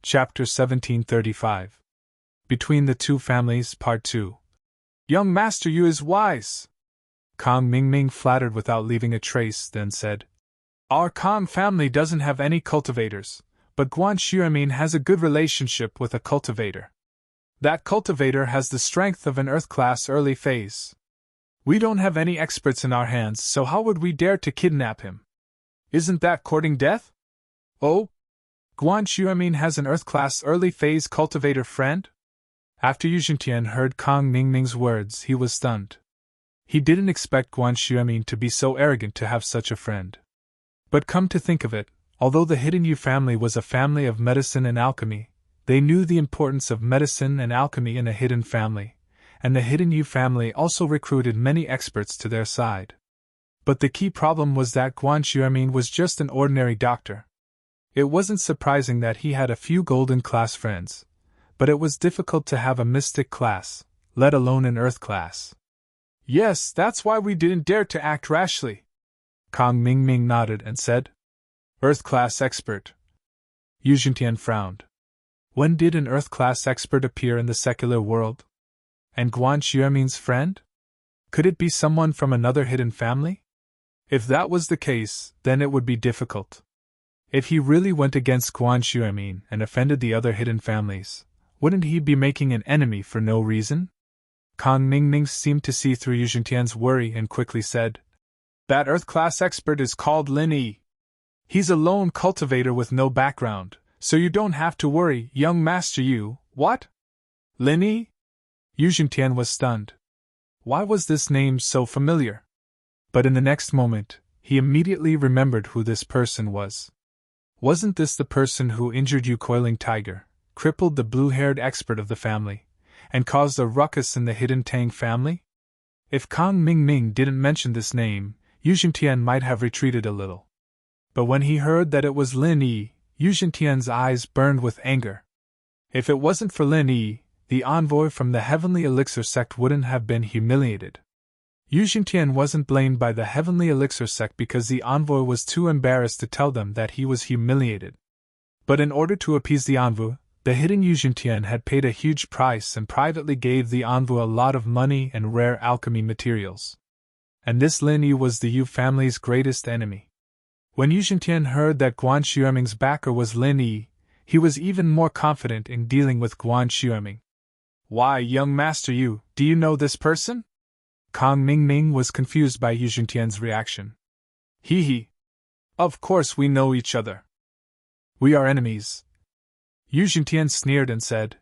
Chapter 1735. Between the Two Families, Part 2. Young Master Yu is wise. Kong Mingming flattered without leaving a trace, then said, Our Kong family doesn't have any cultivators, but Guan Xuemin has a good relationship with a cultivator. That cultivator has the strength of an Earth-class early phase. We don't have any experts in our hands, so how would we dare to kidnap him? Isn't that courting death? Oh? Guan Xuemin has an Earth-class early phase cultivator friend? After Yu Xintian heard Kong Mingming's words, he was stunned. He didn't expect Guan Xuemin to be so arrogant to have such a friend. But come to think of it, although the Hidden Yu family was a family of medicine and alchemy, they knew the importance of medicine and alchemy in a hidden family, and the Hidden Yu family also recruited many experts to their side. But the key problem was that Guan Xuemin was just an ordinary doctor. It wasn't surprising that he had a few golden class friends, but it was difficult to have a mystic class, let alone an earth class. Yes, that's why we didn't dare to act rashly. Kong Mingming nodded and said, Earth class expert. Yu Xintian frowned. When did an Earth class expert appear in the secular world? And Guan Xuemin's friend? Could it be someone from another hidden family? If that was the case, then it would be difficult. If he really went against Guan Xuemin and offended the other hidden families, wouldn't he be making an enemy for no reason? Kong Mingming seemed to see through Yu Xintian's worry and quickly said, That Earth-class expert is called Lin Yi. He's a lone cultivator with no background, so you don't have to worry, young Master Yu. What? Lin Yi? Yu Xintian was stunned. Why was this name so familiar? But in the next moment, he immediately remembered who this person was. Wasn't this the person who injured Yu Coiling Tiger, crippled the blue-haired expert of the family, and caused a ruckus in the Hidden Tang family? If Kong Mingming didn't mention this name, Yu Xintian might have retreated a little. But when he heard that it was Lin Yi, Yu Xintian's eyes burned with anger. If it wasn't for Lin Yi, the envoy from the Heavenly Elixir sect wouldn't have been humiliated. Yu Xintian wasn't blamed by the Heavenly Elixir sect because the envoy was too embarrassed to tell them that he was humiliated. But in order to appease the envoy, the hidden Yu Xintian had paid a huge price and privately gave the envoy a lot of money and rare alchemy materials. And this Lin Yi was the Yu family's greatest enemy. When Yu Xintian heard that Guan Xueming's backer was Lin Yi, he was even more confident in dealing with Guan Xueming. Why, young Master Yu, do you know this person? Kong Mingming was confused by Yu Xintian's reaction. He. Of course we know each other. We are enemies. Yu Xintian sneered and said,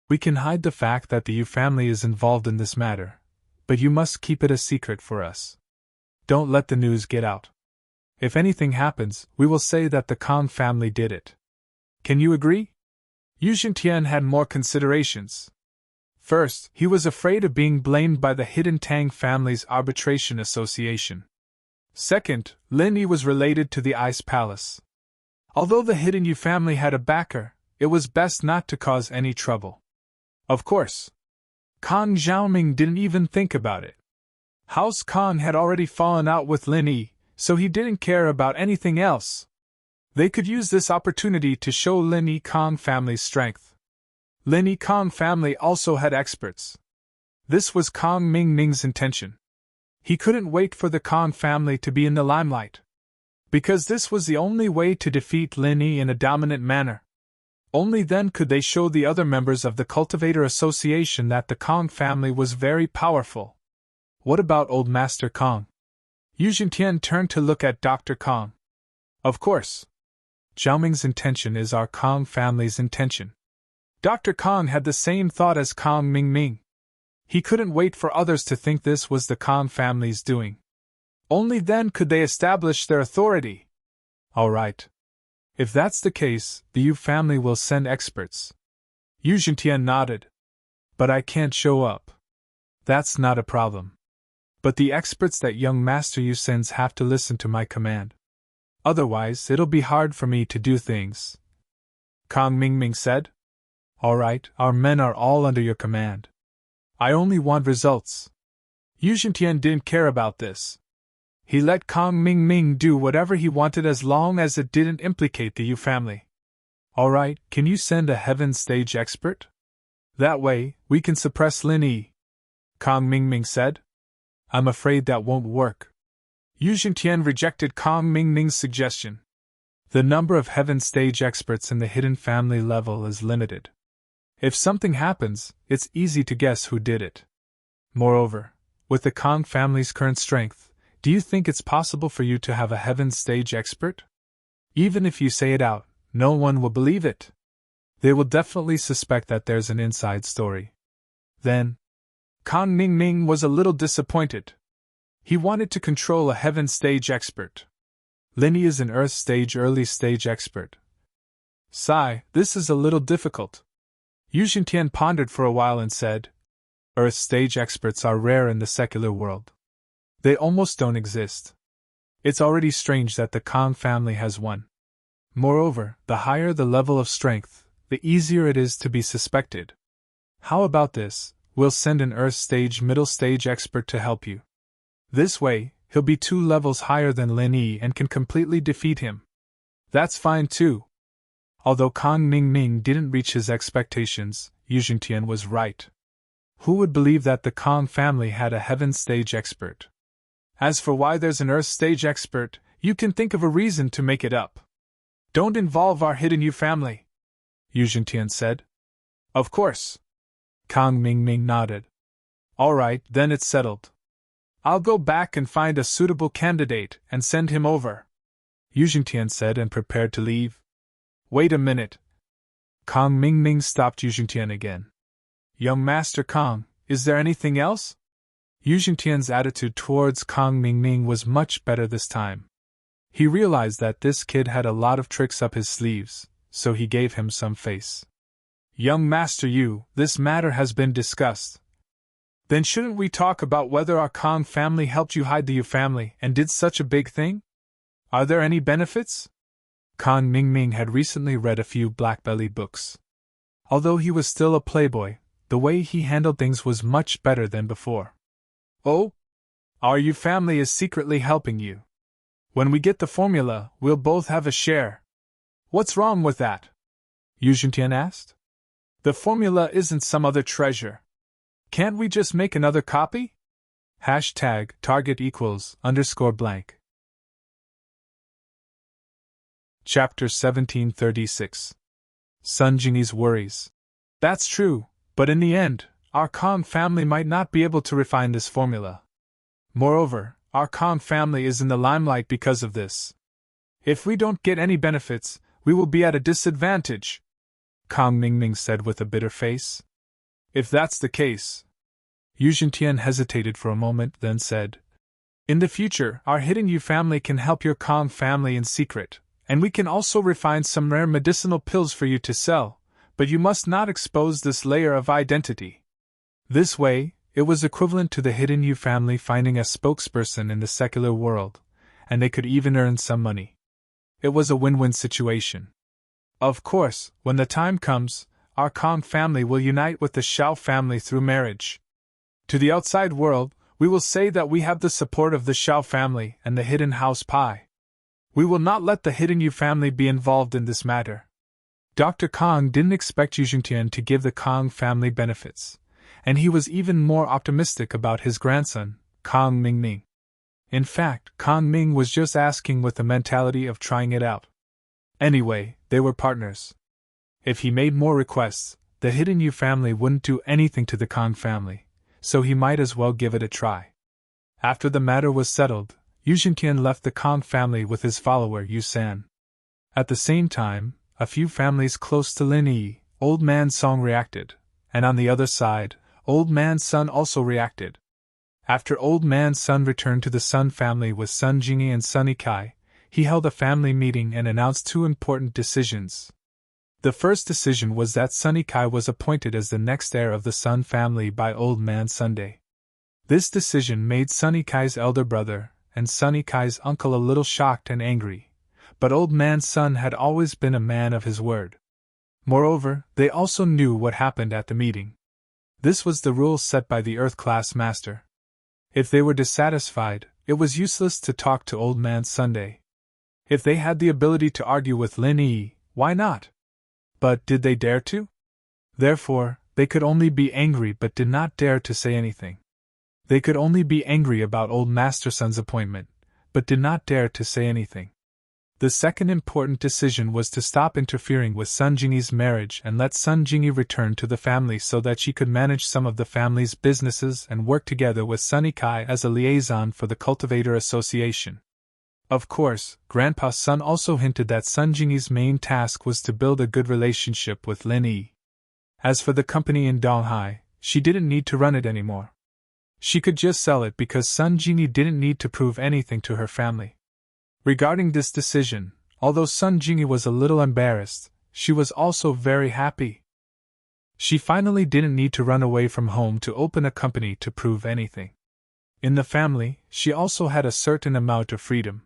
We can hide the fact that the Yu family is involved in this matter, but you must keep it a secret for us. Don't let the news get out. If anything happens, we will say that the Kong family did it. Can you agree? Yu Xintian had more considerations. First, he was afraid of being blamed by the Hidden Tang family's arbitration association. Second, Lin Yi was related to the Ice Palace. Although the Hidden Yu family had a backer, it was best not to cause any trouble. Of course. Kong Xiaoming didn't even think about it. House Kong had already fallen out with Lin Yi, so he didn't care about anything else. They could use this opportunity to show Lin Yi Kong family's strength. Lin Yi Kong family also had experts. This was Kong Mingming's intention. He couldn't wait for the Kong family to be in the limelight, because this was the only way to defeat Lin Yi in a dominant manner. Only then could they show the other members of the Cultivator Association that the Kong family was very powerful. What about Old Master Kong? Yu Xintian turned to look at Dr. Kong. Of course. Xiaoming's intention is our Kong family's intention. Dr. Kong had the same thought as Kong Mingming. He couldn't wait for others to think this was the Kong family's doing. Only then could they establish their authority. All right. If that's the case, the Yu family will send experts. Yu Xintian nodded. But I can't show up. That's not a problem. But the experts that young Master Yu sends have to listen to my command. Otherwise, it'll be hard for me to do things. Kong Mingming said. All right, our men are all under your command. I only want results. Yu Xintian didn't care about this. He let Kong Mingming do whatever he wanted as long as it didn't implicate the Yu family. Alright, can you send a heaven stage expert? That way, we can suppress Lin Yi, Kong Mingming said. I'm afraid that won't work. Yu Jingtian rejected Kong Mingming's suggestion. The number of heaven stage experts in the hidden family level is limited. If something happens, it's easy to guess who did it. Moreover, with the Kong family's current strength, do you think it's possible for you to have a heaven stage expert? Even if you say it out, no one will believe it. They will definitely suspect that there's an inside story. Then, Kong Mingming was a little disappointed. He wanted to control a heaven stage expert. Lin Yi is an earth stage early stage expert. Sigh, this is a little difficult. Yu Jingtian pondered for a while and said, Earth stage experts are rare in the secular world. They almost don't exist. It's already strange that the Kong family has one. Moreover, the higher the level of strength, the easier it is to be suspected. How about this? We'll send an Earth stage middle stage expert to help you. This way, he'll be 2 levels higher than Lin Yi and can completely defeat him. That's fine too. Although Kong Mingming didn't reach his expectations, Yu Jingtian was right. Who would believe that the Kong family had a heaven stage expert? As for why there's an Earth stage expert, you can think of a reason to make it up. Don't involve our hidden Yu family, Yu Jingtian said. Of course. Kong Mingming nodded. Alright, then it's settled. I'll go back and find a suitable candidate and send him over, Yu Jingtian said and prepared to leave. Wait a minute. Kong Mingming stopped Yu Jingtian again. Young Master Kong, is there anything else? Yu Jingtian's attitude towards Kong Mingming was much better this time. He realized that this kid had a lot of tricks up his sleeves, so he gave him some face. Young Master Yu, this matter has been discussed. Then shouldn't we talk about whether our Kong family helped you hide the Yu family and did such a big thing? Are there any benefits? Kong Mingming had recently read a few black-belly books. Although he was still a playboy, the way he handled things was much better than before. Oh? Our Yu family is secretly helping you. When we get the formula, we'll both have a share. What's wrong with that? Yu Jingtian asked. The formula isn't some other treasure. Can't we just make another copy? #target =_. Chapter 1736. Sun Jingyi's worries. That's true, but in the end, our Kong family might not be able to refine this formula. Moreover, our Kong family is in the limelight because of this. If we don't get any benefits, we will be at a disadvantage, Kong Mingming said with a bitter face. If that's the case, Yu Jingtian hesitated for a moment, then said, In the future, our hidden Yu family can help your Kong family in secret, and we can also refine some rare medicinal pills for you to sell, but you must not expose this layer of identity. This way, it was equivalent to the hidden Yu family finding a spokesperson in the secular world, and they could even earn some money. It was a win-win situation. Of course, when the time comes, our Kong family will unite with the Shao family through marriage. To the outside world, we will say that we have the support of the Shao family and the hidden house Pai. We will not let the hidden Yu family be involved in this matter. Dr. Kong didn't expect Yu Jingtian to give the Kong family benefits, and he was even more optimistic about his grandson, Kong Mingming. In fact, Kong Ming was just asking with the mentality of trying it out. Anyway, they were partners. If he made more requests, the hidden Yu family wouldn't do anything to the Kong family, so he might as well give it a try. After the matter was settled, Yu Jingtian left the Kong family with his follower Yu San. At the same time, a few families close to Lin Yi, Old Man Song reacted, and on the other side, Old Man Sun also reacted. After Old Man Sun returned to the Sun family with Sun Jingyi and Sun Ikai, he held a family meeting and announced 2 important decisions. The first decision was that Sun Ikai was appointed as the next heir of the Sun family by Old Man Sunday. This decision made Sun Ikai's elder brother and Sun Ikai's uncle a little shocked and angry, but Old Man Sun had always been a man of his word. Moreover, they also knew what happened at the meeting. This was the rule set by the Earth Class Master. If they were dissatisfied, it was useless to talk to Old Man Sunday. If they had the ability to argue with Lin Yi, why not? But did they dare to? Therefore, they could only be angry but did not dare to say anything. They could only be angry about old Master Sun's appointment, but did not dare to say anything. The second important decision was to stop interfering with Sun Jingyi's marriage and let Sun Jingyi return to the family so that she could manage some of the family's businesses and work together with Sun Yikai as a liaison for the Cultivator Association. Of course, Grandpa Sun also hinted that Sun Jingyi's main task was to build a good relationship with Lin Yi. As for the company in Donghai, she didn't need to run it anymore. She could just sell it because Sun Jingyi didn't need to prove anything to her family. Regarding this decision, although Sun Jingyi was a little embarrassed, she was also very happy. She finally didn't need to run away from home to open a company to prove anything. In the family, she also had a certain amount of freedom.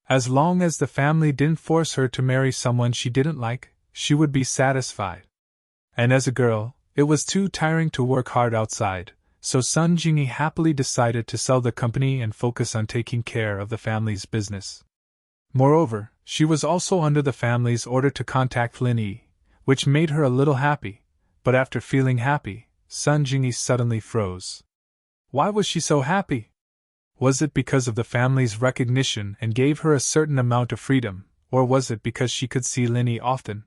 As long as the family didn't force her to marry someone she didn't like, she would be satisfied. And as a girl, it was too tiring to work hard outside, so Sun Jingyi happily decided to sell the company and focus on taking care of the family's business. Moreover, she was also under the family's order to contact Lin Yi, which made her a little happy, but after feeling happy, Sun Jingyi suddenly froze. Why was she so happy? Was it because of the family's recognition and gave her a certain amount of freedom, or was it because she could see Lin Yi often?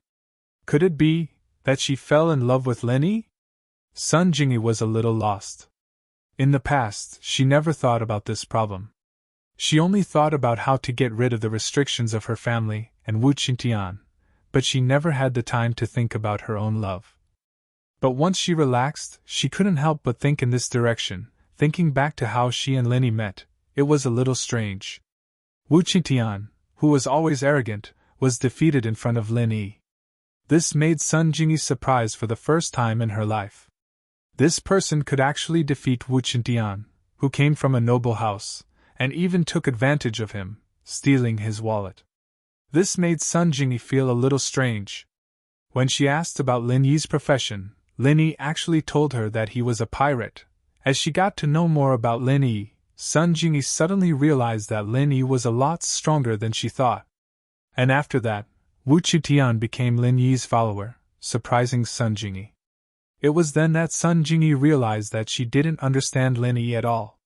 Could it be that she fell in love with Lin Yi? Sun Jingyi was a little lost. In the past, she never thought about this problem. She only thought about how to get rid of the restrictions of her family and Wu Qingtian, but she never had the time to think about her own love. But once she relaxed, she couldn't help but think in this direction, thinking back to how she and Lin Yi met. It was a little strange. Wu Qingtian, who was always arrogant, was defeated in front of Lin Yi. This made Sun Jingyi surprised for the first time in her life. This person could actually defeat Wu Qingtian, who came from a noble house, and even took advantage of him, stealing his wallet. This made Sun Jingyi feel a little strange. When she asked about Lin Yi's profession, Lin Yi actually told her that he was a pirate. As she got to know more about Lin Yi, Sun Jingyi suddenly realized that Lin Yi was a lot stronger than she thought. And after that, Wu Qingtian became Lin Yi's follower, surprising Sun Jingyi. It was then that Sun Jingyi realized that she didn't understand Lin Yi at all.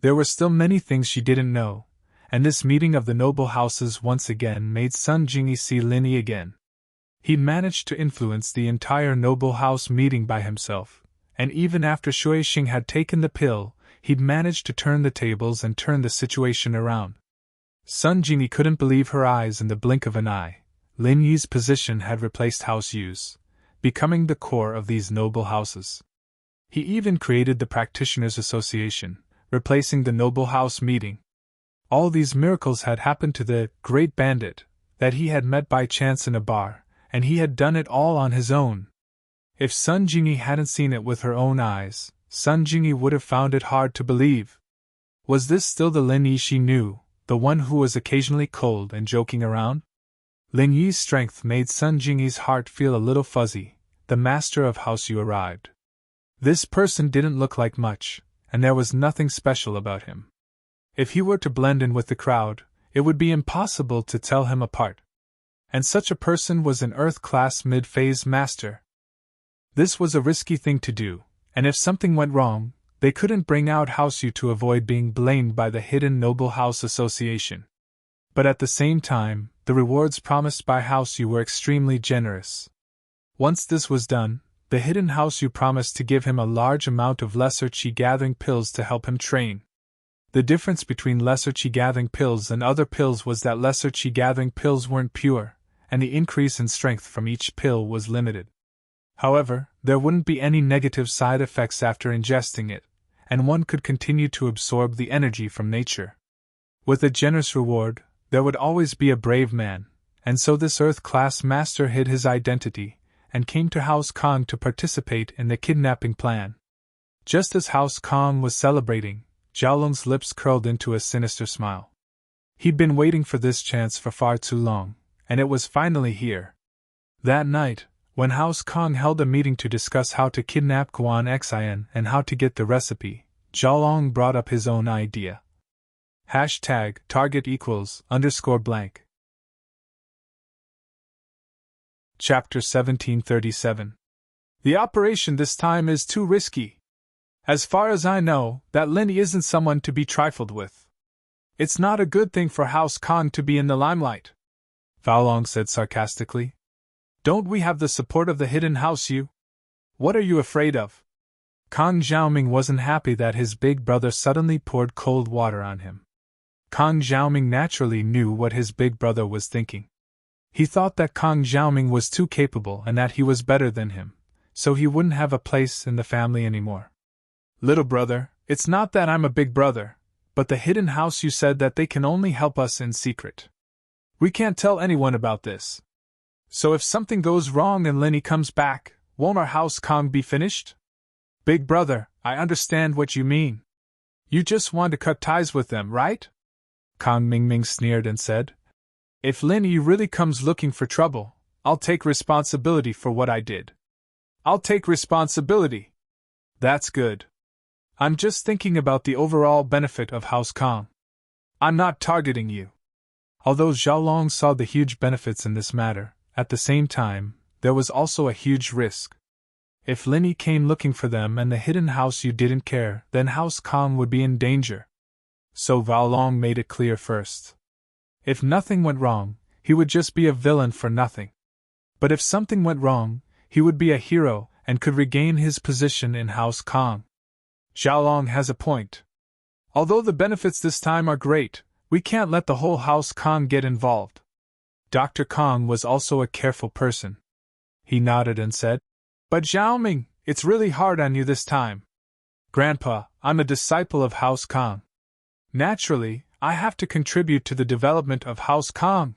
There were still many things she didn't know, and this meeting of the noble houses once again made Sun Jingyi see Lin Yi again. He'd managed to influence the entire noble house meeting by himself, and even after Shui Xing had taken the pill, he'd managed to turn the tables and turn the situation around. Sun Jingyi couldn't believe her eyes in the blink of an eye. Lin Yi's position had replaced House Yu's, becoming the core of these noble houses. He even created the Practitioners' Association, replacing the noble house meeting. All these miracles had happened to the great bandit that he had met by chance in a bar, and he had done it all on his own. If Sun Jingyi hadn't seen it with her own eyes, Sun Jingyi would have found it hard to believe. Was this still the Lin Yi she knew, the one who was occasionally cold and joking around? Lin Yi's strength made Sun Jingyi's heart feel a little fuzzy. The master of House Yu arrived. This person didn't look like much, and there was nothing special about him. If he were to blend in with the crowd, it would be impossible to tell him apart. And such a person was an Earth-class mid-phase master. This was a risky thing to do, and if something went wrong, they couldn't bring out House Yu to avoid being blamed by the hidden Noble House Association. But at the same time, the rewards promised by House Yu were extremely generous. Once this was done, the hidden House Yu promised to give him a large amount of lesser qi gathering pills to help him train. The difference between lesser qi gathering pills and other pills was that lesser qi gathering pills weren't pure, and the increase in strength from each pill was limited. However, there wouldn't be any negative side effects after ingesting it, and one could continue to absorb the energy from nature. With a generous reward, there would always be a brave man, and so this Earth-class master hid his identity, and came to House Kong to participate in the kidnapping plan. Just as House Kong was celebrating, Zhaolong's lips curled into a sinister smile. He'd been waiting for this chance for far too long, and it was finally here. That night, when House Kong held a meeting to discuss how to kidnap Guan Xian and how to get the recipe, Zhaolong brought up his own idea. #target =_. Chapter 1737. The operation this time is too risky. As far as I know, that Linny isn't someone to be trifled with. It's not a good thing for House Kong to be in the limelight, Valong said sarcastically. Don't we have the support of the hidden house, you? What are you afraid of? Kong Xiaoming wasn't happy that his big brother suddenly poured cold water on him. Kong Xiaoming naturally knew what his big brother was thinking. He thought that Kong Xiaoming was too capable and that he was better than him, so he wouldn't have a place in the family anymore. Little brother, it's not that I'm a big brother, but the hidden house, you said that they can only help us in secret. We can't tell anyone about this. So if something goes wrong and Linny comes back, won't our House Kong be finished? Big brother, I understand what you mean. You just want to cut ties with them, right? Kong Mingming sneered and said, If Linny really comes looking for trouble, I'll take responsibility for what I did. I'll take responsibility. That's good. I'm just thinking about the overall benefit of House Kong. I'm not targeting you. Although Zhao Long saw the huge benefits in this matter, at the same time, there was also a huge risk. If Linny came looking for them and the hidden house you didn't care, then House Kong would be in danger. So Vao Long made it clear first. If nothing went wrong, he would just be a villain for nothing. But if something went wrong, he would be a hero and could regain his position in House Kong. Zhao Long has a point. Although the benefits this time are great, we can't let the whole House Kong get involved. Dr. Kong was also a careful person. He nodded and said, But Xiaoming, it's really hard on you this time. Grandpa, I'm a disciple of House Kong. Naturally, I have to contribute to the development of House Kong,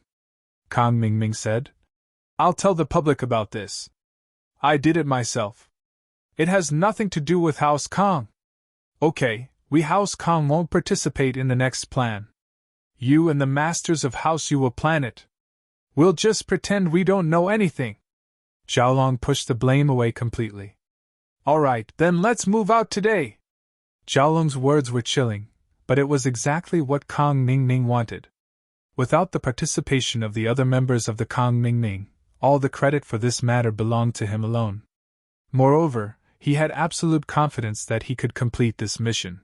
Kong Mingming said. I'll tell the public about this. I did it myself. It has nothing to do with House Kong. Okay, we House Kong won't participate in the next plan. You and the Masters of House Yu will plan it. We'll just pretend we don't know anything. Zhao Long pushed the blame away completely. All right, then let's move out today. Zhao Long's words were chilling, but it was exactly what Kong Mingming wanted. Without the participation of the other members of the Kong Mingming, all the credit for this matter belonged to him alone. Moreover, he had absolute confidence that he could complete this mission.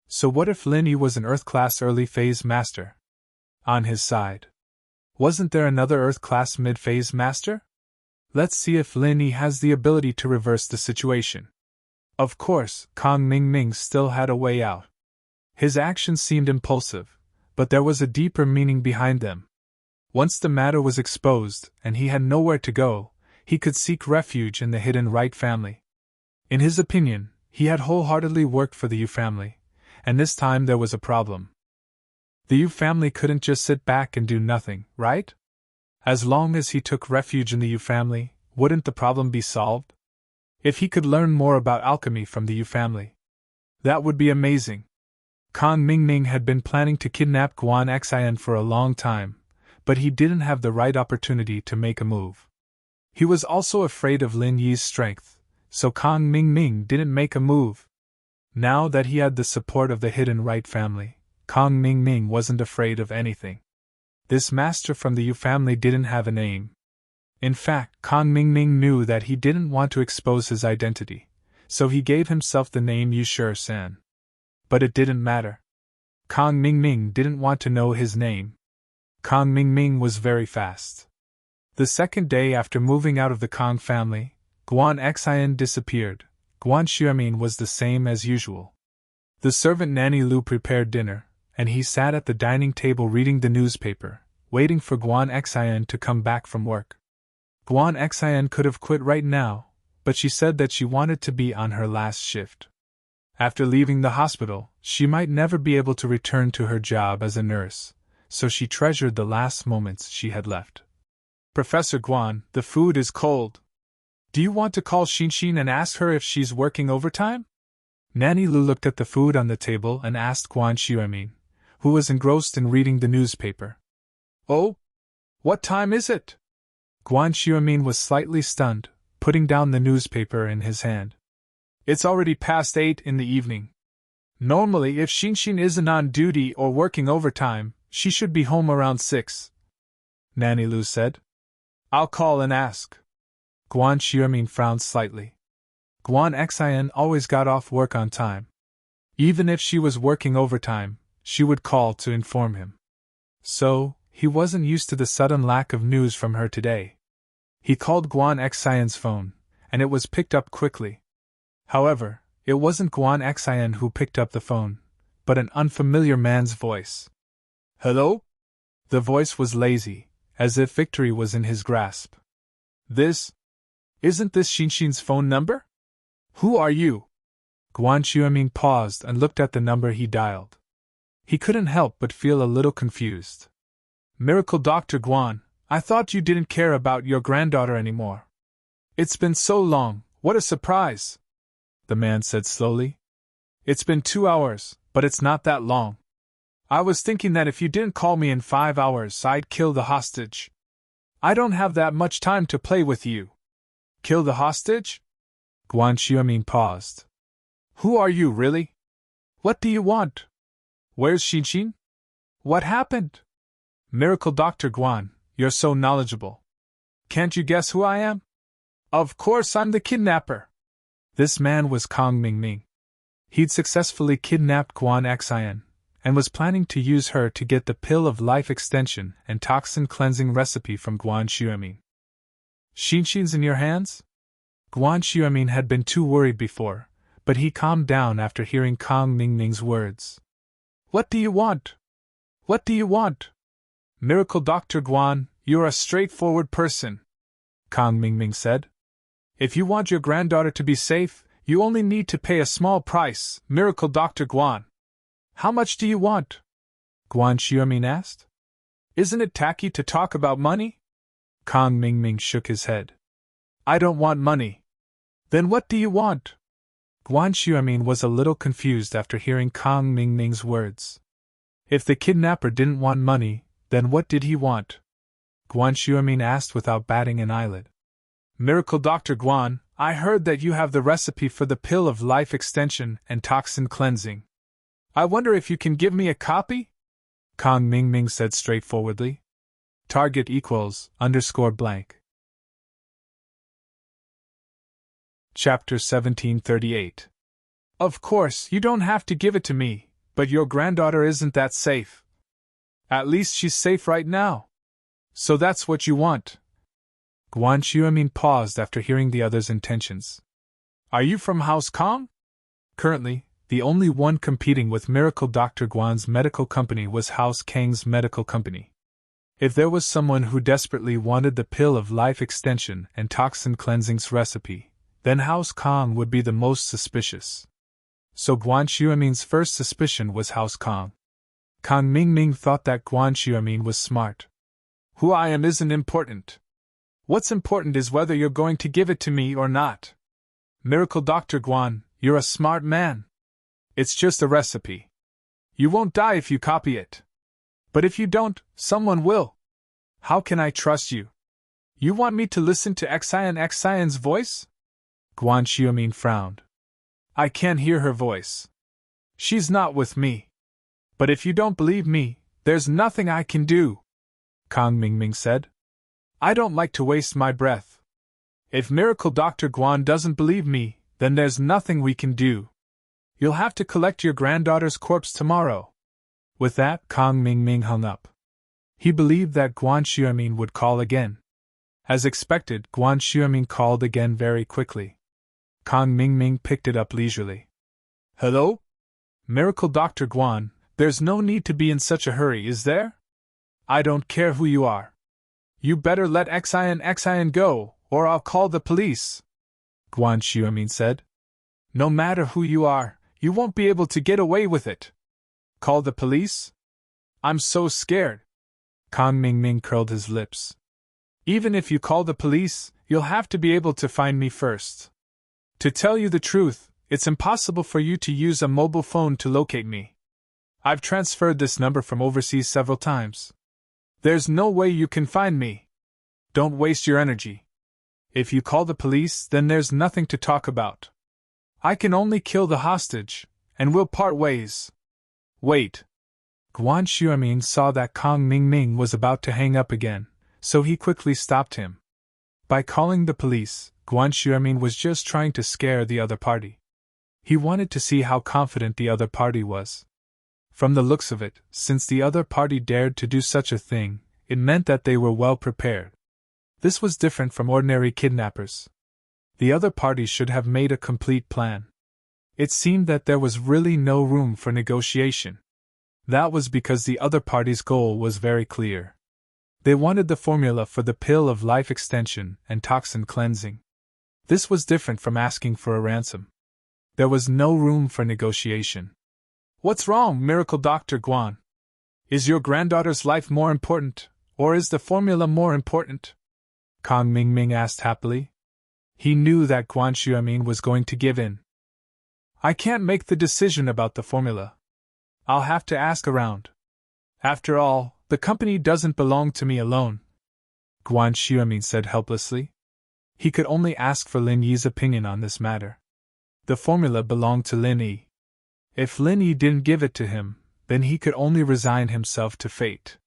So what if Linny was an Earth-class early-phase master? On his side. Wasn't there another Earth-class mid-phase master? Let's see if Linny has the ability to reverse the situation. Of course, Kong Mingming still had a way out. His actions seemed impulsive, but there was a deeper meaning behind them. Once the matter was exposed, and he had nowhere to go, he could seek refuge in the hidden Wright family. In his opinion, he had wholeheartedly worked for the Yu family, and this time there was a problem. The Yu family couldn't just sit back and do nothing, right? As long as he took refuge in the Yu family, wouldn't the problem be solved? If he could learn more about alchemy from the Yu family, that would be amazing. Kong Mingming had been planning to kidnap Guan Xian for a long time, but he didn't have the right opportunity to make a move. He was also afraid of Lin Yi's strength, so Kong Mingming didn't make a move. Now that he had the support of the hidden Wright family, Kong Mingming wasn't afraid of anything. This master from the Yu family didn't have a name. In fact, Kong Mingming knew that he didn't want to expose his identity, so he gave himself the name Yu San. But it didn't matter. Kong Mingming didn't want to know his name. Kong Mingming was very fast. The second day after moving out of the Kong family, Guan Xian disappeared. Guan Xiaoming was the same as usual. The servant Nanny Lu prepared dinner, and he sat at the dining table reading the newspaper, waiting for Guan Xian to come back from work. Guan Xian could have quit right now, but she said that she wanted to be on her last shift. After leaving the hospital, she might never be able to return to her job as a nurse, so she treasured the last moments she had left. Professor Guan, the food is cold. Do you want to call Xin and ask her if she's working overtime? Nanny Lu looked at the food on the table and asked Guan Xiaoming, who was engrossed in reading the newspaper. Oh? What time is it? Guan Xiaoming was slightly stunned, putting down the newspaper in his hand. It's already past 8 in the evening. Normally, if Xin isn't on duty or working overtime, she should be home around 6. Nanny Lu said. I'll call and ask. Guan Xiaoming frowned slightly. Guan Xian always got off work on time. Even if she was working overtime, she would call to inform him. So, he wasn't used to the sudden lack of news from her today. He called Guan Xian's phone, and it was picked up quickly. However, it wasn't Guan Xian who picked up the phone, but an unfamiliar man's voice. Hello? The voice was lazy, as if victory was in his grasp. Isn't this Xinxin's phone number? Who are you? Guan Xiaoming paused and looked at the number he dialed. He couldn't help but feel a little confused. Miracle Dr. Guan, I thought you didn't care about your granddaughter anymore. It's been so long, what a surprise! The man said slowly. It's been 2 hours, but it's not that long. I was thinking that if you didn't call me in 5 hours, I'd kill the hostage. I don't have that much time to play with you. Kill the hostage? Guan Xiaoming paused. Who are you, really? What do you want? Where's Xinxin? What happened? Miracle Dr. Guan, you're so knowledgeable. Can't you guess who I am? Of course I'm the kidnapper. This man was Kong Mingming. He'd successfully kidnapped Guan Xian, and was planning to use her to get the pill of life extension and toxin cleansing recipe from Guan Xiaoming. Xinxin's in your hands? Guan Xiaoming had been too worried before, but he calmed down after hearing Kong Mingming's words. What do you want? What do you want? Miracle Dr. Guan, you're a straightforward person, Kong Mingming said. If you want your granddaughter to be safe, you only need to pay a small price, Miracle Dr. Guan. How much do you want? Guan Xiaoming asked. Isn't it tacky to talk about money? Kong Mingming shook his head. I don't want money. Then what do you want? Guan Xiaoming was a little confused after hearing Kong Mingming's words. If the kidnapper didn't want money, then what did he want? Guan Xiaoming asked without batting an eyelid. Miracle Dr. Guan, I heard that you have the recipe for the pill of life extension and toxin cleansing. I wonder if you can give me a copy? Kong Mingming said straightforwardly. Target equals _blank. Chapter 1738. Of course, you don't have to give it to me, but your granddaughter isn't that safe. At least she's safe right now. So that's what you want. Guan Xiaoming paused after hearing the other's intentions. Are you from House Kong? Currently, the only one competing with Miracle Dr. Guan's medical company was House Kang's medical company. If there was someone who desperately wanted the pill of life extension and toxin cleansing's recipe, then House Kong would be the most suspicious. So Guan Xiaoming's first suspicion was House Kong. Kong Mingming thought that Guan Xiaoming was smart. Who I am isn't important. What's important is whether you're going to give it to me or not. Miracle Dr. Guan, you're a smart man. It's just a recipe. You won't die if you copy it. But if you don't, someone will. How can I trust you? You want me to listen to Xian's voice? Guan Xiaoming frowned. I can't hear her voice. She's not with me. But if you don't believe me, there's nothing I can do, Kong Mingming said. I don't like to waste my breath. If Miracle Dr. Guan doesn't believe me, then there's nothing we can do. You'll have to collect your granddaughter's corpse tomorrow. With that, Kong Mingming hung up. He believed that Guan Xiaoming would call again. As expected, Guan Xiaoming called again very quickly. Kong Mingming picked it up leisurely. Hello? Miracle Dr. Guan, there's no need to be in such a hurry, is there? I don't care who you are. You better let Xian go, or I'll call the police, Guan Xiaoming said. No matter who you are, you won't be able to get away with it. Call the police? I'm so scared. Kong Mingming curled his lips. Even if you call the police, you'll have to be able to find me first. To tell you the truth, it's impossible for you to use a mobile phone to locate me. I've transferred this number from overseas several times. There's no way you can find me. Don't waste your energy. If you call the police, then there's nothing to talk about. I can only kill the hostage, and we'll part ways. Wait. Guan Xiaoming saw that Kong Mingming was about to hang up again, so he quickly stopped him. By calling the police, Guan Xuemin was just trying to scare the other party. He wanted to see how confident the other party was. From the looks of it, since the other party dared to do such a thing, it meant that they were well prepared. This was different from ordinary kidnappers. The other party should have made a complete plan. It seemed that there was really no room for negotiation. That was because the other party's goal was very clear. They wanted the formula for the pill of life extension and toxin cleansing. This was different from asking for a ransom. There was no room for negotiation. What's wrong, Miracle Dr. Guan? Is your granddaughter's life more important, or is the formula more important? Kang Mingming asked happily. He knew that Guan Xuemin was going to give in. I can't make the decision about the formula. I'll have to ask around. After all, the company doesn't belong to me alone, Guan Xuemin said helplessly. He could only ask for Lin Yi's opinion on this matter. The formula belonged to Lin Yi. If Lin Yi didn't give it to him, then he could only resign himself to fate.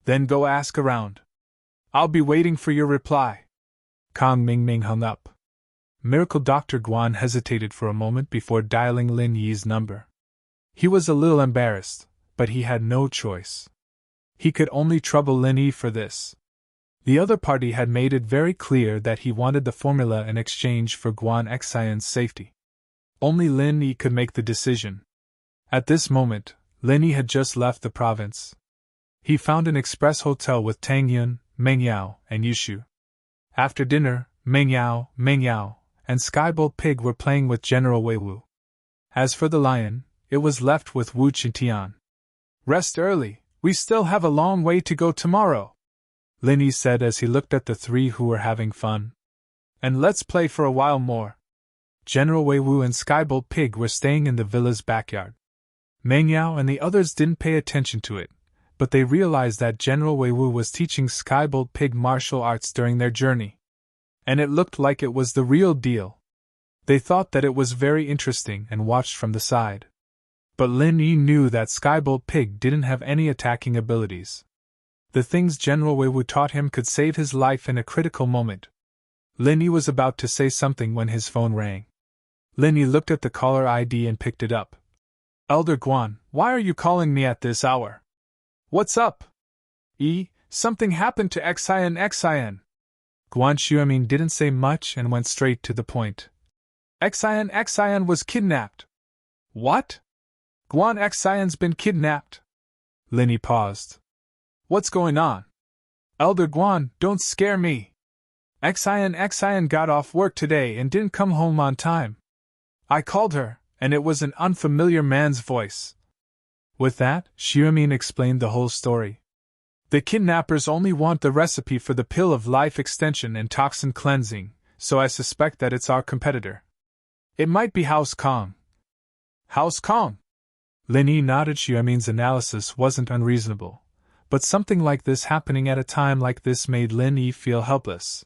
Then go ask around. I'll be waiting for your reply. Kang Mingming hung up. Miracle Dr. Guan hesitated for a moment before dialing Lin Yi's number. He was a little embarrassed, but he had no choice. He could only trouble Lin Yi for this. The other party had made it very clear that he wanted the formula in exchange for Guan Xian's safety. Only Lin Yi could make the decision. At this moment, Lin Yi had just left the province. He found an express hotel with Tang Yun, Meng Yao, and Yushu. After dinner, Meng Yao, and Skybolt Pig were playing with General Wei Wu. As for the lion, it was left with Wu Qingtian. Rest early, we still have a long way to go tomorrow, Lin Yi said as he looked at the three who were having fun. And let's play for a while more. General Wei Wu and Skybolt Pig were staying in the villa's backyard. Meng Yao and the others didn't pay attention to it, but they realized that General Wei Wu was teaching Skybolt Pig martial arts during their journey. And it looked like it was the real deal. They thought that it was very interesting and watched from the side. But Lin Yi knew that Skybolt Pig didn't have any attacking abilities. The things General Wei Wu taught him could save his life in a critical moment. Lin Yi was about to say something when his phone rang. Lin Yi looked at the caller ID and picked it up. Elder Guan, why are you calling me at this hour? What's up? Something happened to Xian. Guan Xuemin didn't say much and went straight to the point. Xian was kidnapped. What? Guan Xian's been kidnapped. Lin Yi paused. What's going on? Elder Guan, don't scare me. Xian got off work today and didn't come home on time. I called her, and it was an unfamiliar man's voice. With that, Xuemin explained the whole story. The kidnappers only want the recipe for the pill of life extension and toxin cleansing, so I suspect that it's our competitor. It might be House Kong. House Kong? Lin Yi nodded. Xuemin's analysis wasn't unreasonable, but something like this happening at a time like this made Lin Yi feel helpless.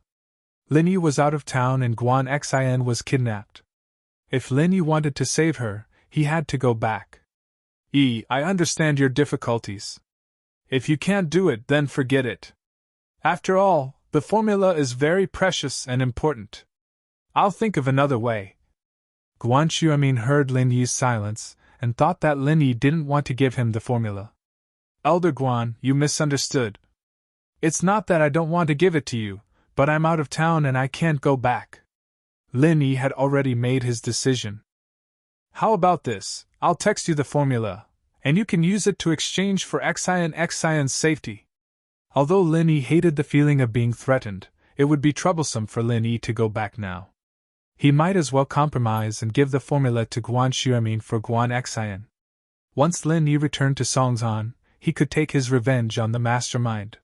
Lin Yi was out of town and Guan Xian was kidnapped. If Lin Yi wanted to save her, he had to go back. I understand your difficulties. If you can't do it, then forget it. After all, the formula is very precious and important. I'll think of another way. Guan Xuemin heard Lin Yi's silence and thought that Lin Yi didn't want to give him the formula. Elder Guan, you misunderstood. It's not that I don't want to give it to you, but I'm out of town and I can't go back. Lin Yi had already made his decision. How about this? I'll text you the formula, and you can use it to exchange for Xian's safety. Although Lin Yi hated the feeling of being threatened, it would be troublesome for Lin Yi to go back now. He might as well compromise and give the formula to Guan Xuemin for Guan Xian. Once Lin Yi returned to Songzhan, he could take his revenge on the mastermind.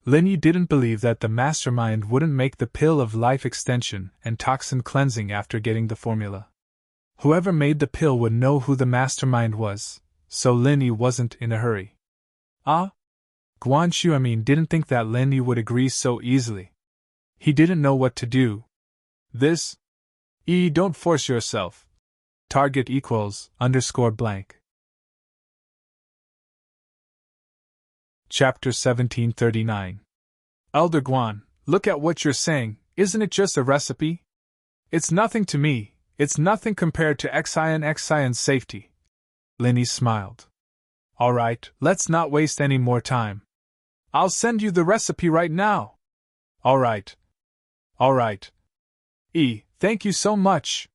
Lin Yi didn't believe that the mastermind wouldn't make the pill of life extension and toxin cleansing after getting the formula. Whoever made the pill would know who the mastermind was, so Lin Yi wasn't in a hurry. Guan Xuemin didn't think that Lin Yi would agree so easily. He didn't know what to do. Don't force yourself. Target equals _blank. Chapter 1739. Elder Guan, look at what you're saying, isn't it just a recipe? It's nothing to me, it's nothing compared to Xion's safety. Linny smiled. Alright, let's not waste any more time. I'll send you the recipe right now. Alright. Alright. Thank you so much,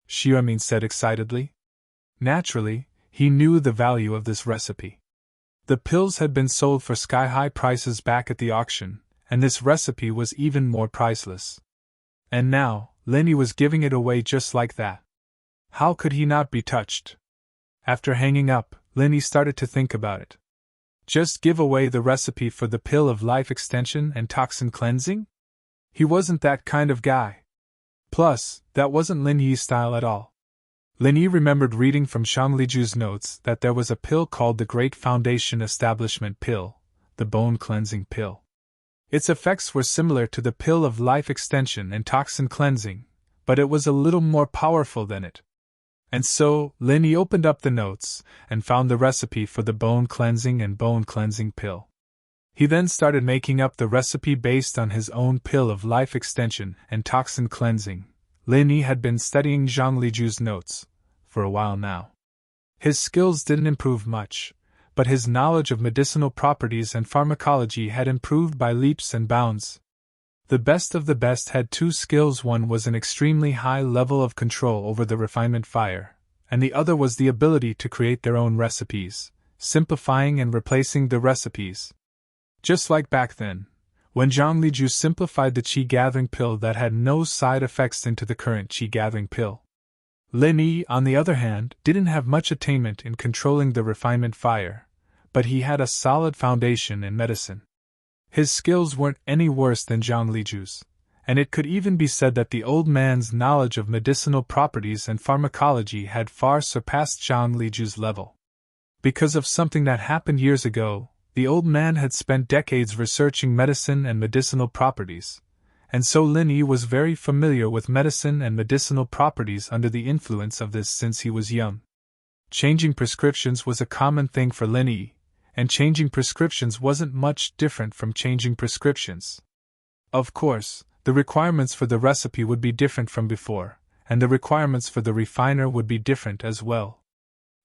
Xiaomin said excitedly. Naturally, he knew the value of this recipe. The pills had been sold for sky-high prices back at the auction, and this recipe was even more priceless. And now, Linny was giving it away just like that. How could he not be touched? After hanging up, Linny started to think about it. Just give away the recipe for the pill of life extension and toxin cleansing? He wasn't that kind of guy. Plus, that wasn't Lin Yi's style at all. Lin Yi remembered reading from Shang Liju's notes that there was a pill called the Great Foundation Establishment Pill, the bone cleansing pill. Its effects were similar to the pill of life extension and toxin cleansing, but it was a little more powerful than it. And so, Lin Yi opened up the notes and found the recipe for the bone cleansing and bone cleansing pill. He then started making up the recipe based on his own pill of life extension and toxin cleansing. Lin Yi had been studying Zhang Liju's notes for a while now. His skills didn't improve much, but his knowledge of medicinal properties and pharmacology had improved by leaps and bounds. The best of the best had two skills. One was an extremely high level of control over the refinement fire, and the other was the ability to create their own recipes, simplifying and replacing the recipes. Just like back then, when Zhang Liju simplified the qi-gathering pill that had no side effects into the current qi-gathering pill. Lin Yi, on the other hand, didn't have much attainment in controlling the refinement fire, but he had a solid foundation in medicine. His skills weren't any worse than Zhang Liju's, and it could even be said that the old man's knowledge of medicinal properties and pharmacology had far surpassed Zhang Liju's level. Because of something that happened years ago, the old man had spent decades researching medicine and medicinal properties, and so Lin Yi was very familiar with medicine and medicinal properties under the influence of this since he was young. Changing prescriptions was a common thing for Lin Yi, and changing prescriptions wasn't much different from changing prescriptions. Of course, the requirements for the recipe would be different from before, and the requirements for the refiner would be different as well.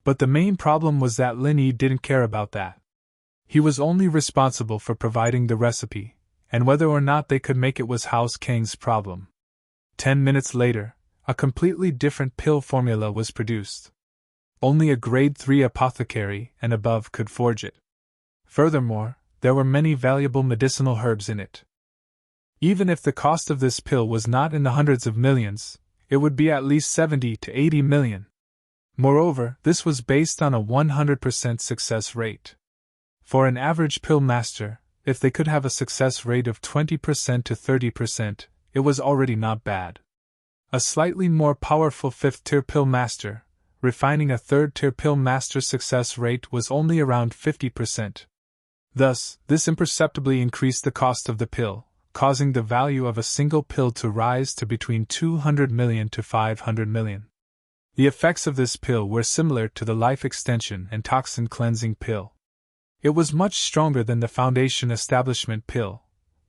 But the main problem was that Lin Yi didn't care about that. He was only responsible for providing the recipe, and whether or not they could make it was House Kang's problem. 10 minutes later, a completely different pill formula was produced. Only a grade 3 apothecary and above could forge it. Furthermore, there were many valuable medicinal herbs in it. Even if the cost of this pill was not in the hundreds of millions, it would be at least 70 to 80 million. Moreover, this was based on a 100% success rate. For an average pill master, if they could have a success rate of 20% to 30%, it was already not bad. A slightly more powerful 5th-tier pill master, refining a 3rd-tier pill master's success rate was only around 50%. Thus, this imperceptibly increased the cost of the pill, causing the value of a single pill to rise to between 200 million to 500 million. The effects of this pill were similar to the life extension and toxin cleansing pill. It was much stronger than the Foundation Establishment pill,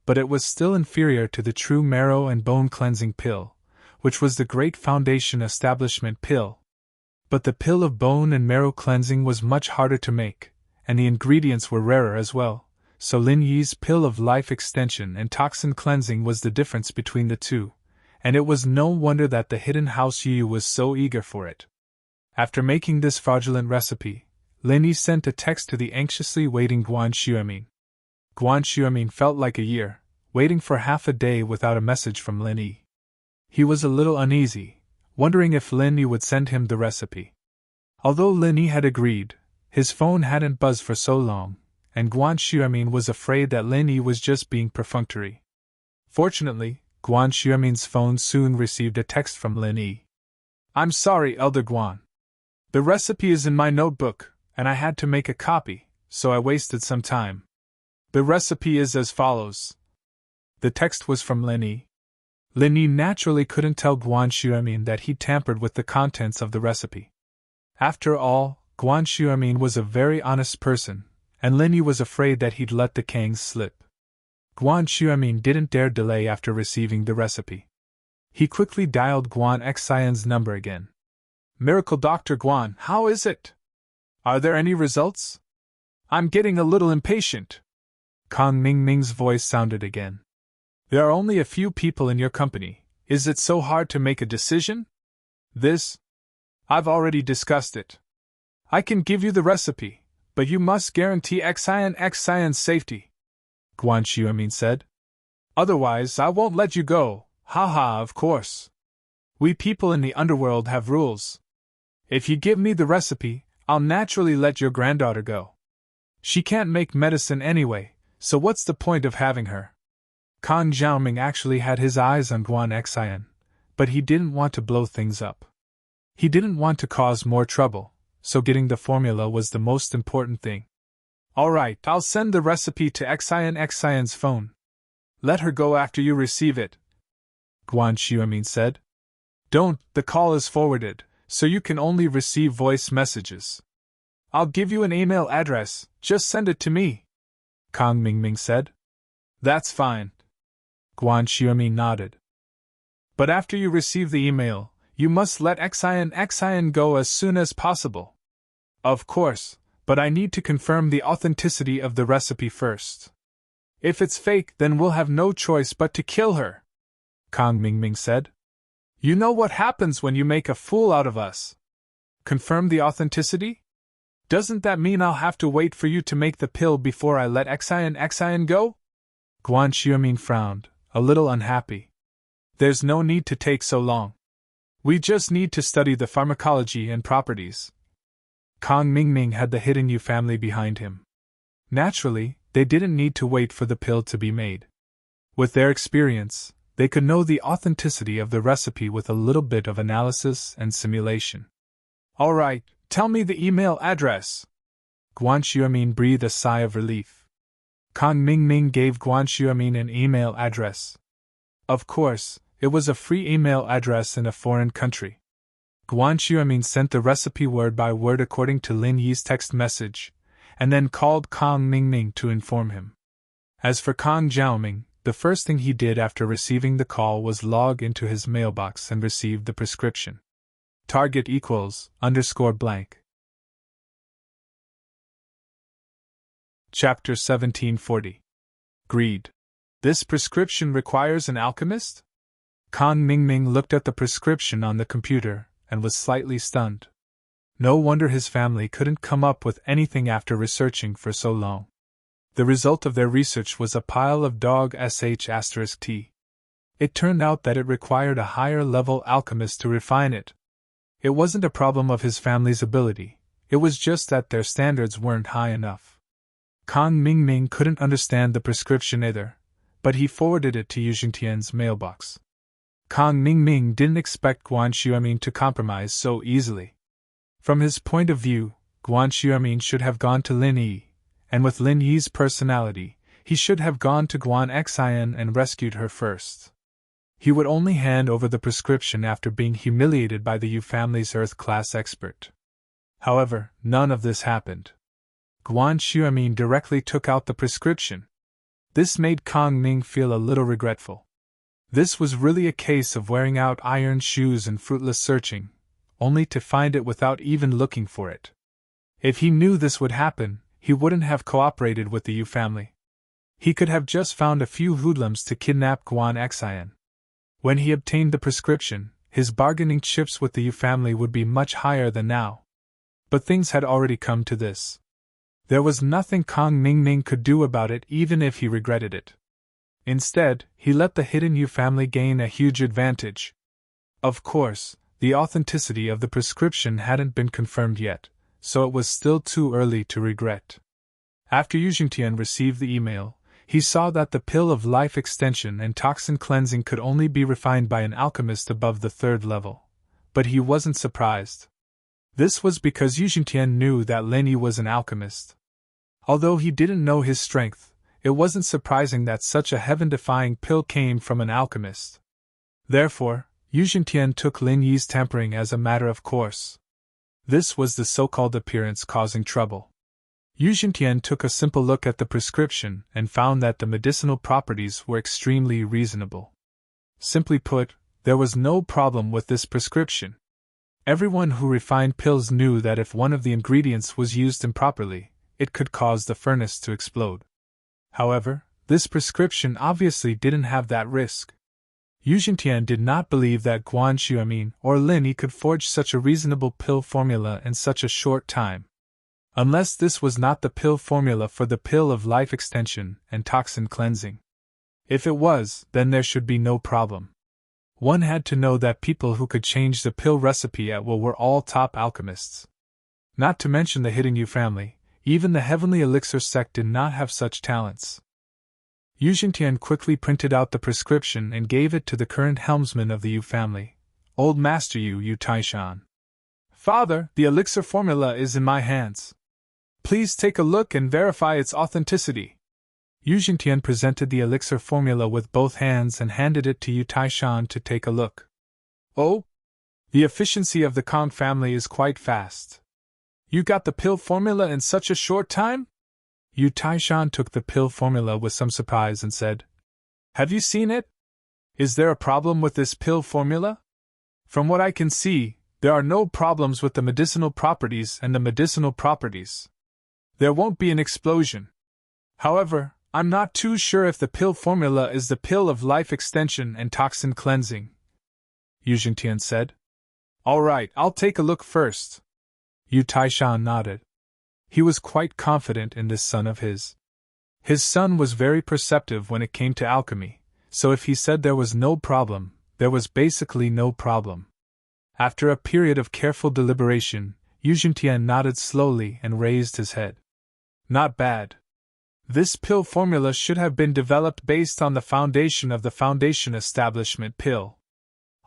but it was still inferior to the true marrow and bone cleansing pill, which was the Great Foundation Establishment pill. But the pill of bone and marrow cleansing was much harder to make, and the ingredients were rarer as well, so Lin Yi's pill of life extension and toxin cleansing was the difference between the two, and it was no wonder that the hidden House Yu was so eager for it. After making this fraudulent recipe, Lin Yi sent a text to the anxiously waiting Guan Xuemin. Guan Xuemin felt like a year, waiting for half a day without a message from Lin Yi. He was a little uneasy, wondering if Lin Yi would send him the recipe. Although Lin Yi had agreed, his phone hadn't buzzed for so long, and Guan Xuemin was afraid that Lin Yi was just being perfunctory. Fortunately, Guan Xuemin's phone soon received a text from Lin Yi. "I'm sorry, Elder Guan. The recipe is in my notebook, and I had to make a copy, so I wasted some time. The recipe is as follows." The text was from Lin Yi. Lin Yi naturally couldn't tell Guan Xuemin that he tampered with the contents of the recipe. After all, Guan Xuemin was a very honest person, and Lin Yi was afraid that he'd let the Kangs slip. Guan Xuemin didn't dare delay after receiving the recipe. He quickly dialed Guan Xian's number again. Miracle Dr. Guan, how is it? Are there any results? I'm getting a little impatient. Kang Mingming's voice sounded again. There are only a few people in your company. Is it so hard to make a decision? I've already discussed it. I can give you the recipe, but you must guarantee Xian's safety, Guan Xuemin said. Otherwise, I won't let you go. Haha, of course. We people in the underworld have rules. If you give me the recipe, I'll naturally let your granddaughter go. She can't make medicine anyway, so what's the point of having her? Kang Xiaoming actually had his eyes on Guan Xian, but he didn't want to blow things up. He didn't want to cause more trouble, so getting the formula was the most important thing. Alright, I'll send the recipe to Xian's phone. Let her go after you receive it, Guan Xuemin said. Don't, the call is forwarded, so you can only receive voice messages. I'll give you an email address, just send it to me, Kang Mingming said. That's fine. Guan Xuemin nodded. But after you receive the email, you must let Xian go as soon as possible. Of course, but I need to confirm the authenticity of the recipe first. If it's fake, then we'll have no choice but to kill her, Kang Mingming said. You know what happens when you make a fool out of us. Confirm the authenticity? Doesn't that mean I'll have to wait for you to make the pill before I let Xian go? Guan Xuemin frowned, a little unhappy. There's no need to take so long. We just need to study the pharmacology and properties. Kang Mingming had the Hidden Yu family behind him. Naturally, they didn't need to wait for the pill to be made. With their experience, they could know the authenticity of the recipe with a little bit of analysis and simulation. All right, tell me the email address. Guan Xuemin breathed a sigh of relief. Kang Mingming gave Guan Xuemin an email address. Of course, it was a free email address in a foreign country. Guan Xuemin sent the recipe word by word according to Lin Yi's text message, and then called Kang Mingming to inform him. As for Kang Xiaoming, the first thing he did after receiving the call was log into his mailbox and receive the prescription. Target =_. Chapter 1740. Greed. This prescription requires an alchemist? Kang Mingming looked at the prescription on the computer and was slightly stunned. No wonder his family couldn't come up with anything after researching for so long. The result of their research was a pile of dog **T. It turned out that it required a higher-level alchemist to refine it. It wasn't a problem of his family's ability, it was just that their standards weren't high enough. Kang Mingming couldn't understand the prescription either, but he forwarded it to Yu Jingtian's mailbox. Kang Mingming didn't expect Guan Xuemin to compromise so easily. From his point of view, Guan Xuemin should have gone to Lin Yi, and with Lin Yi's personality, he should have gone to Guan Xian and rescued her first. He would only hand over the prescription after being humiliated by the Yu family's Earth-class expert. However, none of this happened. Guan Xuemin directly took out the prescription. This made Kang Ming feel a little regretful. This was really a case of wearing out iron shoes and fruitless searching, only to find it without even looking for it. If he knew this would happen, he wouldn't have cooperated with the Yu family. He could have just found a few hoodlums to kidnap Guan Xian. When he obtained the prescription, his bargaining chips with the Yu family would be much higher than now. But things had already come to this. There was nothing Kang Mingming could do about it even if he regretted it. Instead, he let the Hidden Yu family gain a huge advantage. Of course, the authenticity of the prescription hadn't been confirmed yet, so it was still too early to regret. After Yu Jingtian received the email, he saw that the pill of life extension and toxin cleansing could only be refined by an alchemist above the 3rd level, but he wasn't surprised. This was because Yu Jingtian knew that Lin Yi was an alchemist. Although he didn't know his strength, it wasn't surprising that such a heaven-defying pill came from an alchemist. Therefore, Yu Jingtian took Lin Yi's tampering as a matter of course. This was the so-called appearance causing trouble. Yu Xintian took a simple look at the prescription and found that the medicinal properties were extremely reasonable. Simply put, there was no problem with this prescription. Everyone who refined pills knew that if one of the ingredients was used improperly, it could cause the furnace to explode. However, this prescription obviously didn't have that risk. Yu Xintian did not believe that Guan Xuemin or Lin Yi could forge such a reasonable pill formula in such a short time. Unless this was not the pill formula for the pill of life extension and toxin cleansing. If it was, then there should be no problem. One had to know that people who could change the pill recipe at will were all top alchemists. Not to mention the hidden Yu family, even the heavenly elixir sect did not have such talents. Yu Xintian quickly printed out the prescription and gave it to the current helmsman of the Yu family, Old Master Yu Taishan. Father, the elixir formula is in my hands. Please take a look and verify its authenticity. Yu Xintian presented the elixir formula with both hands and handed it to Yu Taishan to take a look. Oh? The efficiency of the Kong family is quite fast. You got the pill formula in such a short time? Yu Taishan took the pill formula with some surprise and said, Have you seen it? Is there a problem with this pill formula? From what I can see, there are no problems with the medicinal properties and the medicinal properties. There won't be an explosion. However, I'm not too sure if the pill formula is the pill of life extension and toxin cleansing, Yu Xintian said. All right, I'll take a look first. Yu Taishan nodded. He was quite confident in this son of his. His son was very perceptive when it came to alchemy, so if he said there was no problem, there was basically no problem. After a period of careful deliberation, Yu Xintian nodded slowly and raised his head. Not bad. This pill formula should have been developed based on the foundation of the Foundation Establishment pill.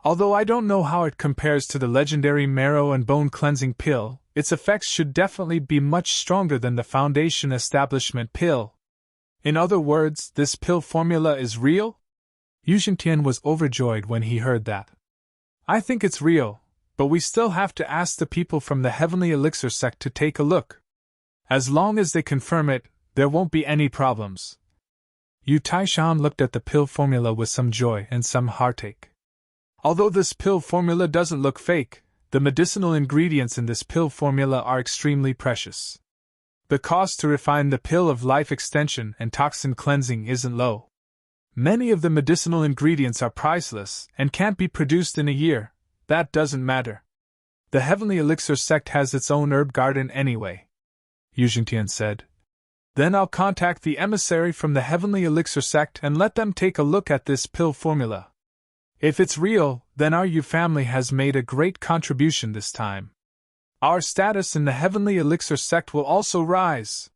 Although I don't know how it compares to the legendary marrow and bone cleansing pill, its effects should definitely be much stronger than the Foundation Establishment pill. In other words, this pill formula is real? Yu Xintian was overjoyed when he heard that. I think it's real, but we still have to ask the people from the Heavenly Elixir sect to take a look. As long as they confirm it, there won't be any problems. Yu Taishan looked at the pill formula with some joy and some heartache. Although this pill formula doesn't look fake, the medicinal ingredients in this pill formula are extremely precious. The cost to refine the pill of life extension and toxin cleansing isn't low. Many of the medicinal ingredients are priceless and can't be produced in a year. That doesn't matter. The Heavenly Elixir sect has its own herb garden anyway, Yu Xintian said. Then I'll contact the emissary from the Heavenly Elixir sect and let them take a look at this pill formula. If it's real, then our Yu family has made a great contribution this time. Our status in the Heavenly Elixir sect will also rise.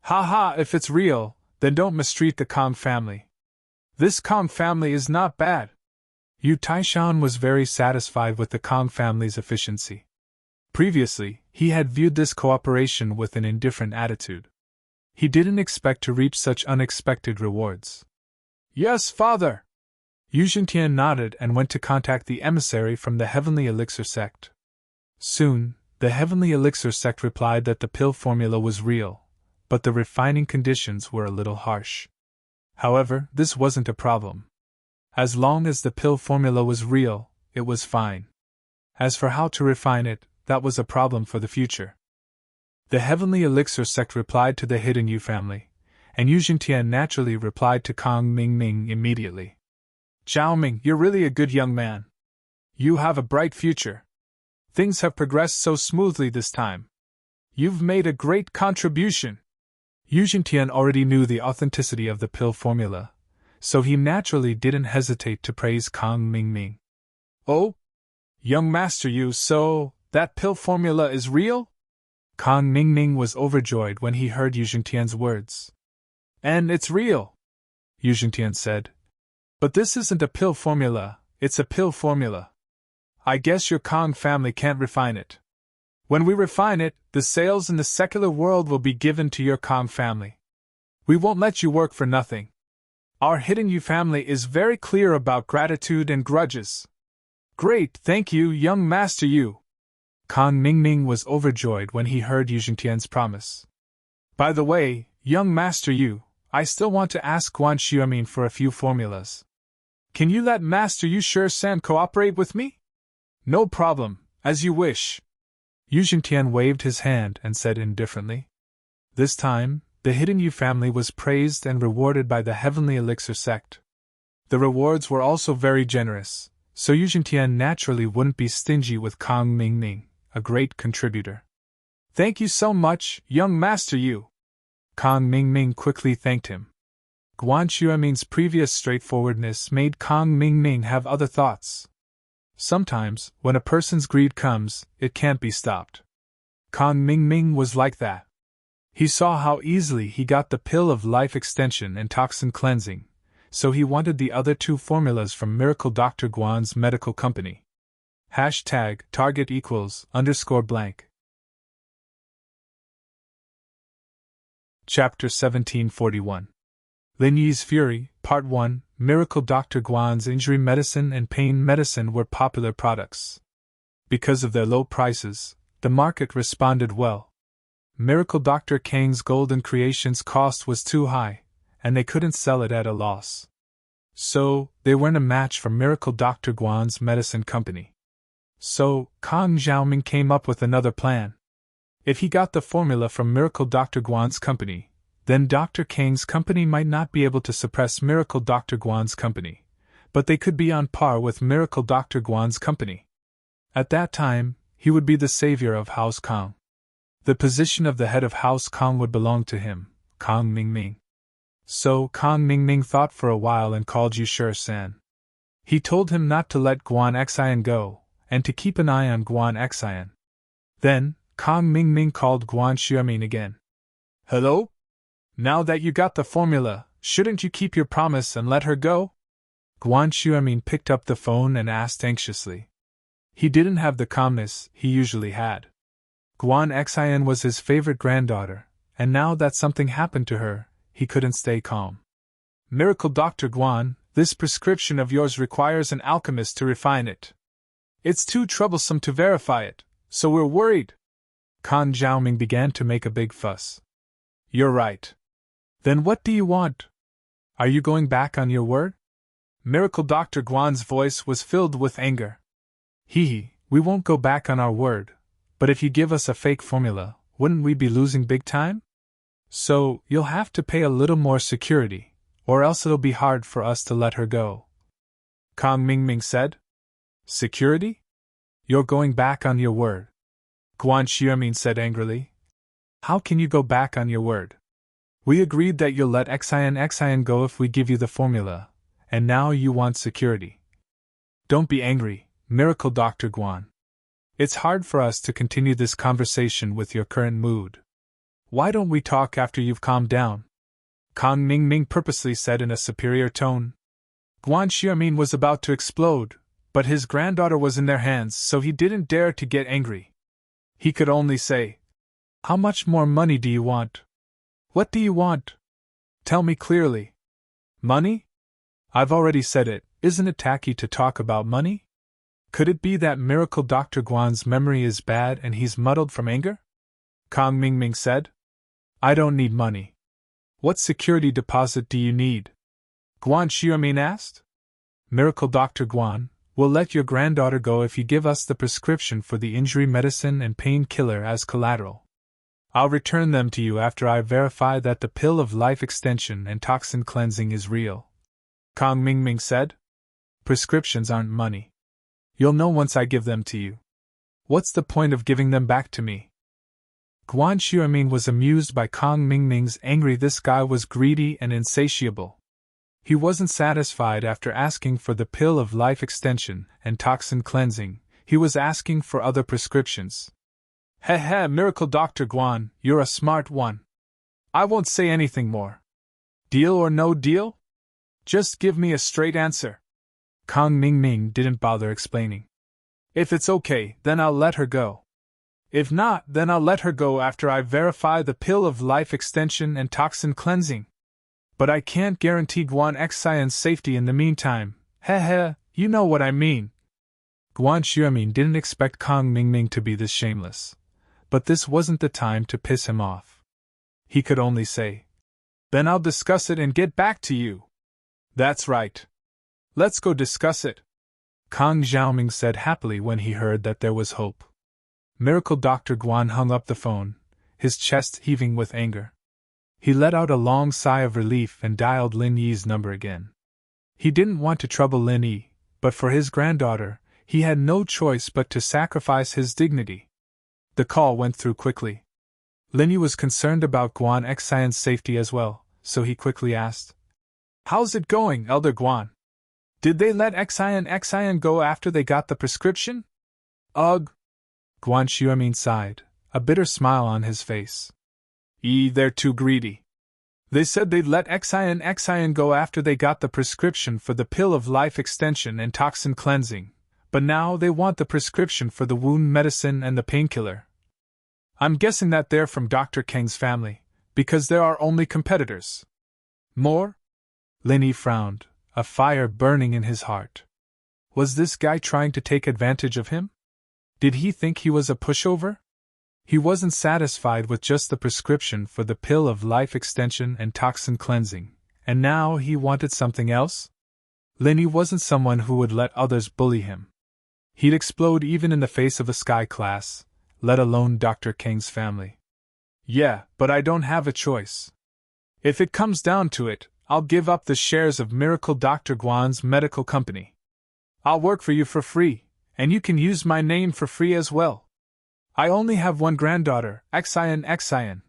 Haha, if it's real, then don't mistreat the Kong family. This Kong family is not bad. Yu Taishan was very satisfied with the Kong family's efficiency. Previously, he had viewed this cooperation with an indifferent attitude. He didn't expect to reap such unexpected rewards. Yes, father! Yu Xintian nodded and went to contact the emissary from the Heavenly Elixir sect. Soon, the Heavenly Elixir sect replied that the pill formula was real, but the refining conditions were a little harsh. However, this wasn't a problem. As long as the pill formula was real, it was fine. As for how to refine it, that was a problem for the future. The Heavenly Elixir sect replied to the hidden Yu family, and Yu Xintian naturally replied to Kong Mingming immediately. Zhao Ming, you're really a good young man. You have a bright future. Things have progressed so smoothly this time. You've made a great contribution. Yu Xintian already knew the authenticity of the pill formula, so he naturally didn't hesitate to praise Kong Mingming. Oh? Young Master Yu, so that pill formula is real? Kong Mingming was overjoyed when he heard Yu Xintian's words. And it's real, Yu Xintian said. But this isn't a pill formula, it's a pill formula. I guess your Kong family can't refine it. When we refine it, the sales in the secular world will be given to your Kong family. We won't let you work for nothing. Our hidden Yu family is very clear about gratitude and grudges. Great, thank you, young Master Yu. Kong Mingming was overjoyed when he heard Yu Xintian's promise. By the way, young Master Yu, I still want to ask Guan Xiaomin for a few formulas. Can you let Master Yu Sure-san cooperate with me? No problem, as you wish. Yu Jingtian waved his hand and said indifferently. This time, the hidden Yu family was praised and rewarded by the Heavenly Elixir sect. The rewards were also very generous, so Yu Jingtian naturally wouldn't be stingy with Kang Mingming, a great contributor. Thank you so much, young Master Yu. Kang Mingming quickly thanked him. Guan Xiaomin's previous straightforwardness made Kang Mingming have other thoughts. Sometimes, when a person's greed comes, it can't be stopped. Kang Mingming was like that. He saw how easily he got the pill of life extension and toxin cleansing, so he wanted the other two formulas from Miracle Dr. Guan's medical company. #target =_blank. Chapter 1741. Lin Yi's Fury, Part 1. Miracle Dr. Guan's injury medicine and pain medicine were popular products. Because of their low prices, the market responded well. Miracle Dr. Kang's golden creation's cost was too high, and they couldn't sell it at a loss. So, they weren't a match for Miracle Dr. Guan's medicine company. So, Kang Xiaoming came up with another plan. If he got the formula from Miracle Dr. Guan's company, then Dr. Kang's company might not be able to suppress Miracle Dr. Guan's company, but they could be on par with Miracle Dr. Guan's company. At that time, he would be the savior of House Kang. The position of the head of House Kang would belong to him, Kang Mingming. So Kang Mingming thought for a while and called Yu Sure-san. He told him not to let Guan Xian go, and to keep an eye on Guan Xian. Then, Kang Mingming called Guan Xiaomin again. Hello? Now that you got the formula, shouldn't you keep your promise and let her go? Guan Xiaomin picked up the phone and asked anxiously. He didn't have the calmness he usually had. Guan Xian was his favorite granddaughter, and now that something happened to her, he couldn't stay calm. Miracle Dr. Guan, this prescription of yours requires an alchemist to refine it. It's too troublesome to verify it, so we're worried. Kang Xiaoming began to make a big fuss. You're right. Then what do you want? Are you going back on your word? Miracle Dr. Guan's voice was filled with anger. We won't go back on our word, but if you give us a fake formula, wouldn't we be losing big time? So, you'll have to pay a little more security, or else it'll be hard for us to let her go. Kang Mingming said. Security? You're going back on your word. Guan Xiaomin said angrily. How can you go back on your word? We agreed that you'll let Xian go if we give you the formula, and now you want security. Don't be angry, Miracle Dr. Guan. It's hard for us to continue this conversation with your current mood. Why don't we talk after you've calmed down? Kang Mingming purposely said in a superior tone. Guan Xiaomin was about to explode, but his granddaughter was in their hands, so he didn't dare to get angry. He could only say, How much more money do you want? What do you want? Tell me clearly. Money? I've already said it, isn't it tacky to talk about money? Could it be that Miracle Dr. Guan's memory is bad and he's muddled from anger? Kang Mingming said. I don't need money. What security deposit do you need? Guan Xiaomin asked. Miracle Dr. Guan, we'll let your granddaughter go if you give us the prescription for the injury medicine and painkiller as collateral. I'll return them to you after I verify that the pill of life extension and toxin cleansing is real. Kang Mingming said. Prescriptions aren't money. You'll know once I give them to you. What's the point of giving them back to me? Guan Xiaomin was amused by Kang Mingming's angry. This guy was greedy and insatiable. He wasn't satisfied after asking for the pill of life extension and toxin cleansing, he was asking for other prescriptions. Heh, Miracle Dr. Guan, you're a smart one. I won't say anything more. Deal or no deal? Just give me a straight answer. Kang Mingming didn't bother explaining. If it's okay, then I'll let her go. If not, then I'll let her go after I verify the pill of life extension and toxin cleansing. But I can't guarantee Guan Xian's safety in the meantime. Heh, you know what I mean. Guan Xiaomin didn't expect Kang Mingming to be this shameless. But this wasn't the time to piss him off. He could only say, "Then I'll discuss it and get back to you." "That's right. Let's go discuss it," Kang Xiaoming said happily when he heard that there was hope. Miracle Dr. Guan hung up the phone, his chest heaving with anger. He let out a long sigh of relief and dialed Lin Yi's number again. He didn't want to trouble Lin Yi, but for his granddaughter, he had no choice but to sacrifice his dignity. The call went through quickly. Lin Yi was concerned about Guan Xian's safety as well, so he quickly asked, "How's it going, Elder Guan? Did they let Xian go after they got the prescription?" "Ugh!" Guan Xuemin sighed, a bitter smile on his face. "They're too greedy. They said they'd let Xian go after they got the prescription for the pill of life extension and toxin cleansing, but now they want the prescription for the wound medicine and the painkiller. I'm guessing that they're from Dr. Kang's family, because there are only competitors." "More?" Lin Yi frowned, a fire burning in his heart. Was this guy trying to take advantage of him? Did he think he was a pushover? He wasn't satisfied with just the prescription for the pill of life extension and toxin cleansing, and now he wanted something else? Lin Yi wasn't someone who would let others bully him. He'd explode even in the face of a sky class, let alone Dr. Kang's family. "Yeah, but I don't have a choice. If it comes down to it, I'll give up the shares of Miracle Dr. Guan's medical company. I'll work for you for free, and you can use my name for free as well. I only have one granddaughter, Xian.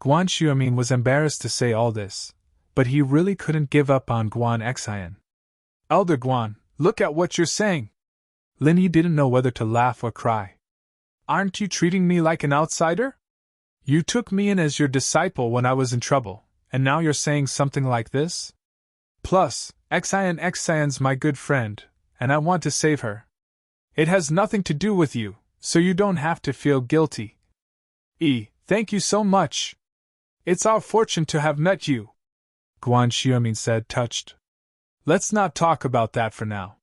Guan Xuemin was embarrassed to say all this, but he really couldn't give up on Guan Xian. "Elder Guan, look at what you're saying." Lin Yi didn't know whether to laugh or cry. "Aren't you treating me like an outsider? You took me in as your disciple when I was in trouble, and now you're saying something like this? Plus, Xian's my good friend, and I want to save her. It has nothing to do with you, so you don't have to feel guilty." Thank you so much. It's our fortune to have met you," Guan Xuemin said, touched. "Let's not talk about that for now.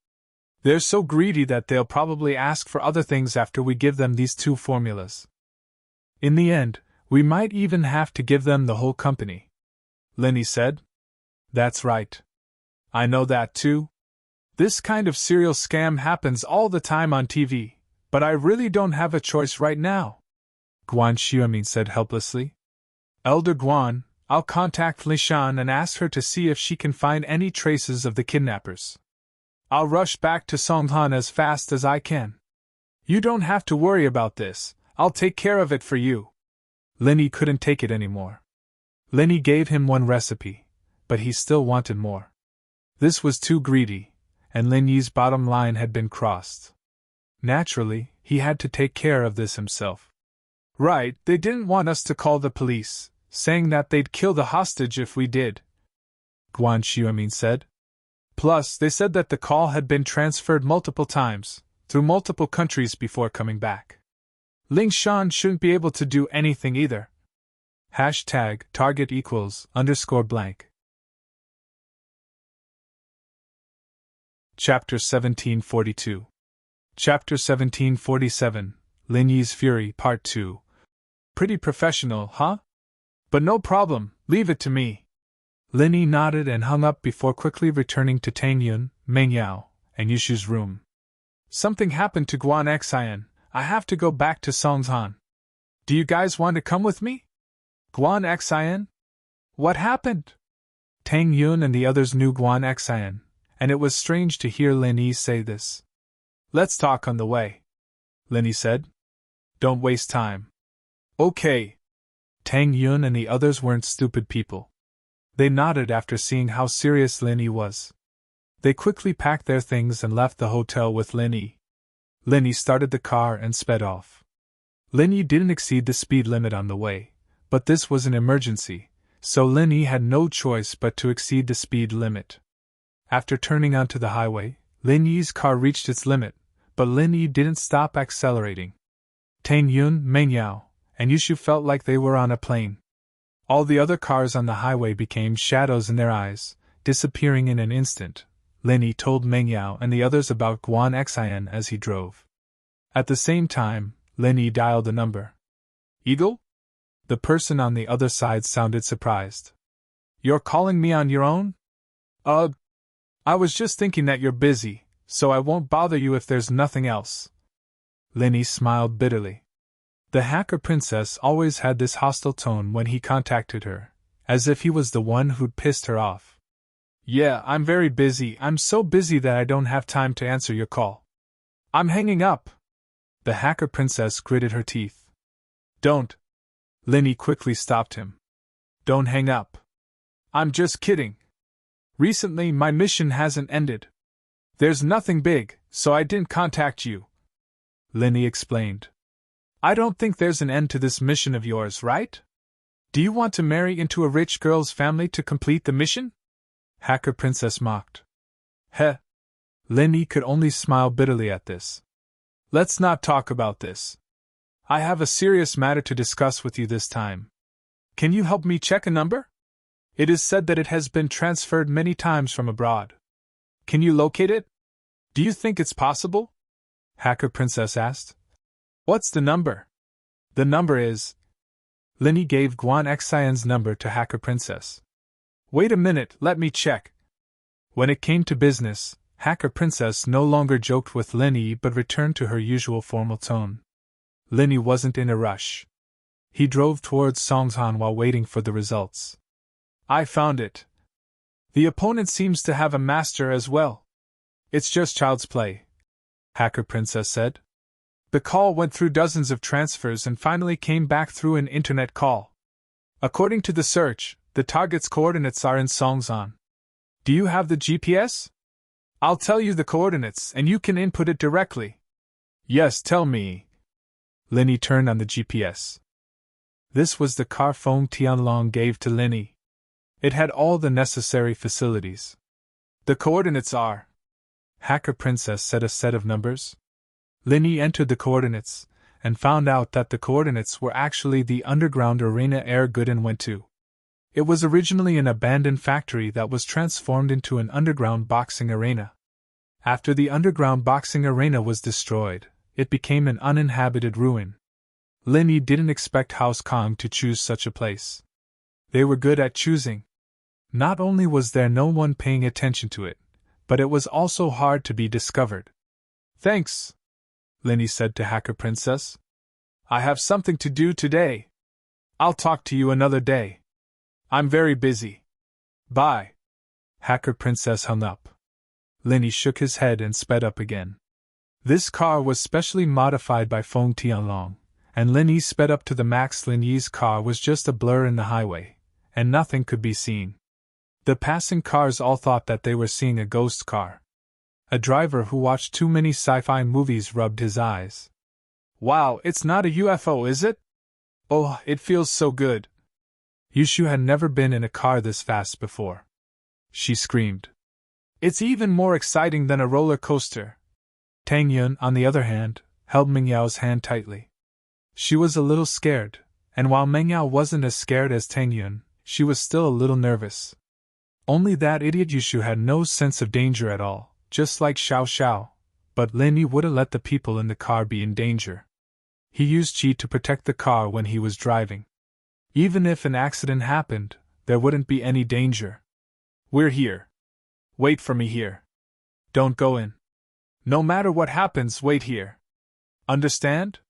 They're so greedy that they'll probably ask for other things after we give them these 2 formulas. In the end, we might even have to give them the whole company," Lin Yi said. "That's right. I know that too. This kind of serial scam happens all the time on TV, but I really don't have a choice right now," Guan Xuemin said helplessly. "Elder Guan, I'll contact Li Shan and ask her to see if she can find any traces of the kidnappers. I'll rush back to Songhan as fast as I can. You don't have to worry about this, I'll take care of it for you." Lin Yi couldn't take it anymore. Lin Yi gave him one recipe, but he still wanted more. This was too greedy, and Lin Yi's bottom line had been crossed. Naturally, he had to take care of this himself. "Right, they didn't want us to call the police, saying that they'd kill the hostage if we did," Guan Xuemin said. "Plus, they said that the call had been transferred multiple times, through multiple countries before coming back. Ling Shan shouldn't be able to do anything either." #target =_. Chapter 1742. Chapter 1747, Lin Yi's Fury, Part 2. "Pretty professional, huh? But no problem, leave it to me." Lin Yi nodded and hung up before quickly returning to Tang Yun, Meng Yao, and Yushu's room. "Something happened to Guan Xian. I have to go back to Songhan. Do you guys want to come with me?" "Guan Xian? What happened?" Tang Yun and the others knew Guan Xian, and it was strange to hear Lin Yi say this. "Let's talk on the way," Lin Yi said. "Don't waste time." "Okay." Tang Yun and the others weren't stupid people. They nodded after seeing how serious Lin Yi was. They quickly packed their things and left the hotel with Lin Yi. Lin Yi started the car and sped off. Lin Yi didn't exceed the speed limit on the way, but this was an emergency, so Lin Yi had no choice but to exceed the speed limit. After turning onto the highway, Lin Yi's car reached its limit, but Lin Yi didn't stop accelerating. Tang Yun, Meng Yao, and Yushu felt like they were on a plane. All the other cars on the highway became shadows in their eyes, disappearing in an instant. Lin Yi told Meng Yao and the others about Guan Xian as he drove. At the same time, Lin Yi dialed a number. "Eagle? The person on the other side sounded surprised. You're calling me on your own? I was just thinking that you're busy, so I won't bother you if there's nothing else. Linny smiled bitterly. The hacker princess always had this hostile tone when he contacted her, as if he was the one who'd pissed her off. Yeah, I'm very busy. I'm so busy that I don't have time to answer your call. I'm hanging up. The hacker princess gritted her teeth. Don't. Linny quickly stopped him. Don't hang up. I'm just kidding. Recently, my mission hasn't ended. There's nothing big, so I didn't contact you. Linny explained. I don't think there's an end to this mission of yours, right? Do you want to marry into a rich girl's family to complete the mission? Hacker Princess mocked. Heh. Linny could only smile bitterly at this. Let's not talk about this. I have a serious matter to discuss with you this time. Can you help me check a number? It is said that it has been transferred many times from abroad. Can you locate it? Do you think it's possible? Hacker Princess asked. What's the number? The number is... Linny gave Guan Xian's number to Hacker Princess. Wait a minute, let me check. When it came to business, Hacker Princess no longer joked with Linny but returned to her usual formal tone. Linny wasn't in a rush. He drove towards Songzhan while waiting for the results. I found it. The opponent seems to have a master as well. It's just child's play, Hacker Princess said. The call went through dozens of transfers and finally came back through an internet call. According to the search, the target's coordinates are in Songzhan. Do you have the GPS? I'll tell you the coordinates and you can input it directly. Yes, tell me. Linny turned on the GPS. This was the car Feng Tianlong gave to Linny. It had all the necessary facilities. The coordinates are... Hacker Princess said a set of numbers. Linny entered the coordinates, and found out that the coordinates were actually the underground arena Air Gooden went to. It was originally an abandoned factory that was transformed into an underground boxing arena. After the underground boxing arena was destroyed, it became an uninhabited ruin. Linny didn't expect House Kong to choose such a place. They were good at choosing. Not only was there no one paying attention to it, but it was also hard to be discovered. Thanks, Linny said to Hacker Princess. I have something to do today. I'll talk to you another day. I'm very busy. Bye. Hacker Princess hung up. Linny shook his head and sped up again. This car was specially modified by Feng Tianlong, and Linny sped up to the max. Linny's car was just a blur in the highway, and nothing could be seen. The passing cars all thought that they were seeing a ghost car. A driver who watched too many sci-fi movies rubbed his eyes. Wow, it's not a UFO, is it? Oh, it feels so good. Yushu had never been in a car this fast before. She screamed. It's even more exciting than a roller coaster. Tang Yun, on the other hand, held Meng Yao's hand tightly. She was a little scared, and while Meng Yao wasn't as scared as Tang Yun, she was still a little nervous. Only that idiot Yushu had no sense of danger at all, just like Xiao Xiao, but Linny wouldn't let the people in the car be in danger. He used Qi to protect the car when he was driving. Even if an accident happened, there wouldn't be any danger. We're here. Wait for me here. Don't go in. No matter what happens, wait here. Understand?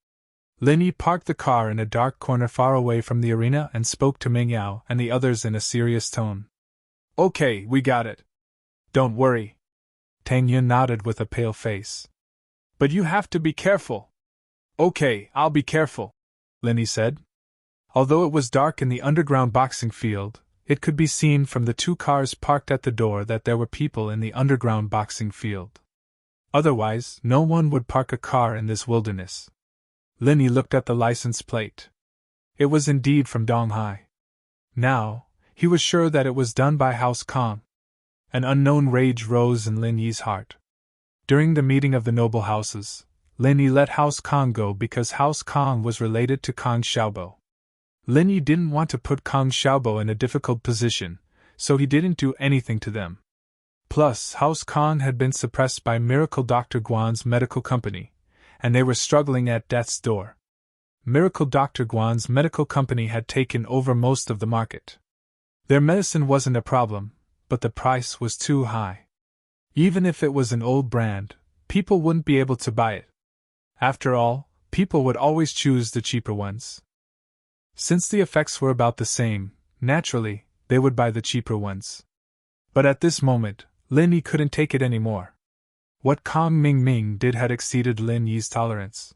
Linny parked the car in a dark corner far away from the arena and spoke to Meng Yao and the others in a serious tone. Okay, we got it. Don't worry. Tang Yun nodded with a pale face. But you have to be careful. Okay, I'll be careful, Linny said. Although it was dark in the underground boxing field, it could be seen from the two cars parked at the door that there were people in the underground boxing field. Otherwise, no one would park a car in this wilderness. Linny looked at the license plate. It was indeed from Donghai. Now, he was sure that it was done by House Kong. An unknown rage rose in Linny's heart. During the meeting of the noble houses, Linny let House Kong go because House Kong was related to Kong Xiaobo. Linny didn't want to put Kong Xiaobo in a difficult position, so he didn't do anything to them. Plus, House Kong had been suppressed by Miracle Dr. Guan's medical company, and they were struggling at death's door. Miracle Dr. Guan's medical company had taken over most of the market. Their medicine wasn't a problem, but the price was too high. Even if it was an old brand, people wouldn't be able to buy it. After all, people would always choose the cheaper ones. Since the effects were about the same, naturally, they would buy the cheaper ones. But at this moment, Lin Yi couldn't take it anymore. What Kang Mingming did had exceeded Lin Yi's tolerance.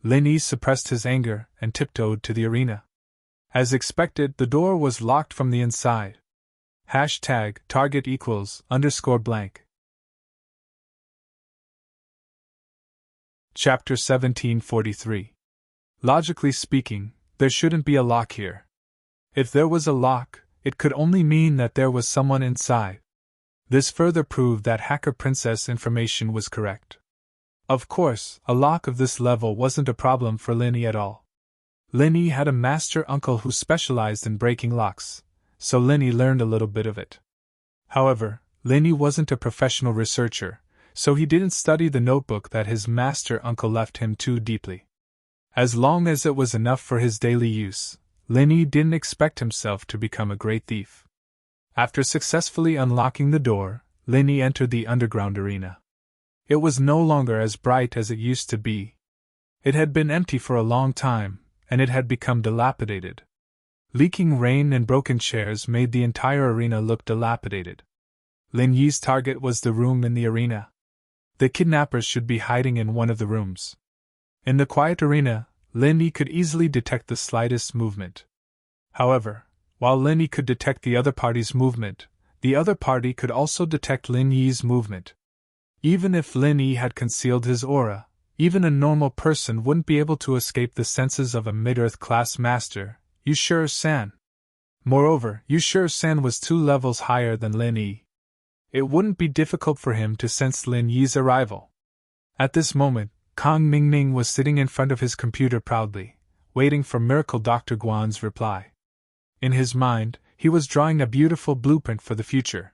Lin Yi suppressed his anger and tiptoed to the arena. As expected, the door was locked from the inside. #target =_blank. Chapter 1743. Logically speaking, there shouldn't be a lock here. If there was a lock, it could only mean that there was someone inside. This further proved that Hacker Princess information was correct. Of course, a lock of this level wasn't a problem for Lin Yi at all. Lin Yi had a master uncle who specialized in breaking locks, so Lin Yi learned a little bit of it. However, Lin Yi wasn't a professional researcher, so he didn't study the notebook that his master uncle left him too deeply. As long as it was enough for his daily use, Lin Yi didn't expect himself to become a great thief. After successfully unlocking the door, Lin Yi entered the underground arena. It was no longer as bright as it used to be. It had been empty for a long time, and it had become dilapidated. Leaking rain and broken chairs made the entire arena look dilapidated. Lin Yi's target was the room in the arena. The kidnappers should be hiding in one of the rooms. In the quiet arena, Lin Yi could easily detect the slightest movement. However, while Lin Yi could detect the other party's movement, the other party could also detect Lin Yi's movement. Even if Lin Yi had concealed his aura, even a normal person wouldn't be able to escape the senses of a mid-earth class master, Yushiro-san. Moreover, Yushiro-san was 2 levels higher than Lin Yi. It wouldn't be difficult for him to sense Lin Yi's arrival. At this moment, Kang Mingming was sitting in front of his computer proudly, waiting for Miracle Dr. Guan's reply. In his mind, he was drawing a beautiful blueprint for the future.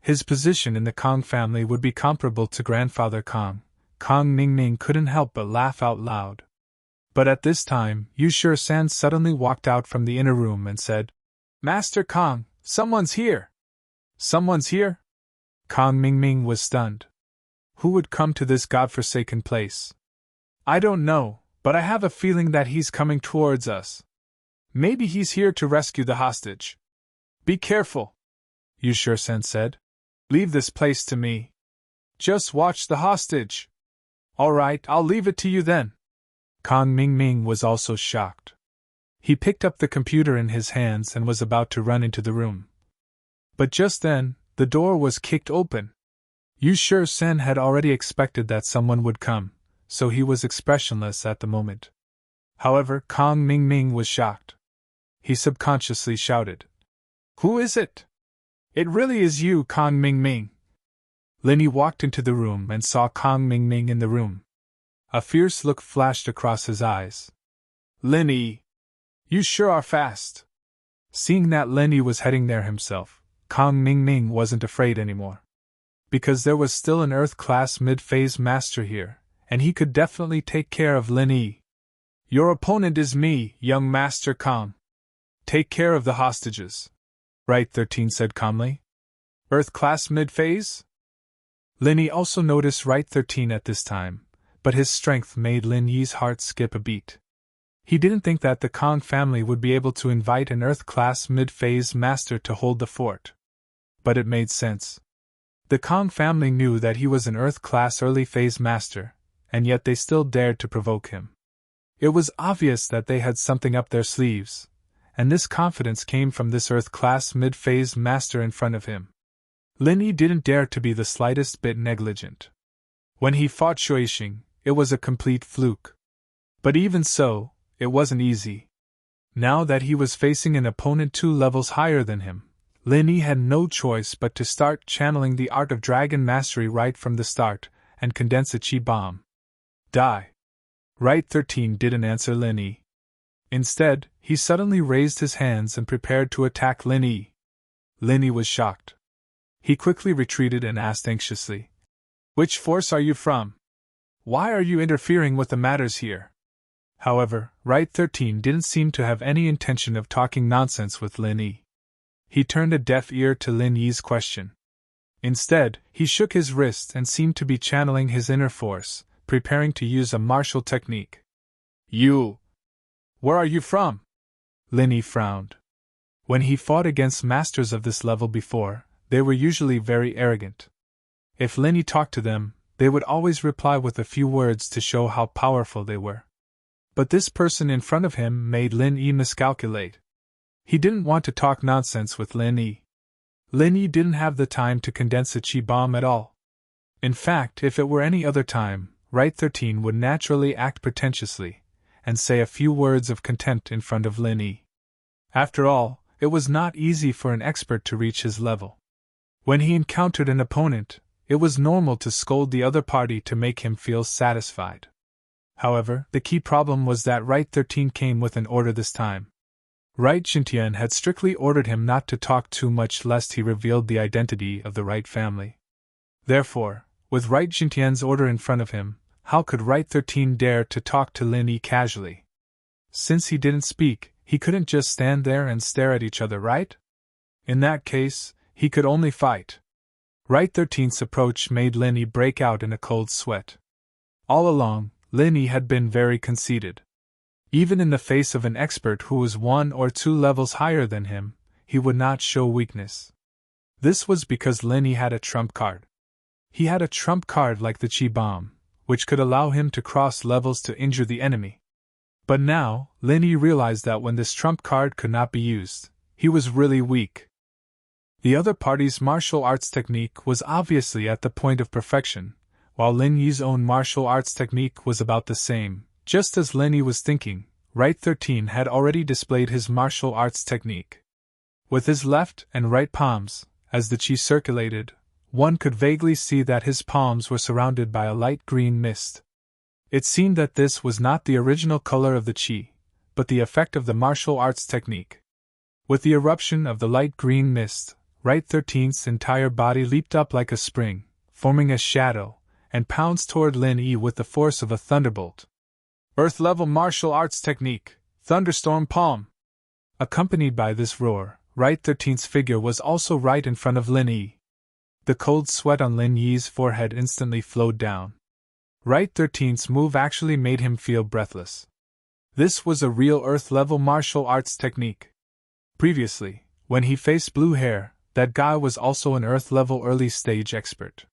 His position in the Kang family would be comparable to Grandfather Kang. Kang Mingming couldn't help but laugh out loud. But at this time, Yushiro-san suddenly walked out from the inner room and said, "Master Kang, someone's here!" "Someone's here?" Kang Mingming was stunned. Who would come to this godforsaken place? "I don't know, but I have a feeling that he's coming towards us. Maybe he's here to rescue the hostage." "Be careful," Yushiro-san said. "Leave this place to me. Just watch the hostage." "All right, I'll leave it to you then." Kang Mingming was also shocked. He picked up the computer in his hands and was about to run into the room. But just then, the door was kicked open. Yushiro-san had already expected that someone would come, so he was expressionless at the moment. However, Kang Mingming was shocked. He subconsciously shouted, "Who is it?" "It really is you, Kang Mingming." Lin Yi walked into the room and saw Kang Mingming in the room. A fierce look flashed across his eyes. "Lin Yi, you sure are fast." Seeing that Lin Yi was heading there himself, Kang Mingming wasn't afraid anymore. Because there was still an Earth-class mid-phase master here, and he could definitely take care of Lin Yi. "Your opponent is me, young Master Kang. Take care of the hostages," Right 13 said calmly. "Earth-class mid-phase?" Lin Yi also noticed Right 13 at this time, but his strength made Lin Yi's heart skip a beat. He didn't think that the Kang family would be able to invite an Earth-class mid-phase master to hold the fort. But it made sense. The Kang family knew that he was an Earth-class early-phase master, and yet they still dared to provoke him. It was obvious that they had something up their sleeves, and this confidence came from this Earth-class mid-phase master in front of him. Lin Yi didn't dare to be the slightest bit negligent. When he fought Shuixing, it was a complete fluke. But even so, it wasn't easy. Now that he was facing an opponent 2 levels higher than him, Lin Yi had no choice but to start channeling the art of dragon mastery right from the start, and condense a chi bomb. Die. Right 13 didn't answer Lin Yi. Instead, he suddenly raised his hands and prepared to attack Lin Yi. Lin Yi was shocked. He quickly retreated and asked anxiously, "Which force are you from? Why are you interfering with the matters here?" However, Right 13 didn't seem to have any intention of talking nonsense with Lin Yi. He turned a deaf ear to Lin Yi's question. Instead, he shook his wrist and seemed to be channeling his inner force, preparing to use a martial technique. You! Where are you from? Lin Yi frowned. When he fought against masters of this level before, they were usually very arrogant. If Lin Yi talked to them, they would always reply with a few words to show how powerful they were. But this person in front of him made Lin Yi miscalculate. He didn't want to talk nonsense with Lin Yi. Lin Yi didn't have the time to condense a chi bomb at all. In fact, if it were any other time, Right 13 would naturally act pretentiously, and say a few words of contempt in front of Lin Yi. After all, it was not easy for an expert to reach his level. When he encountered an opponent, it was normal to scold the other party to make him feel satisfied. However, the key problem was that Right 13 came with an order this time. Right Xintian had strictly ordered him not to talk too much lest he revealed the identity of the Right family. Therefore, with Right Xintian's order in front of him, how could Right 13 dare to talk to Lin Yi casually? Since he didn't speak, he couldn't just stand there and stare at each other, right? In that case, he could only fight. Right 13's approach made Lin Yi break out in a cold sweat. All along, Lin Yi had been very conceited. Even in the face of an expert who was 1 or 2 levels higher than him, he would not show weakness. This was because Lin Yi had a trump card. He had a trump card like the Chi Bomb, which could allow him to cross levels to injure the enemy. But now, Lin Yi realized that when this trump card could not be used, he was really weak. The other party's martial arts technique was obviously at the point of perfection, while Lin Yi's own martial arts technique was about the same. Just as Lin Yi was thinking, Right 13 had already displayed his martial arts technique. With his left and right palms, as the chi circulated, one could vaguely see that his palms were surrounded by a light green mist. It seemed that this was not the original color of the chi, but the effect of the martial arts technique. With the eruption of the light green mist, Right 13's entire body leaped up like a spring, forming a shadow, and pounced toward Lin Yi with the force of a thunderbolt. Earth-level martial arts technique, Thunderstorm Palm! Accompanied by this roar, Right 13's figure was also right in front of Lin Yi. The cold sweat on Lin Yi's forehead instantly flowed down. Right 13's move actually made him feel breathless. This was a real Earth-level martial arts technique. Previously, when he faced Blue Hair, that guy was also an Earth-level early-stage expert.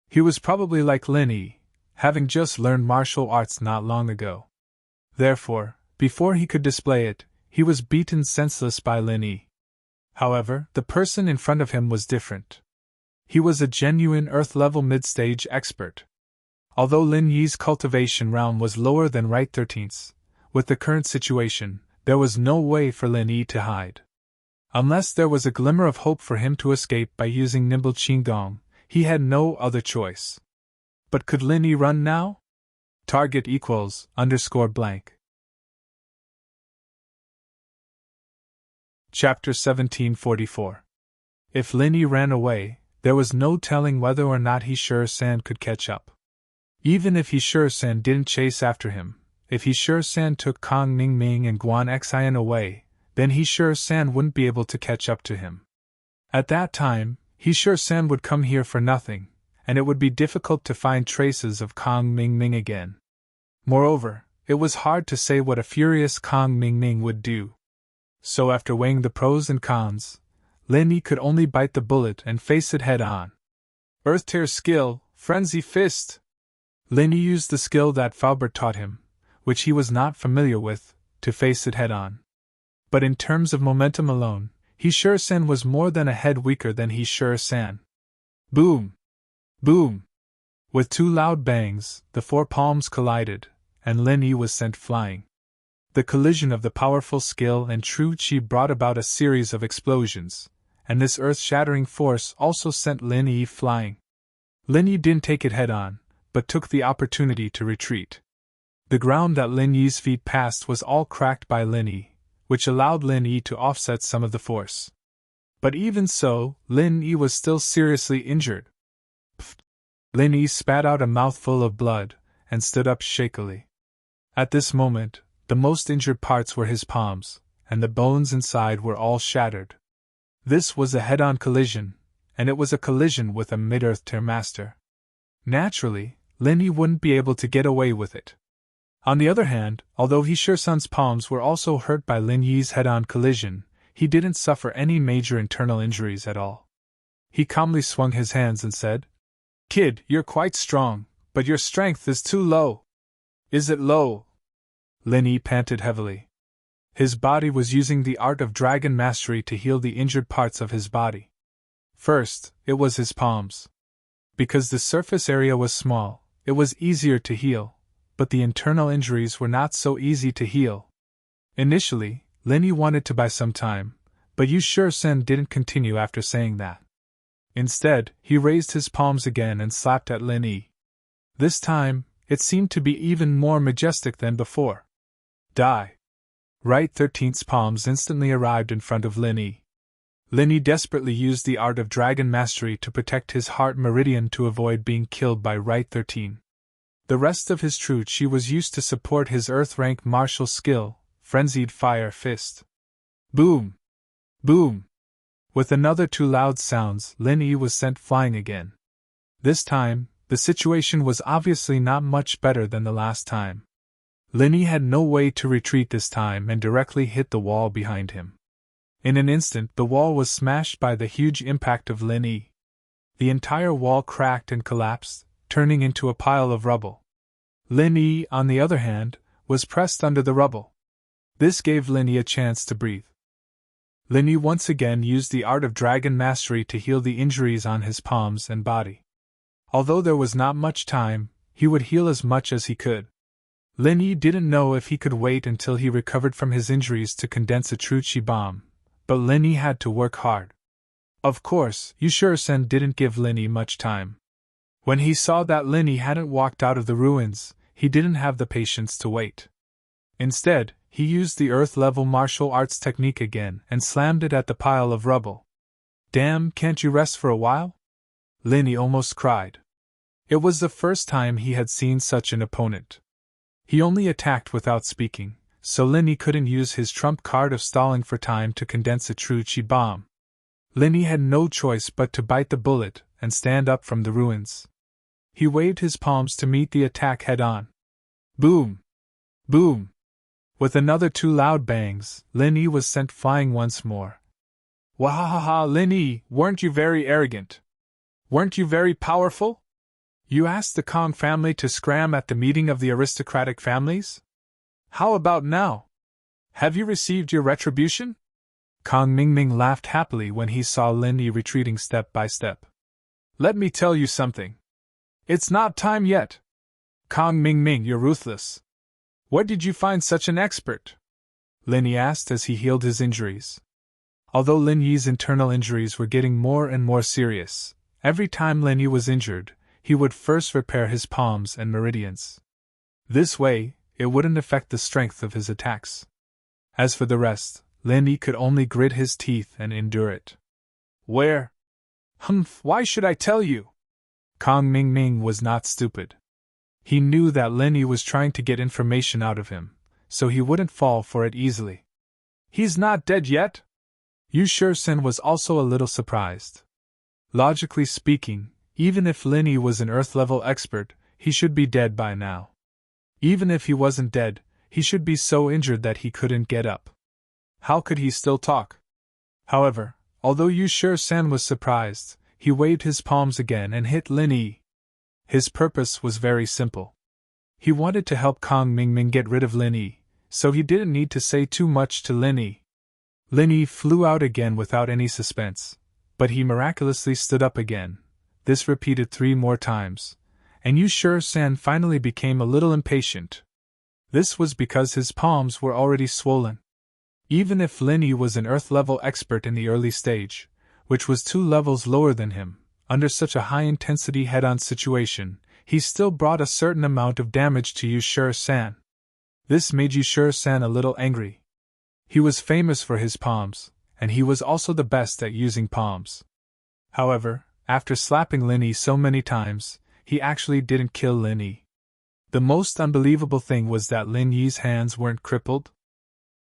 He was probably like Lin Yi, having just learned martial arts not long ago. Therefore, before he could display it, he was beaten senseless by Lin Yi. However, the person in front of him was different. He was a genuine Earth-level mid-stage expert. Although Lin Yi's cultivation realm was lower than Right 13's, with the current situation, there was no way for Lin Yi to hide. Unless there was a glimmer of hope for him to escape by using nimble Qinggong, he had no other choice. But could Lin Yi run now? Target equals _blank. Chapter 1744. If Lin Yi ran away, there was no telling whether or not He Sure-san could catch up. Even if He Sure-san didn't chase after him, if He Sure-san took Kong Mingming and Guan Xian away, then He Sure-san wouldn't be able to catch up to him. At that time, He Sure-san would come here for nothing, and it would be difficult to find traces of Kong Mingming again. Moreover, it was hard to say what a furious Kong Mingming would do. So after weighing the pros and cons, Lin Yi could only bite the bullet and face it head-on. Earth Tear skill, Frenzy Fist! Lin Yi used the skill that Faubert taught him, which he was not familiar with, to face it head-on. But in terms of momentum alone, He Sure-san was more than a head weaker than He Sure-san. Boom! Boom! With 2 loud bangs, the 4 palms collided, and Lin Yi was sent flying. The collision of the powerful skill and true chi brought about a series of explosions, and this earth-shattering force also sent Lin Yi flying. Lin Yi didn't take it head-on, but took the opportunity to retreat. The ground that Lin Yi's feet passed was all cracked by Lin Yi, which allowed Lin Yi to offset some of the force. But even so, Lin Yi was still seriously injured. Lin Yi spat out a mouthful of blood, and stood up shakily. At this moment, The most injured parts were his palms, and the bones inside were all shattered. This was a head-on collision, and it was a collision with a mid-earth tier master. Naturally, Lin Yi wouldn't be able to get away with it. On the other hand, although He Sure Sun's palms were also hurt by Lin Yi's head-on collision, he didn't suffer any major internal injuries at all. He calmly swung his hands and said, "Kid, you're quite strong, but your strength is too low." "Is it low?" Lin Yi panted heavily. His body was using the art of dragon mastery to heal the injured parts of his body. First, it was his palms. Because the surface area was small, it was easier to heal, but the internal injuries were not so easy to heal. Initially, Lin Yi wanted to buy some time, but Yu Shur-sen didn't continue after saying that. Instead, he raised his palms again and slapped at Lin Yi. This time, it seemed to be even more majestic than before. Die! Right 13's palms instantly arrived in front of Lin Yi. Lin Yi desperately used the art of dragon mastery to protect his heart meridian to avoid being killed by Right 13. The rest of his troops she was used to support his earth-rank martial skill, Frenzied Fire Fist. Boom! Boom! With another two loud sounds, Lin Yi was sent flying again. This time, the situation was obviously not much better than the last time. Lin Yi had no way to retreat this time and directly hit the wall behind him. In an instant, the wall was smashed by the huge impact of Lin Yi. The entire wall cracked and collapsed, turning into a pile of rubble. Lin Yi, on the other hand, was pressed under the rubble. This gave Lin Yi a chance to breathe. Lin Yi once again used the art of dragon mastery to heal the injuries on his palms and body. Although there was not much time, he would heal as much as he could. Lin Yi didn't know if he could wait until he recovered from his injuries to condense a true chi bomb, but Lin Yi had to work hard. Of course, Yu Shur-sen didn't give Lin Yi much time. When he saw that Lin Yi hadn't walked out of the ruins, he didn't have the patience to wait. Instead, he used the earth-level martial arts technique again and slammed it at the pile of rubble. "Damn, can't you rest for a while?" Lin Yi almost cried. It was the first time he had seen such an opponent. He only attacked without speaking, so Lin Yi couldn't use his trump card of stalling for time to condense a true chi bomb. Lin Yi had no choice but to bite the bullet and stand up from the ruins. He waved his palms to meet the attack head-on. Boom! Boom! With another two loud bangs, Lin Yi was sent flying once more. Wahahaha, Lin Yi, weren't you very arrogant? Weren't you very powerful? You asked the Kong family to scram at the meeting of the aristocratic families? How about now? Have you received your retribution? Kong Mingming laughed happily when he saw Lin Yi retreating step by step. Let me tell you something. It's not time yet. Kong Mingming, you're ruthless. Where did you find such an expert? Lin Yi asked as he healed his injuries. Although Lin Yi's internal injuries were getting more and more serious, every time Lin Yi was injured, he would first repair his palms and meridians. This way, it wouldn't affect the strength of his attacks. As for the rest, Lin Yi could only grit his teeth and endure it. Where? Humph, why should I tell you? Kong Mingming was not stupid. He knew that Lin Yi was trying to get information out of him, so he wouldn't fall for it easily. He's not dead yet? Yu Shur-sen was also a little surprised. Logically speaking, even if Lin Yi was an Earth-level expert, he should be dead by now. Even if he wasn't dead, he should be so injured that he couldn't get up. How could he still talk? However, although Yu Shur-sen was surprised, he waved his palms again and hit Lin Yi. His purpose was very simple. He wanted to help Kong Mingming get rid of Lin Yi, so he didn't need to say too much to Lin Yi. Lin Yi flew out again without any suspense, but he miraculously stood up again. This repeated 3 more times, and Yu Shur-sen finally became a little impatient. This was because his palms were already swollen. Even if Lin Yi was an Earth-level expert in the early stage, which was 2 levels lower than him, under such a high-intensity head-on situation, he still brought a certain amount of damage to Yu Shur-sen. This made Yu Shur-sen a little angry. He was famous for his palms, and he was also the best at using palms. However, after slapping Lin Yi so many times, he actually didn't kill Lin Yi. The most unbelievable thing was that Lin Yi's hands weren't crippled.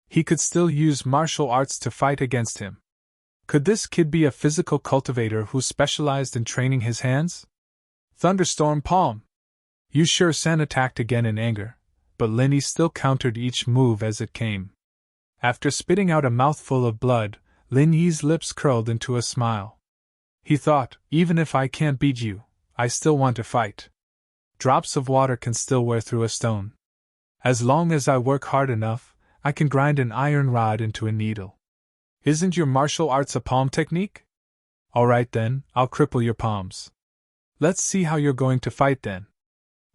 He could still use martial arts to fight against him. Could this kid be a physical cultivator who specialized in training his hands? Thunderstorm Palm! Yu San attacked again in anger, but Lin Yi still countered each move as it came. After spitting out a mouthful of blood, Lin Yi's lips curled into a smile. He thought, even if I can't beat you, I still want to fight. Drops of water can still wear through a stone. As long as I work hard enough, I can grind an iron rod into a needle. Isn't your martial arts a palm technique? Alright then, I'll cripple your palms. Let's see how you're going to fight then.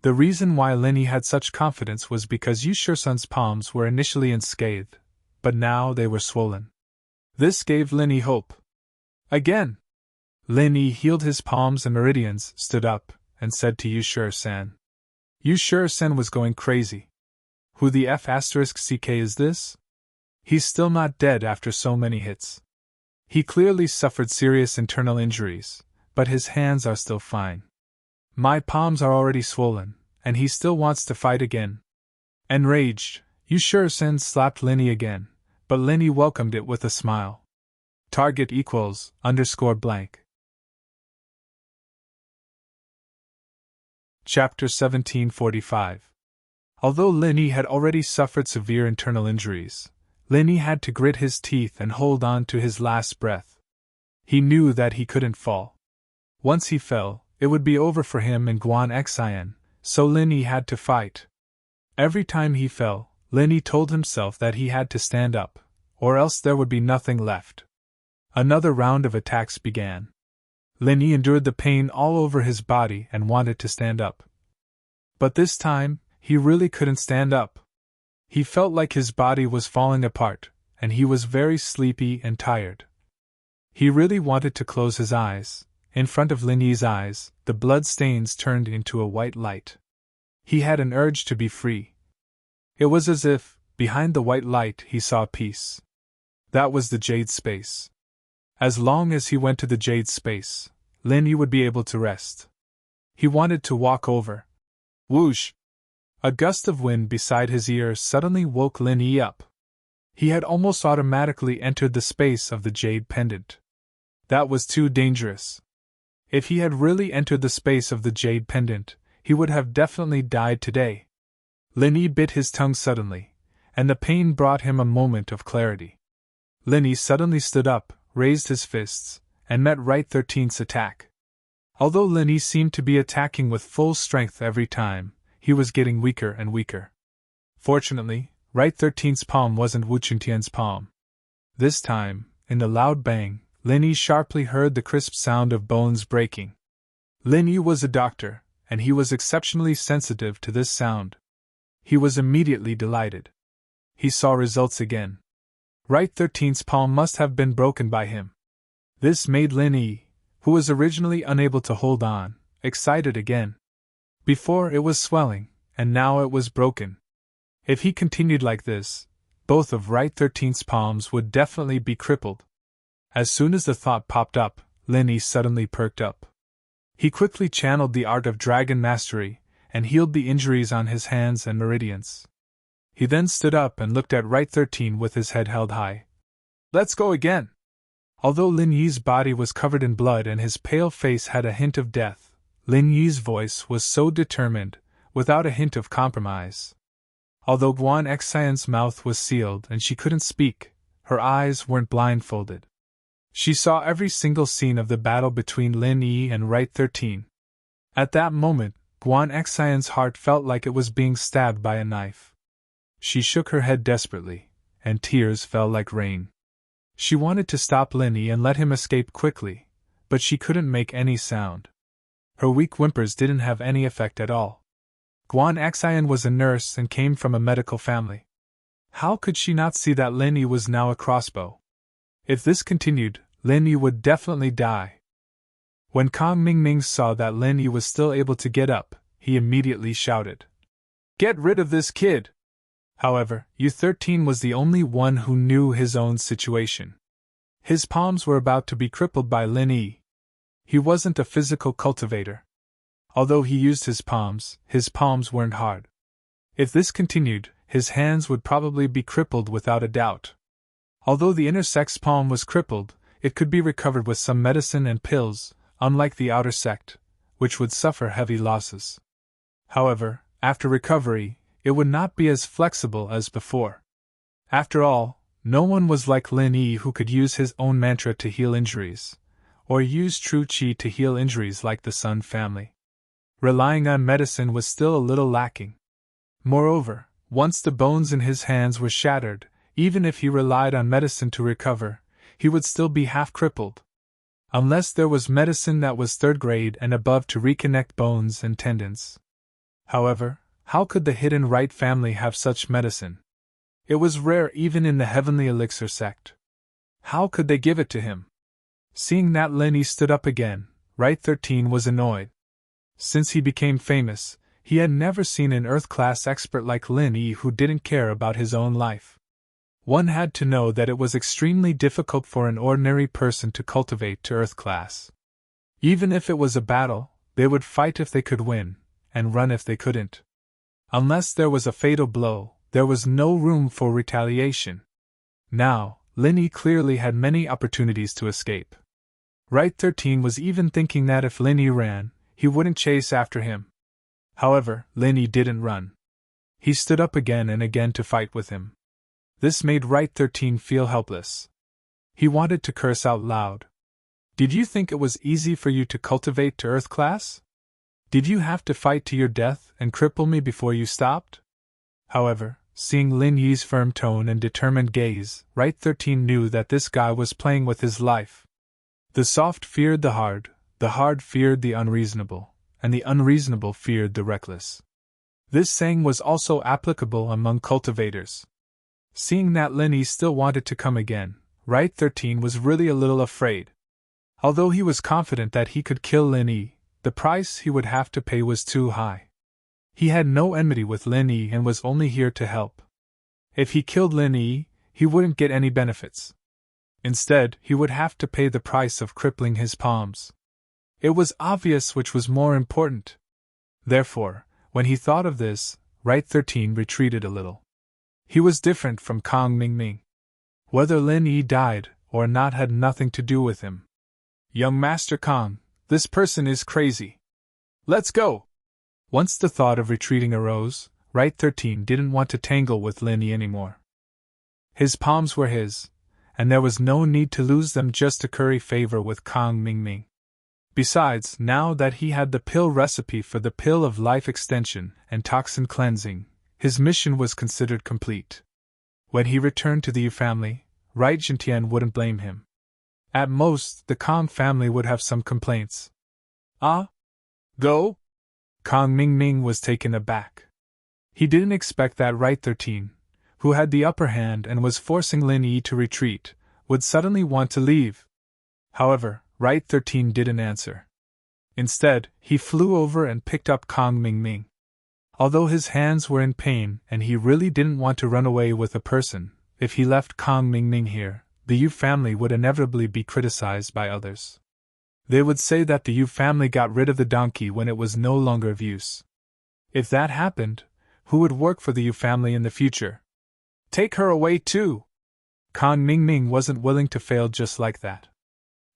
The reason why Lin Yi had such confidence was because Yu San's palms were initially unscathed, but now they were swollen. This gave Lin Yi hope. Again! Lin Yi healed his palms and meridians, stood up, and said to Yu San. Yu San was going crazy. Who the F***ck is this? He's still not dead after so many hits. He clearly suffered serious internal injuries, but his hands are still fine. My palms are already swollen, and he still wants to fight again. Enraged, Yu San slapped Lin Yi again, but Lin Yi welcomed it with a smile. Target equals _blank. Chapter 1745. Although Lin Yi had already suffered severe internal injuries, Lin Yi had to grit his teeth and hold on to his last breath. He knew that he couldn't fall. Once he fell, it would be over for him and Guan Xian, so Lin Yi had to fight. Every time he fell, Lin Yi told himself that he had to stand up, or else there would be nothing left. Another round of attacks began. Lin Yi endured the pain all over his body and wanted to stand up. But this time, he really couldn't stand up. He felt like his body was falling apart, and he was very sleepy and tired. He really wanted to close his eyes. In front of Lin Yi's eyes, the blood stains turned into a white light. He had an urge to be free. It was as if, behind the white light, he saw peace. That was the Jade Space. As long as he went to the Jade Space, Lin Yi would be able to rest. He wanted to walk over. Whoosh! A gust of wind beside his ear suddenly woke Lin Yi up. He had almost automatically entered the space of the Jade Pendant. That was too dangerous. If he had really entered the space of the Jade Pendant, he would have definitely died today. Lin Yi bit his tongue suddenly, and the pain brought him a moment of clarity. Lin Yi suddenly stood up, raised his fists, and met Right 13's attack. Although Lin Yi seemed to be attacking with full strength every time, he was getting weaker and weaker. Fortunately, Right 13's palm wasn't Wu Chuntian's palm. This time, in the loud bang, Lin Yi sharply heard the crisp sound of bones breaking. Lin Yi was a doctor, and he was exceptionally sensitive to this sound. He was immediately delighted. He saw results again. Right 13's palm must have been broken by him. This made Lin Yi, who was originally unable to hold on, excited again. Before it was swelling, and now it was broken. If he continued like this, both of Right 13's palms would definitely be crippled. As soon as the thought popped up, Lin Yi suddenly perked up. He quickly channeled the art of dragon mastery, and healed the injuries on his hands and meridians. He then stood up and looked at Right 13 with his head held high. Let's go again! Although Lin Yi's body was covered in blood and his pale face had a hint of death, Lin Yi's voice was so determined, without a hint of compromise. Although Guan Xian's mouth was sealed and she couldn't speak, her eyes weren't blindfolded. She saw every single scene of the battle between Lin Yi and Right 13. At that moment, Guan Xian's heart felt like it was being stabbed by a knife. She shook her head desperately, and tears fell like rain. She wanted to stop Lin Yi and let him escape quickly, but she couldn't make any sound. Her weak whimpers didn't have any effect at all. Guan Xian was a nurse and came from a medical family. How could she not see that Lin Yi was now a crossbow? If this continued, Lin Yi would definitely die. When Kong Mingming saw that Lin Yi was still able to get up, he immediately shouted, "Get rid of this kid!" However, U13 was the only one who knew his own situation. His palms were about to be crippled by Lin Yi. He wasn't a physical cultivator. Although he used his palms weren't hard. If this continued, his hands would probably be crippled without a doubt. Although the inner sect palm was crippled, it could be recovered with some medicine and pills, unlike the outer sect, which would suffer heavy losses. However, after recovery, it would not be as flexible as before. After all, no one was like Lin Yi who could use his own mantra to heal injuries, or use true qi to heal injuries like the Sun family. Relying on medicine was still a little lacking. Moreover, once the bones in his hands were shattered, even if he relied on medicine to recover, he would still be half crippled. Unless there was medicine that was third grade and above to reconnect bones and tendons. However, how could the hidden Wright family have such medicine? It was rare even in the Heavenly Elixir sect. How could they give it to him? Seeing that Lin Yi stood up again, Wright 13 was annoyed. Since he became famous, he had never seen an Earth-class expert like Lin Yi who didn't care about his own life. One had to know that it was extremely difficult for an ordinary person to cultivate to Earth-class. Even if it was a battle, they would fight if they could win, and run if they couldn't. Unless there was a fatal blow, there was no room for retaliation. Now, Lin Yi clearly had many opportunities to escape. Wright 13 was even thinking that if Lin Yi ran, he wouldn't chase after him. However, Lin Yi didn't run. He stood up again and again to fight with him. This made Wright 13 feel helpless. He wanted to curse out loud. Did you think it was easy for you to cultivate to Earth class? Did you have to fight to your death and cripple me before you stopped? However, seeing Lin Yi's firm tone and determined gaze, Wright 13 knew that this guy was playing with his life. The soft feared the hard feared the unreasonable, and the unreasonable feared the reckless. This saying was also applicable among cultivators. Seeing that Lin Yi still wanted to come again, Wright 13 was really a little afraid. Although he was confident that he could kill Lin Yi, the price he would have to pay was too high. He had no enmity with Lin Yi and was only here to help. If he killed Lin Yi, he wouldn't get any benefits. Instead, he would have to pay the price of crippling his palms. It was obvious which was more important. Therefore, when he thought of this, Wright 13 retreated a little. He was different from Kong Mingming. Whether Lin Yi died or not had nothing to do with him. Young Master Kong, this person is crazy. Let's go! Once the thought of retreating arose, Wright 13 didn't want to tangle with Lin Yi anymore. His palms were his, and there was no need to lose them just to curry favor with Kong Mingming. Besides, now that he had the pill recipe for the pill of life extension and toxin cleansing, his mission was considered complete. When he returned to the Yu family, Wright Jintian wouldn't blame him. At most, the Kong family would have some complaints. Ah? Go? Kong Mingming was taken aback. He didn't expect that Wright 13, who had the upper hand and was forcing Lin Yi to retreat, would suddenly want to leave. However, Wright 13 didn't answer. Instead, he flew over and picked up Kong Mingming. Although his hands were in pain and he really didn't want to run away with a person, if he left Kong Mingming here, the Yu family would inevitably be criticized by others. They would say that the Yu family got rid of the donkey when it was no longer of use. If that happened, who would work for the Yu family in the future? Take her away too! Kong Mingming wasn't willing to fail just like that.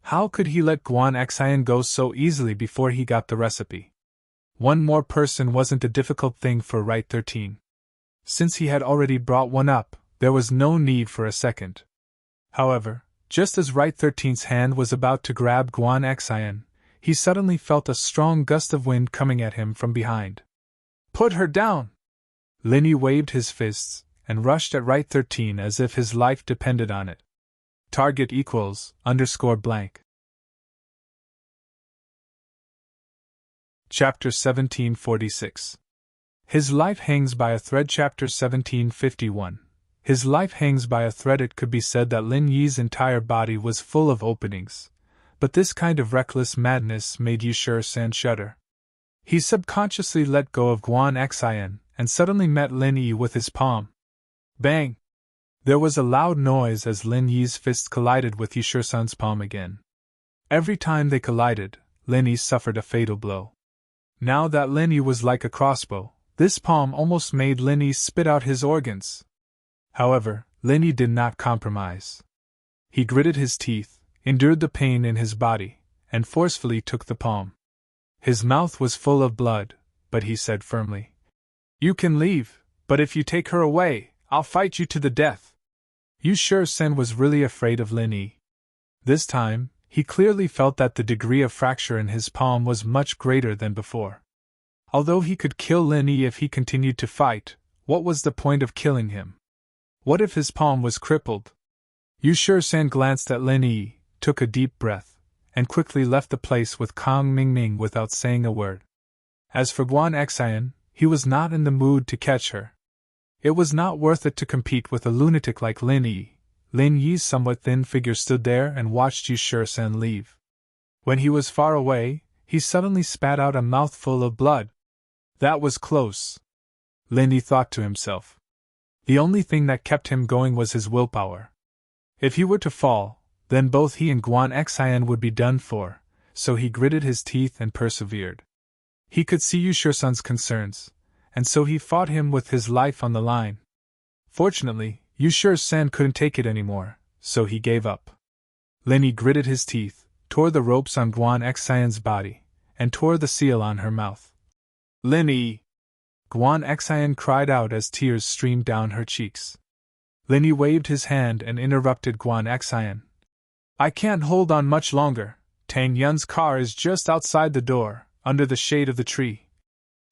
How could he let Guan Xian go so easily before he got the recipe? One more person wasn't a difficult thing for Wright 13. Since he had already brought one up, there was no need for a second. However, just as Wright 13's hand was about to grab Guan Xian, he suddenly felt a strong gust of wind coming at him from behind. Put her down! Lin Yi waved his fists and rushed at Wright 13 as if his life depended on it. Target equals _blank. Chapter 1746. His life hangs by a thread. Chapter 1751. His life hangs by a thread. It could be said that Lin Yi's entire body was full of openings, but this kind of reckless madness made Yushir San shudder. He subconsciously let go of Guan Xian and suddenly met Lin Yi with his palm. Bang! There was a loud noise as Lin Yi's fist collided with Yushir San's palm again. Every time they collided, Lin Yi suffered a fatal blow. Now that Lin Yi was like a crossbow, this palm almost made Lin Yi spit out his organs. However, Lin Yi did not compromise. He gritted his teeth, endured the pain in his body, and forcefully took the palm. His mouth was full of blood, but he said firmly, "You can leave, but if you take her away, I'll fight you to the death." Yu Sen was really afraid of Lin Yi. This time, he clearly felt that the degree of fracture in his palm was much greater than before. Although he could kill Lin Yi if he continued to fight, what was the point of killing him? What if his palm was crippled? Yu Sen glanced at Lin Yi, took a deep breath, and quickly left the place with Kang Mingming without saying a word. As for Guan Xian, he was not in the mood to catch her. It was not worth it to compete with a lunatic like Lin Yi. Lin Yi's somewhat thin figure stood there and watched Yu Sen leave. When he was far away, he suddenly spat out a mouthful of blood. That was close. Lin Yi thought to himself. The only thing that kept him going was his willpower. If he were to fall, then both he and Guan Xian would be done for, so he gritted his teeth and persevered. He could see Yu Sen's concerns, and so he fought him with his life on the line. Fortunately, Yu Sen couldn't take it anymore, so he gave up. Lin Yi gritted his teeth, tore the ropes on Guan Xian's body, and tore the seal on her mouth. "Lin Yi!" Guan Xian cried out as tears streamed down her cheeks. Lin Yi waved his hand and interrupted Guan Xian. "I can't hold on much longer. Tang Yun's car is just outside the door, under the shade of the tree."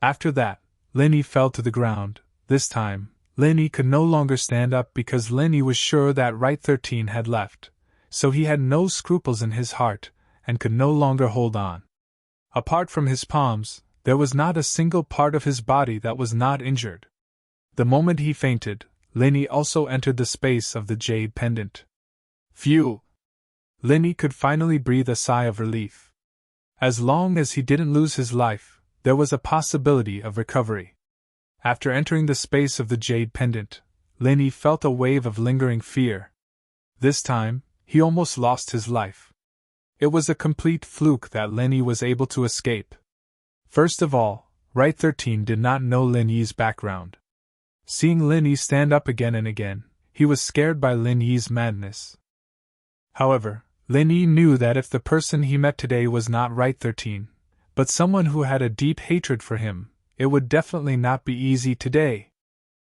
After that, Lin Yi fell to the ground. This time, Lin Yi could no longer stand up because Lin Yi was sure that Right 13 had left, so he had no scruples in his heart, and could no longer hold on. Apart from his palms, there was not a single part of his body that was not injured. The moment he fainted, Lin Yi also entered the space of the jade pendant. Phew! Lin Yi could finally breathe a sigh of relief. As long as he didn't lose his life, there was a possibility of recovery. After entering the space of the jade pendant, Lin Yi felt a wave of lingering fear. This time, he almost lost his life. It was a complete fluke that Lin Yi was able to escape. First of all, Right 13 did not know Lin Yi's background. Seeing Lin Yi stand up again and again, he was scared by Lin Yi's madness. However, Lin Yi knew that if the person he met today was not Right 13, but someone who had a deep hatred for him, it would definitely not be easy today.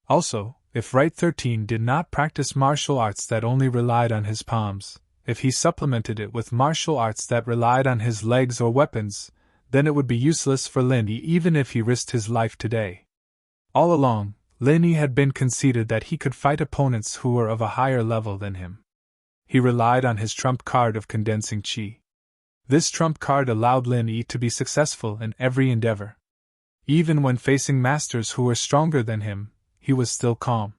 Also, if Right 13 did not practice martial arts that only relied on his palms, if he supplemented it with martial arts that relied on his legs or weapons, then it would be useless for Lin Yi even if he risked his life today. All along, Lin Yi had been conceited that he could fight opponents who were of a higher level than him. He relied on his trump card of condensing qi. This trump card allowed Lin Yi to be successful in every endeavor. Even when facing masters who were stronger than him, he was still calm.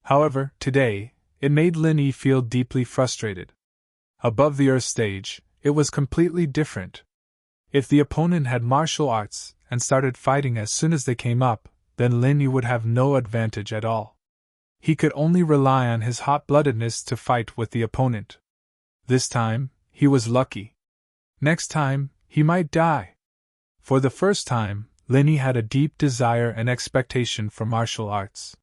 However, today, it made Lin Yi feel deeply frustrated. Above the earth stage, it was completely different. If the opponent had martial arts and started fighting as soon as they came up, then Lin Yi would have no advantage at all. He could only rely on his hot-bloodedness to fight with the opponent. This time, he was lucky. Next time, he might die. For the first time, Lin Yi had a deep desire and expectation for martial arts.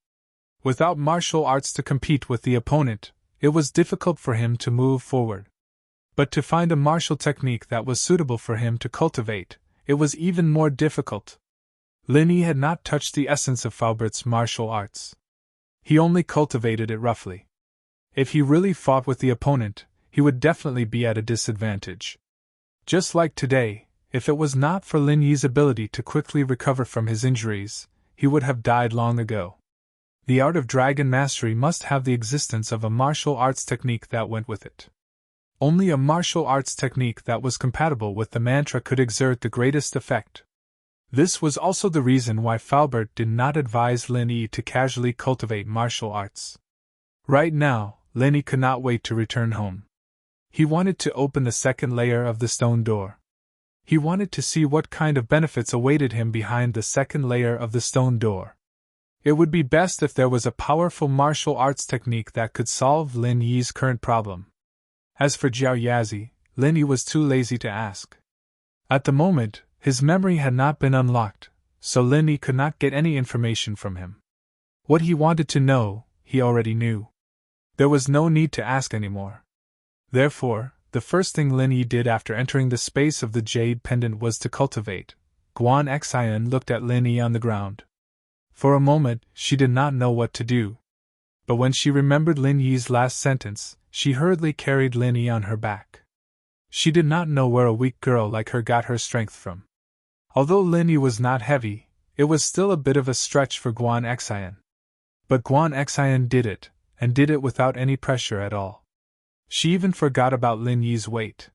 Without martial arts to compete with the opponent, it was difficult for him to move forward. But to find a martial technique that was suitable for him to cultivate, it was even more difficult. Lin Yi had not touched the essence of Faubert's martial arts. He only cultivated it roughly. If he really fought with the opponent, he would definitely be at a disadvantage. Just like today, if it was not for Lin Yi's ability to quickly recover from his injuries, he would have died long ago. The art of dragon mastery must have the existence of a martial arts technique that went with it. Only a martial arts technique that was compatible with the mantra could exert the greatest effect. This was also the reason why Faubert did not advise Lin Yi to casually cultivate martial arts. Right now, Lin Yi could not wait to return home. He wanted to open the second layer of the stone door. He wanted to see what kind of benefits awaited him behind the second layer of the stone door. It would be best if there was a powerful martial arts technique that could solve Lin Yi's current problem. As for Jiao Yazi, Lin Yi was too lazy to ask. At the moment, His memory had not been unlocked, so Lin Yi could not get any information from him. What he wanted to know, he already knew. There was no need to ask anymore. Therefore, the first thing Lin Yi did after entering the space of the jade pendant was to cultivate. Guan Xian looked at Lin Yi on the ground. For a moment, she did not know what to do. But when she remembered Lin Yi's last sentence, she hurriedly carried Lin Yi on her back. She did not know where a weak girl like her got her strength from. Although Lin Yi was not heavy, it was still a bit of a stretch for Guan Xian. But Guan Xian did it, and did it without any pressure at all. She even forgot about Lin Yi's weight.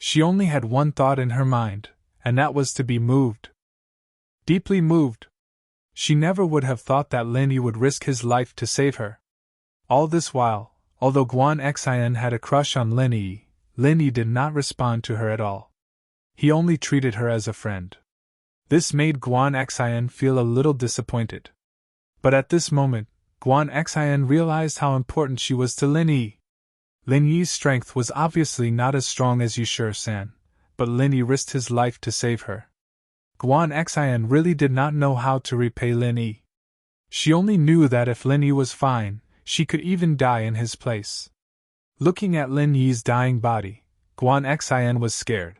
She only had one thought in her mind, and that was to be moved. Deeply moved. She never would have thought that Lin Yi would risk his life to save her. All this while, although Guan Xian had a crush on Lin Yi did not respond to her at all. He only treated her as a friend. This made Guan Xian feel a little disappointed. But at this moment, Guan Xian realized how important she was to Lin Yi. Lin Yi's strength was obviously not as strong as Yushir-san, but Lin Yi risked his life to save her. Guan Xian really did not know how to repay Lin Yi. She only knew that if Lin Yi was fine, she could even die in his place. Looking at Lin Yi's dying body, Guan Xian was scared.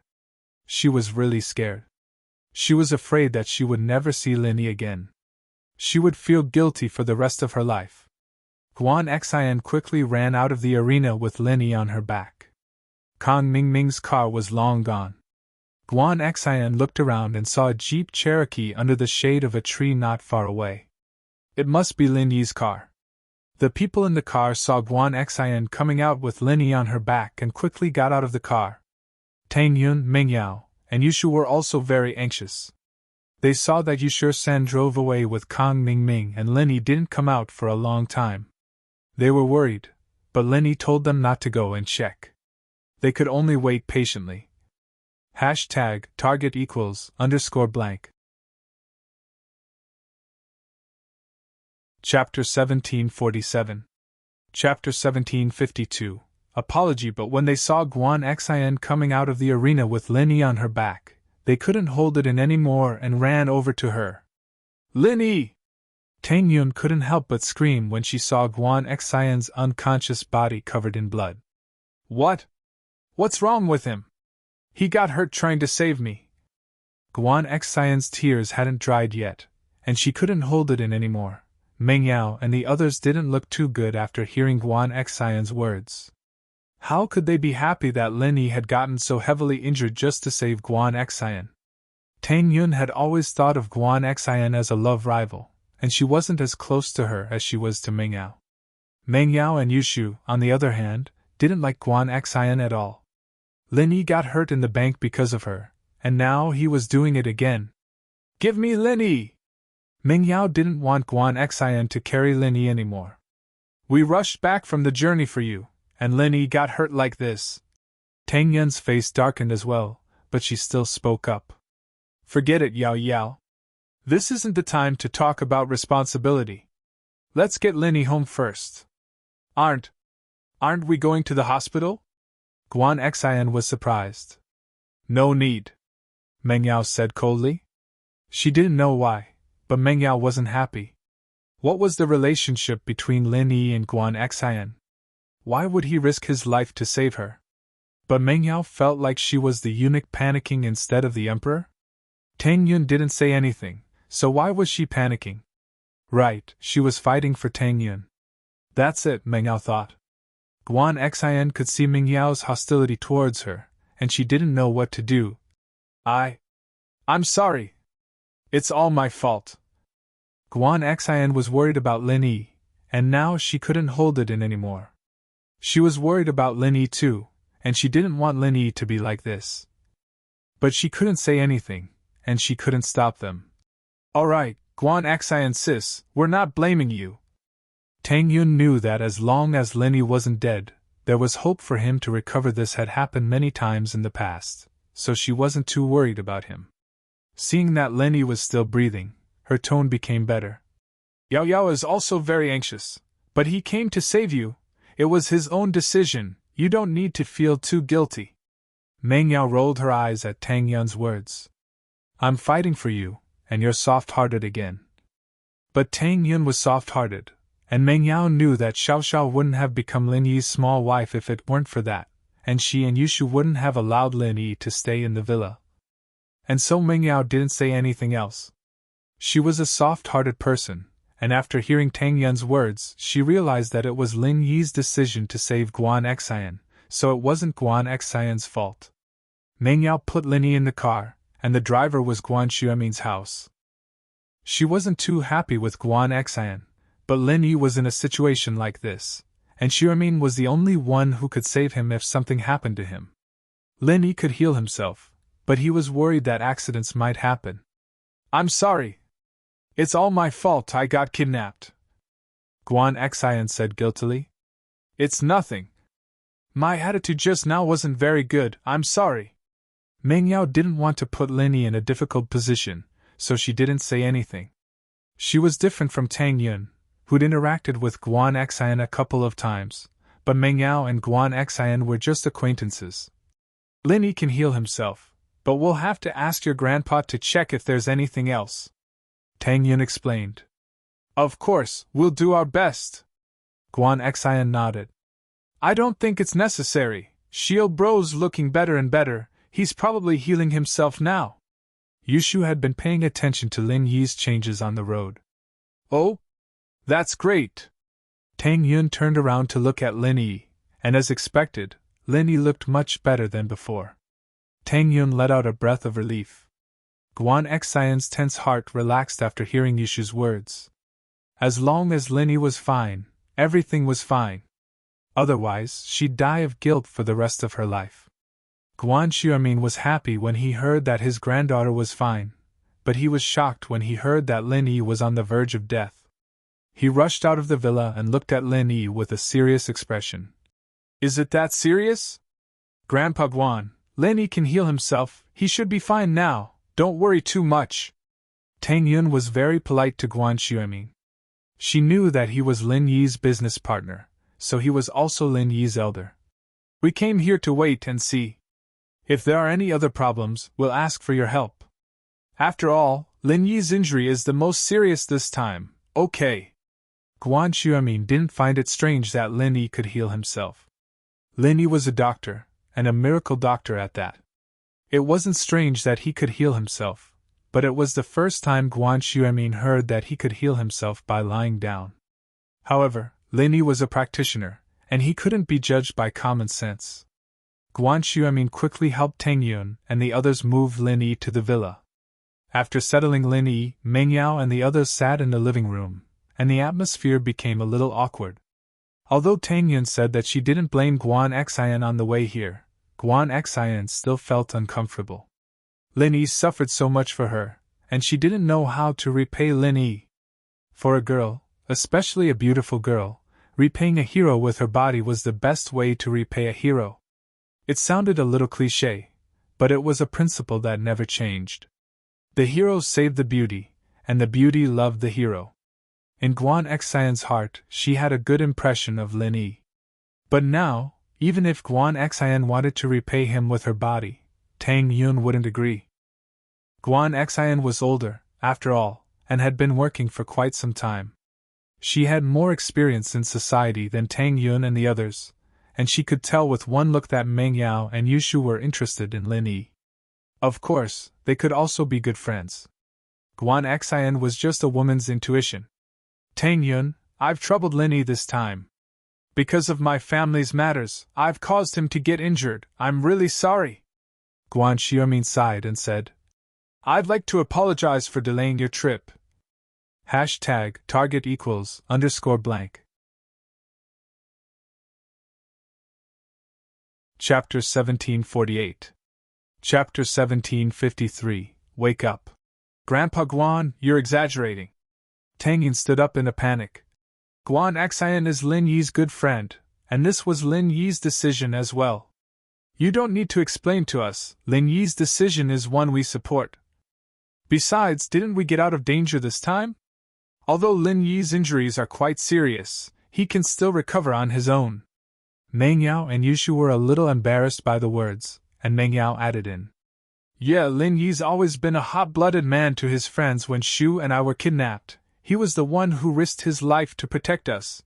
She was really scared. She was afraid that she would never see Lin Yi again. She would feel guilty for the rest of her life. Guan Xian quickly ran out of the arena with Lin Yi on her back. Kang Mingming's car was long gone. Guan Xian looked around and saw a Jeep Cherokee under the shade of a tree not far away. It must be Lin Yi's car. The people in the car saw Guan Xian coming out with Lin Yi on her back and quickly got out of the car. Tang Yun, Mingyao, and Yushu were also very anxious. They saw that Yushir-san drove away with Kang Mingming and Lin Yi didn't come out for a long time. They were worried, but Lin Yi told them not to go and check. They could only wait patiently. #target =_. Chapter 1747. Chapter 1752. Apology. But when they saw Guan Xian coming out of the arena with Lin Yi on her back, they couldn't hold it in any more and ran over to her. Lin Yi! Tang Yun couldn't help but scream when she saw Guan Xian's unconscious body covered in blood. What? What's wrong with him? He got hurt trying to save me. Guan Xian's tears hadn't dried yet, and she couldn't hold it in anymore. Mingyao and the others didn't look too good after hearing Guan Xian's words. How could they be happy that Lin Yi had gotten so heavily injured just to save Guan Xian? Tang Yun had always thought of Guan Xian as a love rival, and she wasn't as close to her as she was to Mingyao. Mingyao and Yushu, on the other hand, didn't like Guan Xian at all. Lin Yi got hurt in the bank because of her, and now he was doing it again. Give me Lin Yi! Mingyao didn't want Guan Xian to carry Lin Yi anymore. We rushed back from the journey for you, and Lin Yi got hurt like this. Tang Yun's face darkened as well, but she still spoke up. Forget it, Yao Yao. This isn't the time to talk about responsibility. Let's get Lin Yi home first. Aren't we going to the hospital? Guan Xian was surprised. No need, Mengyao said coldly. She didn't know why, but Mengyao wasn't happy. What was the relationship between Lin Yi and Guan Xian? Why would he risk his life to save her? But Mengyao felt like she was the eunuch panicking instead of the emperor? Tang Yun didn't say anything, so why was she panicking? Right, she was fighting for Tang Yun. That's it, Mengyao thought. Guan Xian could see Mingyao's hostility towards her, and she didn't know what to do. I'm sorry. It's all my fault. Guan Xian was worried about Lin Yi, and now she couldn't hold it in anymore. She was worried about Lin Yi too, and she didn't want Lin Yi to be like this. But she couldn't say anything, and she couldn't stop them. Alright, Guan Xian sis, we're not blaming you. Tang Yun knew that as long as Lin Yi wasn't dead, there was hope for him to recover. This had happened many times in the past, so she wasn't too worried about him. Seeing that Lin Yi was still breathing, her tone became better. Yao Yao is also very anxious, but he came to save you. It was his own decision, you don't need to feel too guilty. Meng Yao rolled her eyes at Tang Yun's words. I'm fighting for you, and you're soft-hearted again. But Tang Yun was soft-hearted, and Meng Yao knew that Xiao Xiao wouldn't have become Lin Yi's small wife if it weren't for that, and she and Yushu wouldn't have allowed Lin Yi to stay in the villa. And so Meng Yao didn't say anything else. She was a soft-hearted person, and after hearing Tang Yun's words, she realized that it was Lin Yi's decision to save Guan Xian, so it wasn't Guan Xian's fault. Meng Yao put Lin Yi in the car, and the driver was Guan Xuemin's house. She wasn't too happy with Guan Xian, but Lin Yi was in a situation like this, and Xuemin was the only one who could save him if something happened to him. Lin Yi could heal himself, but he was worried that accidents might happen. I'm sorry. It's all my fault I got kidnapped, Guan Xian said guiltily. It's nothing. My attitude just now wasn't very good, I'm sorry. Meng Yao didn't want to put Lin Yi in a difficult position, so she didn't say anything. She was different from Tang Yun, who'd interacted with Guan Xian a couple of times, but Meng Yao and Guan Xian were just acquaintances. Lin Yi can heal himself, but we'll have to ask your grandpa to check if there's anything else, Tang Yun explained. Of course, we'll do our best. Guan Xian nodded. I don't think it's necessary. Xiao Bro's looking better and better, he's probably healing himself now. Yushu had been paying attention to Lin Yi's changes on the road. Oh? That's great. Tang Yun turned around to look at Lin Yi, and as expected, Lin Yi looked much better than before. Tang Yun let out a breath of relief. Guan Xian's tense heart relaxed after hearing Yushu's words. As long as Lin Yi was fine, everything was fine. Otherwise, she'd die of guilt for the rest of her life. Guan Xuemin was happy when he heard that his granddaughter was fine, but he was shocked when he heard that Lin Yi was on the verge of death. He rushed out of the villa and looked at Lin Yi with a serious expression. Is it that serious? Grandpa Guan, Lin Yi can heal himself, he should be fine now, don't worry too much. Tang Yun was very polite to Guan Xuemin. She knew that he was Lin Yi's business partner, so he was also Lin Yi's elder. We came here to wait and see. If there are any other problems, we'll ask for your help. After all, Lin Yi's injury is the most serious this time, okay. Guan Xuemin didn't find it strange that Lin Yi could heal himself. Lin Yi was a doctor, and a miracle doctor at that. It wasn't strange that he could heal himself, but it was the first time Guan Xuemin heard that he could heal himself by lying down. However, Lin Yi was a practitioner, and he couldn't be judged by common sense. Guan Xuemin quickly helped Tang Yun and the others move Lin Yi to the villa. After settling Lin Yi, Meng Yao and the others sat in the living room, and the atmosphere became a little awkward. Although Tang Yun said that she didn't blame Guan Xian on the way here, Guan Xian still felt uncomfortable. Lin Yi suffered so much for her, and she didn't know how to repay Lin Yi. For a girl, especially a beautiful girl, repaying a hero with her body was the best way to repay a hero. It sounded a little cliché, but it was a principle that never changed. The hero saved the beauty, and the beauty loved the hero. In Guan Xian's heart, she had a good impression of Lin Yi. But now, even if Guan Xian wanted to repay him with her body, Tang Yun wouldn't agree. Guan Xian was older, after all, and had been working for quite some time. She had more experience in society than Tang Yun and the others, and she could tell with one look that Meng Yao and Yushu were interested in Lin Yi. Of course, they could also be good friends. Guan Xian was just a woman's intuition. Tang Yun, I've troubled Lin Yi this time. Because of my family's matters, I've caused him to get injured, I'm really sorry. Guan Xuemin sighed and said, I'd like to apologize for delaying your trip. #target =_. Chapter 1748. Chapter 1753, Wake Up. Grandpa Guan, you're exaggerating. Tang Yun stood up in a panic. Guan Xian is Lin Yi's good friend, and this was Lin Yi's decision as well. You don't need to explain to us, Lin Yi's decision is one we support. Besides, didn't we get out of danger this time? Although Lin Yi's injuries are quite serious, he can still recover on his own. Meng Yao and Yushu were a little embarrassed by the words, and Meng Yao added in. Yeah, Lin Yi's always been a hot-blooded man to his friends. When Shu and I were kidnapped, he was the one who risked his life to protect us.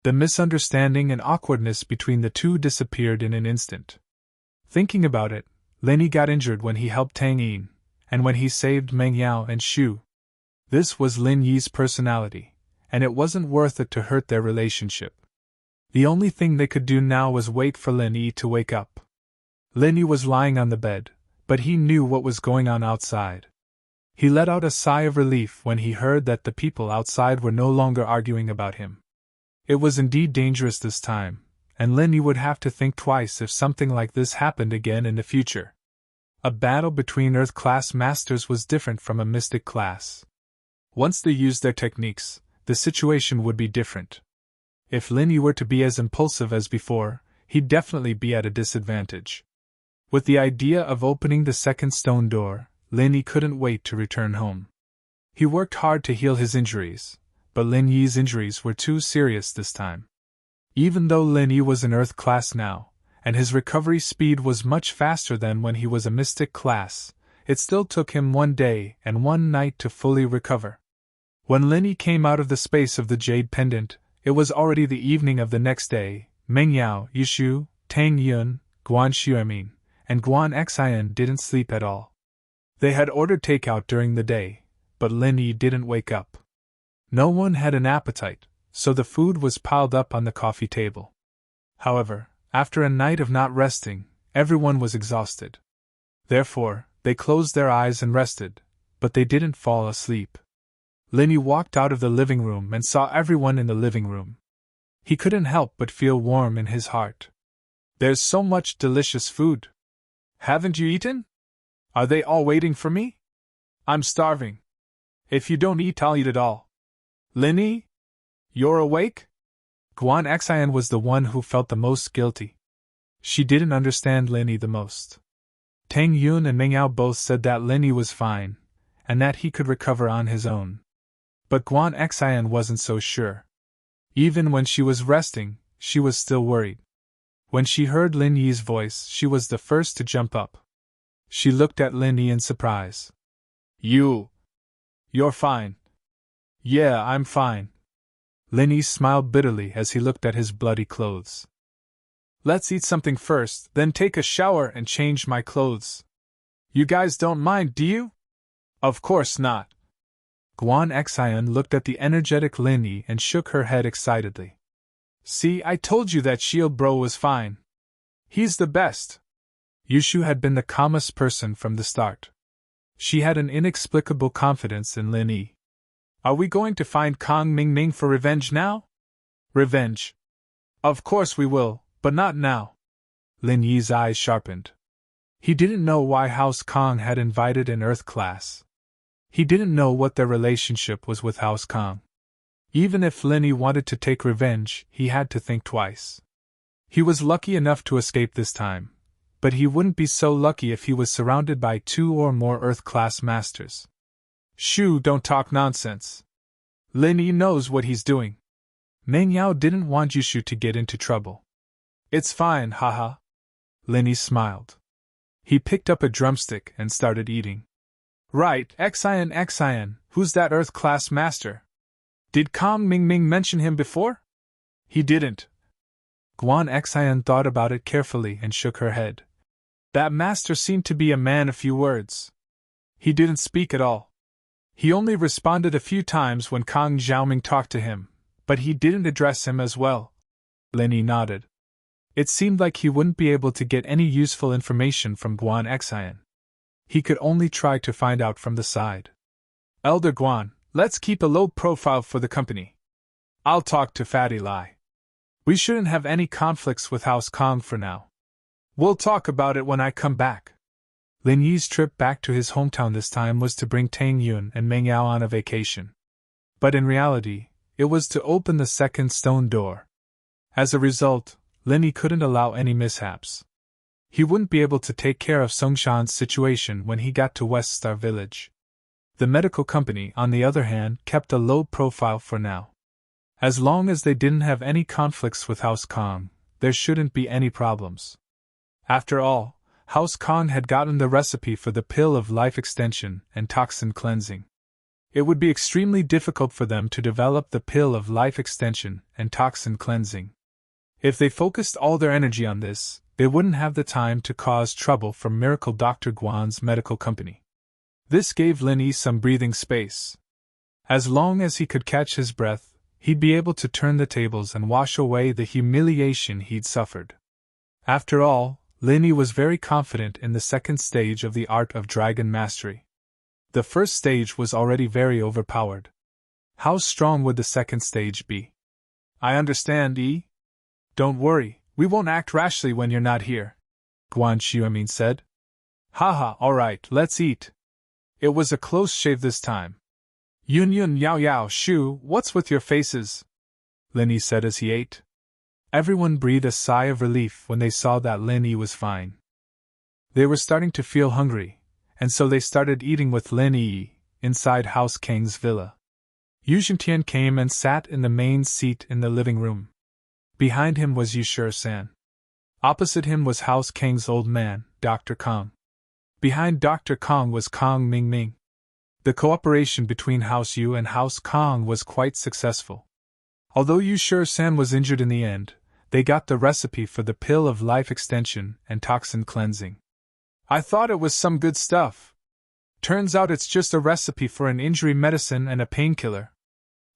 The misunderstanding and awkwardness between the two disappeared in an instant. Thinking about it, Lin Yi got injured when he helped Tang Yin, and when he saved Meng Yao and Shu. This was Lin Yi's personality, and it wasn't worth it to hurt their relationship. The only thing they could do now was wait for Lin Yi to wake up. Lin Yi was lying on the bed, but he knew what was going on outside. He let out a sigh of relief when he heard that the people outside were no longer arguing about him. It was indeed dangerous this time, and Lin Yi would have to think twice if something like this happened again in the future. A battle between Earth class masters was different from a mystic class. Once they used their techniques, the situation would be different. If Lin Yi were to be as impulsive as before, he'd definitely be at a disadvantage. With the idea of opening the second stone door, Lin Yi couldn't wait to return home. He worked hard to heal his injuries, but Lin Yi's injuries were too serious this time. Even though Lin Yi was an Earth class now, and his recovery speed was much faster than when he was a mystic class, it still took him 1 day and 1 night to fully recover. When Lin Yi came out of the space of the jade pendant, it was already the evening of the next day. Meng Yao, Yishu, Tang Yun, Guan Xuemin, and Guan Xian didn't sleep at all. They had ordered takeout during the day, but Lin Yi didn't wake up. No one had an appetite, so the food was piled up on the coffee table. However, after a night of not resting, everyone was exhausted. Therefore, they closed their eyes and rested, but they didn't fall asleep. Lin Yi walked out of the living room and saw everyone in the living room. He couldn't help but feel warm in his heart. There's so much delicious food. Haven't you eaten? Are they all waiting for me? I'm starving. If you don't eat, I'll eat it all. Lin Yi? You're awake? Guan Xian was the one who felt the most guilty. She didn't understand Lin Yi the most. Tang Yun and Meng Yao both said that Lin Yi was fine, and that he could recover on his own. But Guan Xian wasn't so sure. Even when she was resting, she was still worried. When she heard Lin Yi's voice, she was the first to jump up. She looked at Lin Yi in surprise. You're fine. Yeah, I'm fine. Lin Yi smiled bitterly as he looked at his bloody clothes. Let's eat something first, then take a shower and change my clothes. You guys don't mind, do you? Of course not. Guan Xian looked at the energetic Lin Yi and shook her head excitedly. See, I told you that Shield Bro was fine. He's the best. Yushu had been the calmest person from the start. She had an inexplicable confidence in Lin Yi. Are we going to find Kong Mingming for revenge now? Revenge. Of course we will, but not now. Lin Yi's eyes sharpened. He didn't know why House Kong had invited an Earth class. He didn't know what their relationship was with House Kong. Even if Lin Yi wanted to take revenge, he had to think twice. He was lucky enough to escape this time, but he wouldn't be so lucky if he was surrounded by 2 or more Earth class masters. Shoo, don't talk nonsense. Lin Yi knows what he's doing. Meng Yao didn't want Yushu to get into trouble. It's fine, haha. Lin Yi smiled. He picked up a drumstick and started eating. Right, Xian, who's that Earth class master? Did Kong Mingming mention him before? He didn't. Guan Xian thought about it carefully and shook her head. That master seemed to be a man of few words. He didn't speak at all. He only responded a few times when Kong Xiaoming talked to him, but he didn't address him as well. Lin Yi nodded. It seemed like he wouldn't be able to get any useful information from Guan Xian. He could only try to find out from the side. Elder Guan, let's keep a low profile for the company. I'll talk to Fatty Lai. We shouldn't have any conflicts with House Kong for now. We'll talk about it when I come back. Lin Yi's trip back to his hometown this time was to bring Tang Yun and Meng Yao on a vacation. But in reality, it was to open the second stone door. As a result, Lin Yi couldn't allow any mishaps. He wouldn't be able to take care of Songshan's situation when he got to West Star Village. The medical company, on the other hand, kept a low profile for now. As long as they didn't have any conflicts with House Kong, there shouldn't be any problems. After all, House Kong had gotten the recipe for the pill of life extension and toxin cleansing. It would be extremely difficult for them to develop the pill of life extension and toxin cleansing. If they focused all their energy on this, they wouldn't have the time to cause trouble for Miracle Dr. Guan's medical company. This gave Lin Yi some breathing space. As long as he could catch his breath, he'd be able to turn the tables and wash away the humiliation he'd suffered. After all, Lin Yi was very confident in the second stage of the art of dragon mastery. The first stage was already very overpowered. How strong would the second stage be? I understand, Yi. Don't worry, we won't act rashly when you're not here, Guan Xiumin said. Haha, alright, let's eat. It was a close shave this time. Yun Yun Yao Yao Shu, what's with your faces? Lin Yi said as he ate. Everyone breathed a sigh of relief when they saw that Lin Yi was fine. They were starting to feel hungry, and so they started eating with Lin Yi inside House Kang's villa. Yu Zhentian came and sat in the main seat in the living room. Behind him was Yu Shi-san. Opposite him was House Kang's old man, Dr. Kong. Behind Dr. Kong was Kong Mingming. The cooperation between House Yu and House Kong was quite successful. Although Yu Shi-san was injured in the end, they got the recipe for the pill of life extension and toxin cleansing. I thought it was some good stuff. Turns out it's just a recipe for an injury medicine and a painkiller.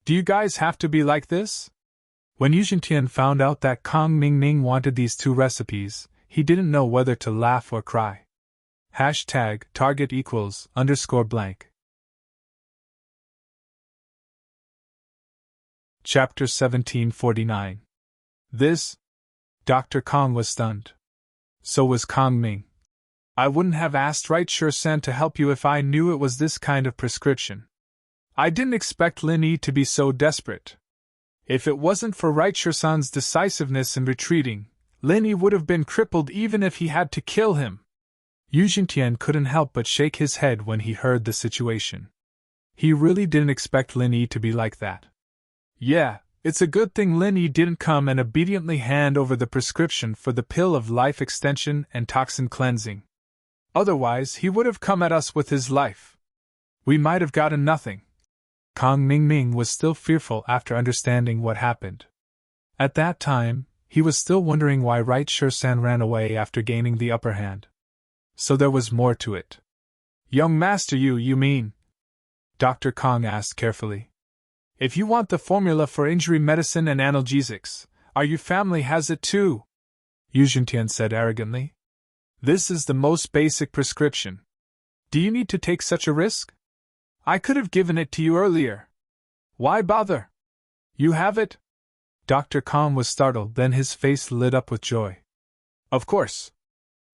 Do you guys have to be like this? When Yu Zhentian found out that Kong Mingming wanted these two recipes, he didn't know whether to laugh or cry. #target=_blank. Chapter 1749. This? Dr. Kong was stunned. So was Kong Ming. I wouldn't have asked Right Shi-san to help you if I knew it was this kind of prescription. I didn't expect Lin Yi to be so desperate. If it wasn't for Right Shi-san's decisiveness in retreating, Lin Yi would have been crippled even if he had to kill him. Yu Zhentian couldn't help but shake his head when he heard the situation. He really didn't expect Lin Yi to be like that. Yeah, it's a good thing Lin Yi didn't come and obediently hand over the prescription for the pill of life extension and toxin cleansing. Otherwise, he would have come at us with his life. We might have gotten nothing. Kong Mingming was still fearful after understanding what happened. At that time, he was still wondering why Right Shi-san ran away after gaining the upper hand. So there was more to it. Young Master you mean? Dr. Kong asked carefully. If you want the formula for injury medicine and analgesics, our Yu family has it too, Yu Zhentian said arrogantly. This is the most basic prescription. Do you need to take such a risk? I could have given it to you earlier. Why bother? You have it? Dr. Kong was startled, then his face lit up with joy. Of course.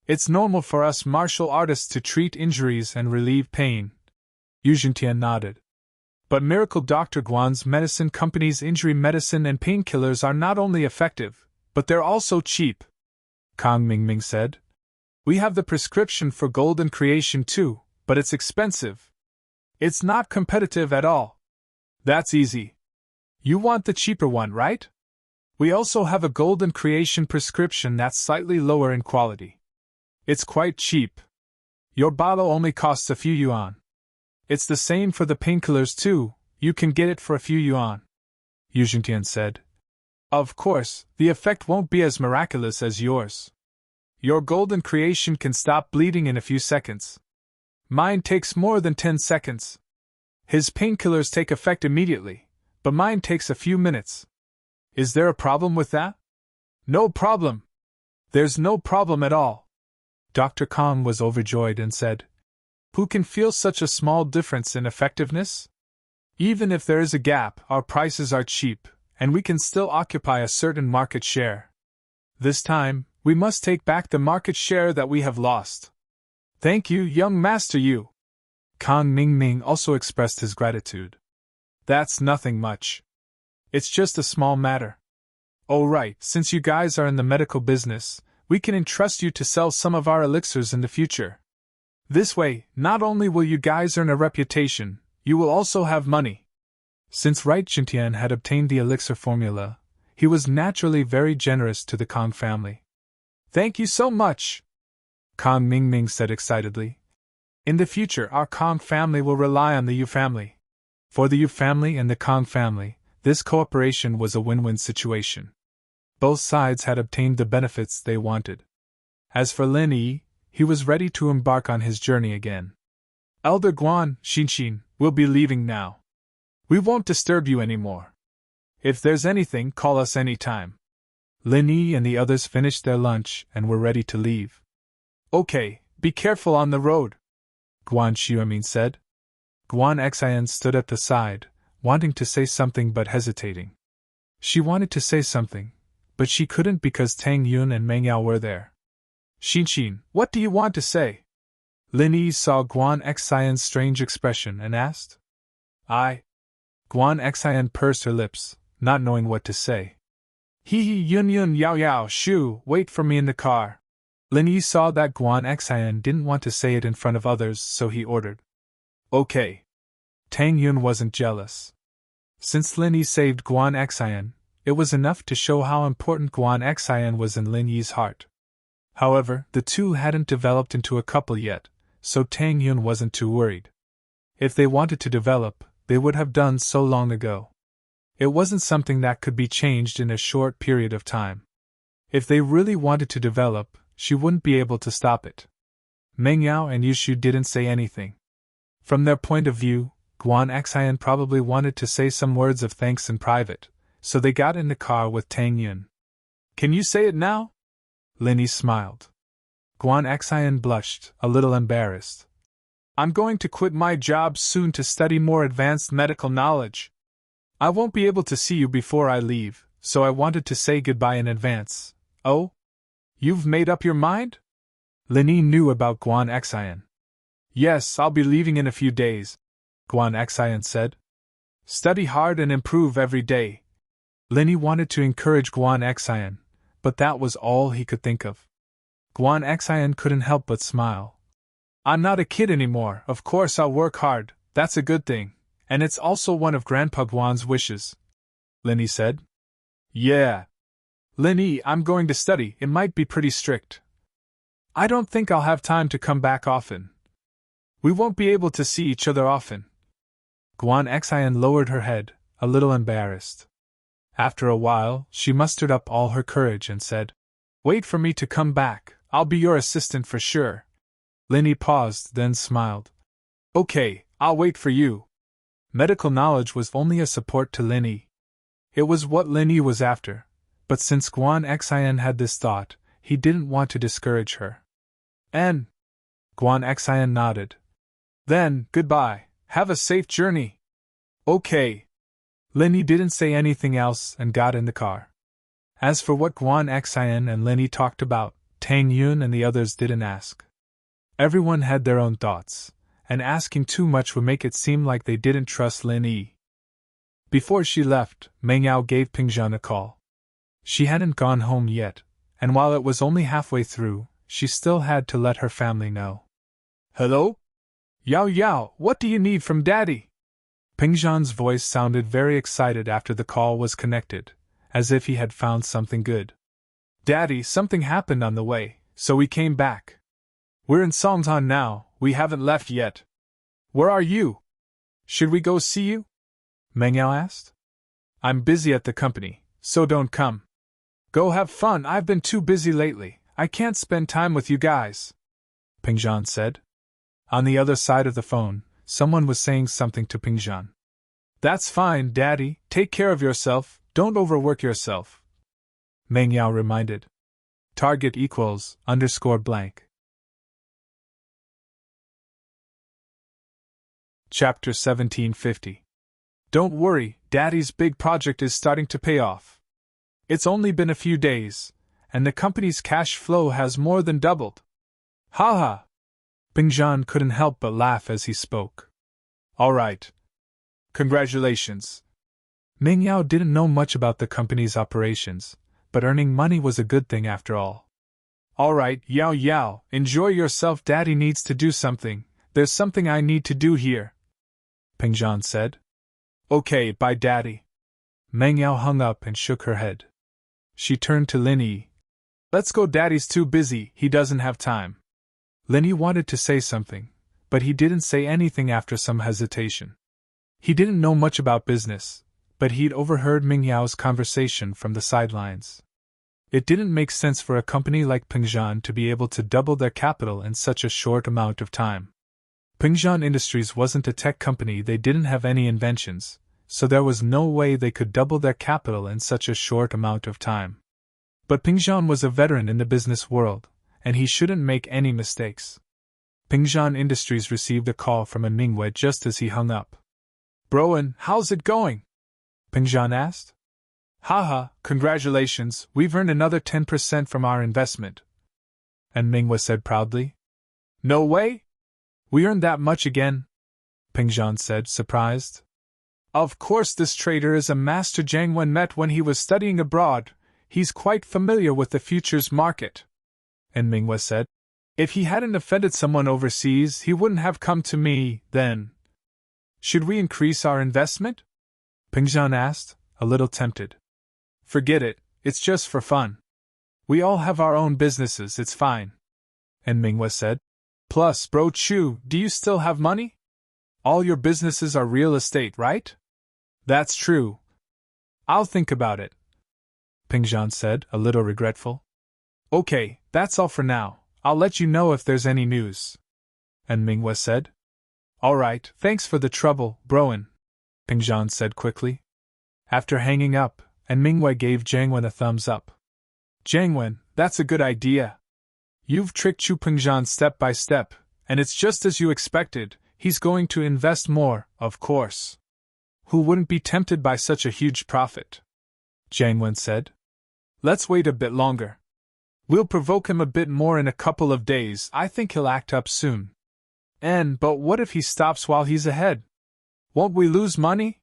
It's normal for us martial artists to treat injuries and relieve pain. Yu Zhentian nodded. But Miracle Dr. Guan's medicine company's injury medicine and painkillers are not only effective, but they're also cheap, Kong Mingming said. We have the prescription for golden creation too, but it's expensive. It's not competitive at all. That's easy. You want the cheaper one, right? We also have a golden creation prescription that's slightly lower in quality. It's quite cheap. Your bottle only costs a few yuan. It's the same for the painkillers too, you can get it for a few yuan, Yu Zhentian said. Of course, the effect won't be as miraculous as yours. Your golden creation can stop bleeding in a few seconds. Mine takes more than 10 seconds. His painkillers take effect immediately, but mine takes a few minutes. Is there a problem with that? No problem. There's no problem at all. Dr. Kong was overjoyed and said, Who can feel such a small difference in effectiveness? Even if there is a gap, our prices are cheap, and we can still occupy a certain market share. This time, we must take back the market share that we have lost. Thank you, young Master Yu. Kong Mingming also expressed his gratitude. That's nothing much. It's just a small matter. Oh right, since you guys are in the medical business, we can entrust you to sell some of our elixirs in the future. This way, not only will you guys earn a reputation, you will also have money. Since Right Zhentian had obtained the elixir formula, he was naturally very generous to the Kong family. Thank you so much. Kong Mingming said excitedly. In the future, our Kong family will rely on the Yu family. For the Yu family and the Kong family, this cooperation was a win-win situation. Both sides had obtained the benefits they wanted. As for Lin Yi, he was ready to embark on his journey again. Elder Guan, Xin, we'll be leaving now. We won't disturb you anymore. If there's anything, call us any time. Lin Yi and the others finished their lunch and were ready to leave. Okay, be careful on the road, Guan Xuemin said. Guan Xian stood at the side, wanting to say something but hesitating. She wanted to say something, but she couldn't because Tang Yun and Meng Yao were there. Xin, what do you want to say? Lin Yi saw Guan Xian's strange expression and asked. Guan Xian pursed her lips, not knowing what to say. Yun yao yao shu, wait for me in the car. Lin Yi saw that Guan Xian didn't want to say it in front of others, so he ordered. Okay. Tang Yun wasn't jealous. Since Lin Yi saved Guan Xian, it was enough to show how important Guan Xian was in Lin Yi's heart. However, the two hadn't developed into a couple yet, so Tang Yun wasn't too worried. If they wanted to develop, they would have done so long ago. It wasn't something that could be changed in a short period of time. If they really wanted to develop, she wouldn't be able to stop it. Meng Yao and Yushu didn't say anything. From their point of view, Guan Xian probably wanted to say some words of thanks in private, so they got in the car with Tang Yun. Can you say it now? Lin Yi smiled. Guan Xian blushed, a little embarrassed. I'm going to quit my job soon to study more advanced medical knowledge. I won't be able to see you before I leave, so I wanted to say goodbye in advance. Oh? You've made up your mind? Lin Yi knew about Guan Xian. Yes, I'll be leaving in a few days, Guan Xian said. Study hard and improve every day. Lin Yi wanted to encourage Guan Xian, but that was all he could think of. Guan Xian couldn't help but smile. I'm not a kid anymore, of course I'll work hard, that's a good thing, and it's also one of Grandpa Guan's wishes, Lin Yi said. Yeah. Lin Yi, I'm going to study, it might be pretty strict. I don't think I'll have time to come back often. We won't be able to see each other often. Guan Xian lowered her head, a little embarrassed. After a while, she mustered up all her courage and said, Wait for me to come back, I'll be your assistant for sure. Lin Yi paused, then smiled. Okay, I'll wait for you. Medical knowledge was only a support to Lin Yi. It was what Lin Yi was after, but since Guan Xian had this thought, he didn't want to discourage her. And Guan Xian nodded. Then, goodbye, have a safe journey. Okay. Lin Yi didn't say anything else and got in the car. As for what Guan Xian and Lin Yi talked about, Tang Yun and the others didn't ask. Everyone had their own thoughts, and asking too much would make it seem like they didn't trust Lin Yi. Before she left, Meng Yao gave Pingzhan a call. She hadn't gone home yet, and while it was only halfway through, she still had to let her family know. Hello? Yao, what do you need from Daddy? Pingzhan's voice sounded very excited after the call was connected, as if he had found something good. Daddy, something happened on the way, so we came back. We're in Songtan now, we haven't left yet. Where are you? Should we go see you? Meng Yao asked. I'm busy at the company, so don't come. Go have fun, I've been too busy lately, I can't spend time with you guys, Pingzhan said. On the other side of the phone, someone was saying something to Pingzhan. That's fine, Daddy, take care of yourself, don't overwork yourself, Meng Yao reminded. Target equals _blank. Chapter 1750. Don't worry, Daddy's big project is starting to pay off. It's only been a few days, and the company's cash flow has more than doubled. Ha ha! Pingzhan couldn't help but laugh as he spoke. All right. Congratulations. Meng Yao didn't know much about the company's operations, but earning money was a good thing after all. All right, Yao, enjoy yourself. Daddy needs to do something. There's something I need to do here, Pingzhan said. Okay, bye, Daddy. Meng Yao hung up and shook her head. She turned to Lin Yi. Let's go, Daddy's too busy, he doesn't have time. Linny wanted to say something, but he didn't say anything after some hesitation. He didn't know much about business, but he'd overheard Ming Yao's conversation from the sidelines. It didn't make sense for a company like Pingzhan to be able to double their capital in such a short amount of time. Pingzhan Industries wasn't a tech company, they didn't have any inventions, so there was no way they could double their capital in such a short amount of time. But Pingzhan was a veteran in the business world, and he shouldn't make any mistakes. Pingzhan Industries received a call from Mingwei just as he hung up. "Broen, how's it going?" Pingzhan asked. "Haha, congratulations, we've earned another 10% from our investment," and Mingwei said proudly. "No way? We earned that much again?" Pingzhan said, surprised. "Of course, this trader is a master. Jiang Wen met when he was studying abroad. He's quite familiar with the futures market," and Mingwei said. "If he hadn't offended someone overseas, he wouldn't have come to me, then. Should we increase our investment?" Pingzhan asked, a little tempted. "Forget it, it's just for fun. We all have our own businesses, it's fine," and Mingwei said. "Plus, Bro Chu, do you still have money? All your businesses are real estate, right?" "That's true. I'll think about it," Pingzhan said, a little regretful. "Okay, that's all for now. I'll let you know if there's any news," and Mingwei said. "Alright, thanks for the trouble, Broen," Pingzhan said quickly. After hanging up, and Mingwei gave Jiang Wen a thumbs up. "Jiang Wen, that's a good idea. You've tricked Chu Pingzhan step by step, and it's just as you expected, he's going to invest more, of course. Who wouldn't be tempted by such a huge profit?" Jiang Wen said. "Let's wait a bit longer. We'll provoke him a bit more in a couple of days, I think he'll act up soon. But what if he stops while he's ahead? Won't we lose money?"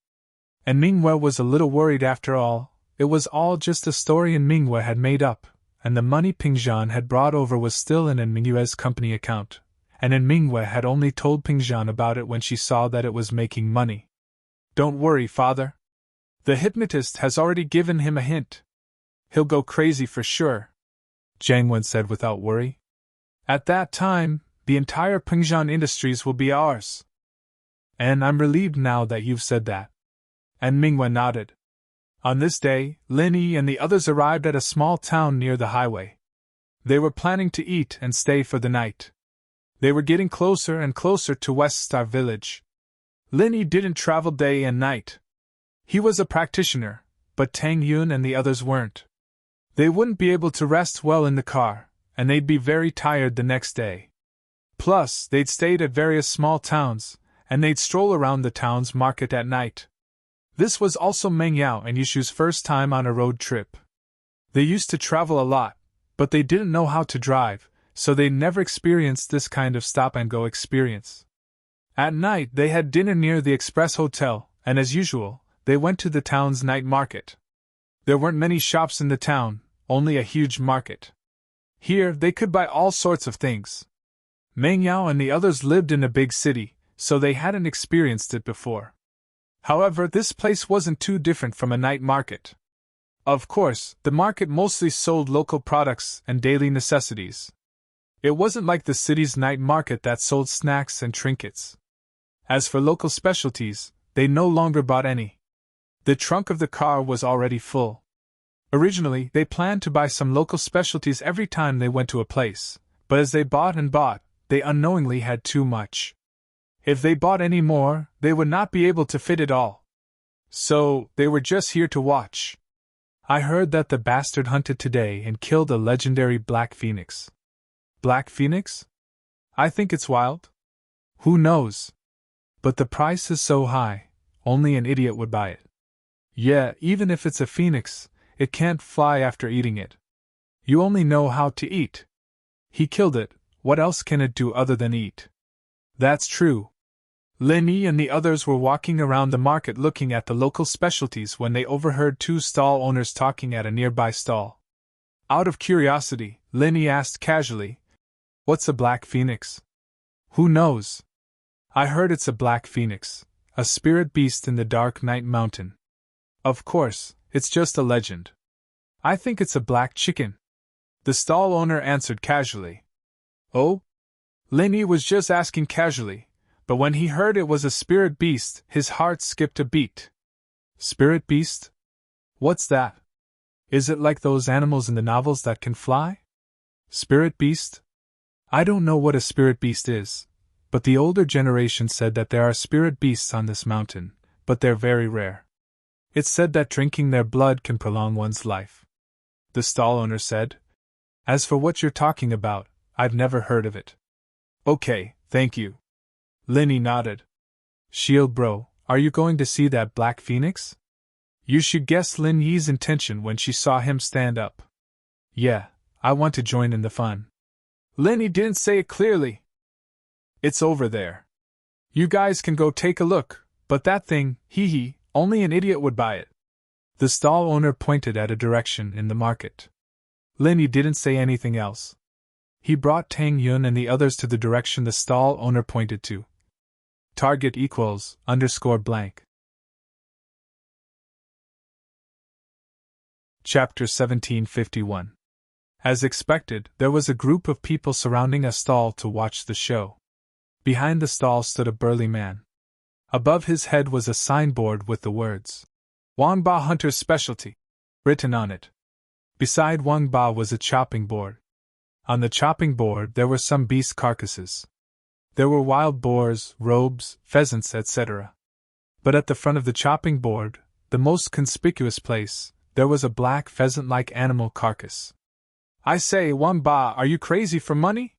And Mingwei was a little worried after all. It was all just a story Mingwei had made up, and the money Pingzhan had brought over was still in Mingwei's company account, and Mingwei had only told Pingzhan about it when she saw that it was making money. "Don't worry, father. The hypnotist has already given him a hint. He'll go crazy for sure," Jiang Wen said without worry. "At that time, the entire Pingzhan Industries will be ours. And I'm relieved now that you've said that." And Mingwei nodded. On this day, Linny and the others arrived at a small town near the highway. They were planning to eat and stay for the night. They were getting closer and closer to West Star Village. Linny didn't travel day and night. He was a practitioner, but Tang Yun and the others weren't. They wouldn't be able to rest well in the car, and they'd be very tired the next day. Plus, they'd stayed at various small towns, and they'd stroll around the town's market at night. This was also Meng Yao and Yushu's first time on a road trip. They used to travel a lot, but they didn't know how to drive, so they'd never experienced this kind of stop-and-go experience. At night they had dinner near the Express Hotel, and as usual, they went to the town's night market. There weren't many shops in the town, only a huge market. Here they could buy all sorts of things. Meng Yao and the others lived in a big city, so they hadn't experienced it before. However, this place wasn't too different from a night market. Of course, the market mostly sold local products and daily necessities. It wasn't like the city's night market that sold snacks and trinkets. As for local specialties, they no longer bought any. The trunk of the car was already full. Originally, they planned to buy some local specialties every time they went to a place, but as they bought and bought, they unknowingly had too much. If they bought any more, they would not be able to fit it all. So, they were just here to watch. I heard that the bastard hunted today and killed a legendary black phoenix. Black phoenix? I think it's wild. Who knows? But the price is so high, only an idiot would buy it. Yeah, even if it's a phoenix, it can't fly after eating it. You only know how to eat. He killed it, what else can it do other than eat? That's true. Linny and the others were walking around the market looking at the local specialties when they overheard two stall owners talking at a nearby stall. Out of curiosity, Linny asked casually, "What's a black phoenix?" "Who knows? I heard it's a black phoenix, a spirit beast in the dark night mountain. Of course, it's just a legend. I think it's a black chicken," the stall owner answered casually. "Oh? Linny was just asking casually, but when he heard it was a spirit beast, his heart skipped a beat. Spirit beast? What's that? Is it like those animals in the novels that can fly? Spirit beast? I don't know what a spirit beast is, but the older generation said that there are spirit beasts on this mountain, but they're very rare. It's said that drinking their blood can prolong one's life. The stall owner said. As for what you're talking about, I've never heard of it. Okay, thank you. Linny nodded. Shield bro, are you going to see that black phoenix? You should guess Lin Yi's intention when she saw him stand up. Yeah, I want to join in the fun. Linny didn't say it clearly. It's over there. You guys can go take a look, but that thing, hee, only an idiot would buy it. The stall owner pointed at a direction in the market. Linny didn't say anything else. He brought Tang Yun and the others to the direction the stall owner pointed to. Target equals _blank. Chapter 1751. As expected, there was a group of people surrounding a stall to watch the show. Behind the stall stood a burly man. Above his head was a signboard with the words, Wang Ba Hunter's Specialty, written on it. Beside Wang Ba was a chopping board. On the chopping board there were some beast carcasses. There were wild boars, robes, pheasants, etc. But at the front of the chopping board, the most conspicuous place, there was a black pheasant-like animal carcass. I say, Wang Ba, are you crazy for money?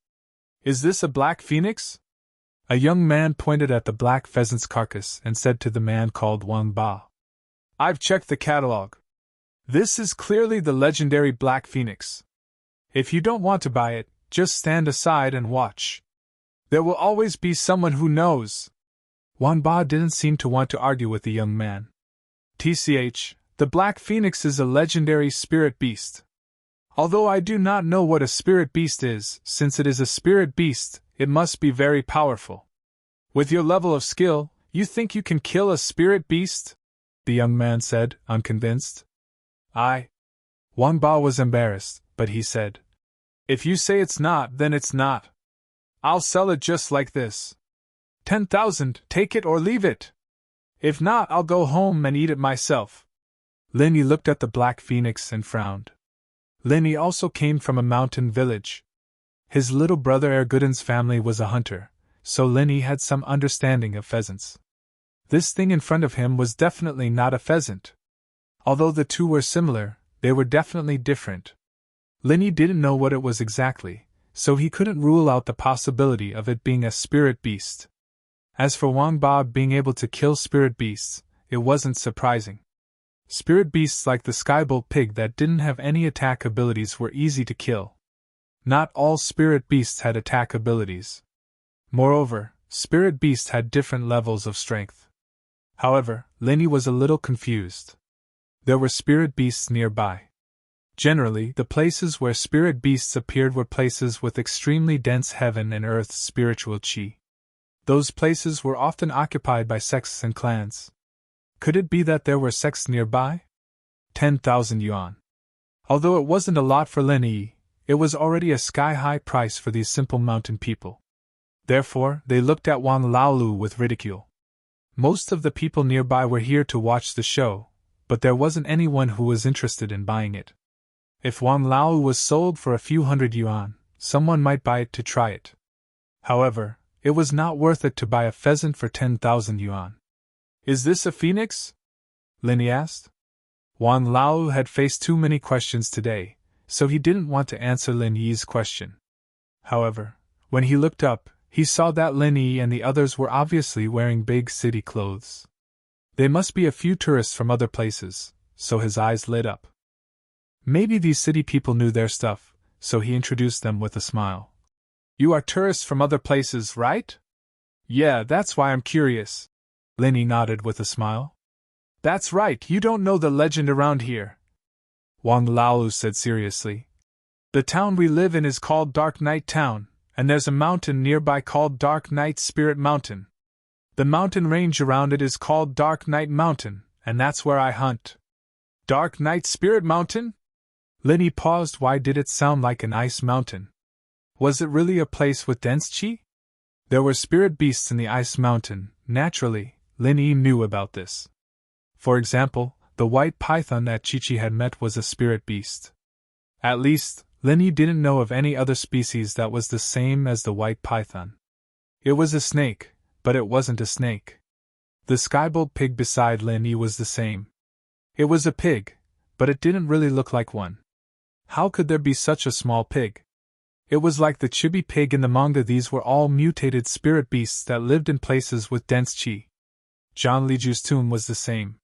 Is this a black phoenix? A young man pointed at the black pheasant's carcass and said to the man called Wang Ba, I've checked the catalog. This is clearly the legendary black phoenix. If you don't want to buy it, just stand aside and watch. There will always be someone who knows. Wang Ba didn't seem to want to argue with the young man. TCH, the black phoenix is a legendary spirit beast. Although I do not know what a spirit beast is, since it is a spirit beast, it must be very powerful. With your level of skill, you think you can kill a spirit beast? The young man said, unconvinced. Wang Ba was embarrassed, but he said, If you say it's not, then it's not. I'll sell it just like this. 10,000, take it or leave it. If not, I'll go home and eat it myself. Linny looked at the black phoenix and frowned. Linny also came from a mountain village. His little brother Erguden's family was a hunter, so Linny had some understanding of pheasants. This thing in front of him was definitely not a pheasant. Although the two were similar, they were definitely different. Linny didn't know what it was exactly, so he couldn't rule out the possibility of it being a spirit beast. As for Wang Ba being able to kill spirit beasts, it wasn't surprising. Spirit beasts like the skybolt pig that didn't have any attack abilities were easy to kill. Not all spirit beasts had attack abilities. Moreover, spirit beasts had different levels of strength. However, Linny was a little confused. There were spirit beasts nearby. Generally, the places where spirit beasts appeared were places with extremely dense heaven and earth spiritual chi. Those places were often occupied by sects and clans. Could it be that there were sects nearby? 10,000 yuan. Although it wasn't a lot for Linny, it was already a sky-high price for these simple mountain people. Therefore, they looked at Wang Laolu with ridicule. Most of the people nearby were here to watch the show, but there wasn't anyone who was interested in buying it. If Wang Laolu was sold for a few hundred yuan, someone might buy it to try it. However, it was not worth it to buy a pheasant for 10,000 yuan. Is this a phoenix? Linny asked. Wang Laolu had faced too many questions today, so he didn't want to answer Lin Yi's question. However, when he looked up, he saw that Lin Yi and the others were obviously wearing big city clothes. They must be a few tourists from other places, so his eyes lit up. Maybe these city people knew their stuff, so he introduced them with a smile. You are tourists from other places, right? Yeah, that's why I'm curious. Linny nodded with a smile. That's right, you don't know the legend around here. Wang Laolu said seriously. The town we live in is called Dark Night Town, and there's a mountain nearby called Dark Night Spirit Mountain. The mountain range around it is called Dark Night Mountain, and that's where I hunt. Dark Night Spirit Mountain? Linny paused. Why did it sound like an ice mountain? Was it really a place with dense chi? There were spirit beasts in the ice mountain. Naturally, Lin Yi knew about this. For example, the white python that Chi-Chi had met was a spirit beast. At least, Lin Yi didn't know of any other species that was the same as the white python. It was a snake, but it wasn't a snake. The skybolt pig beside Lin Yi was the same. It was a pig, but it didn't really look like one. How could there be such a small pig? It was like the chibi pig in the manga. These were all mutated spirit beasts that lived in places with dense chi. Zhang Liju's tomb was the same.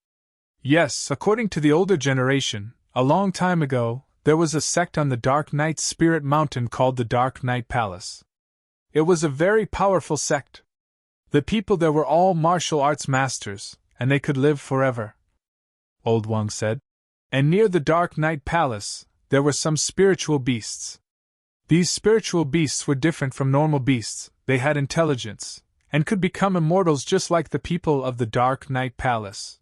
Yes, according to the older generation, a long time ago, there was a sect on the Dark Night Spirit Mountain called the Dark Night Palace. It was a very powerful sect. The people there were all martial arts masters, and they could live forever, Old Wang said. And near the Dark Night Palace, there were some spiritual beasts. These spiritual beasts were different from normal beasts. They had intelligence, and could become immortals just like the people of the Dark Night Palace.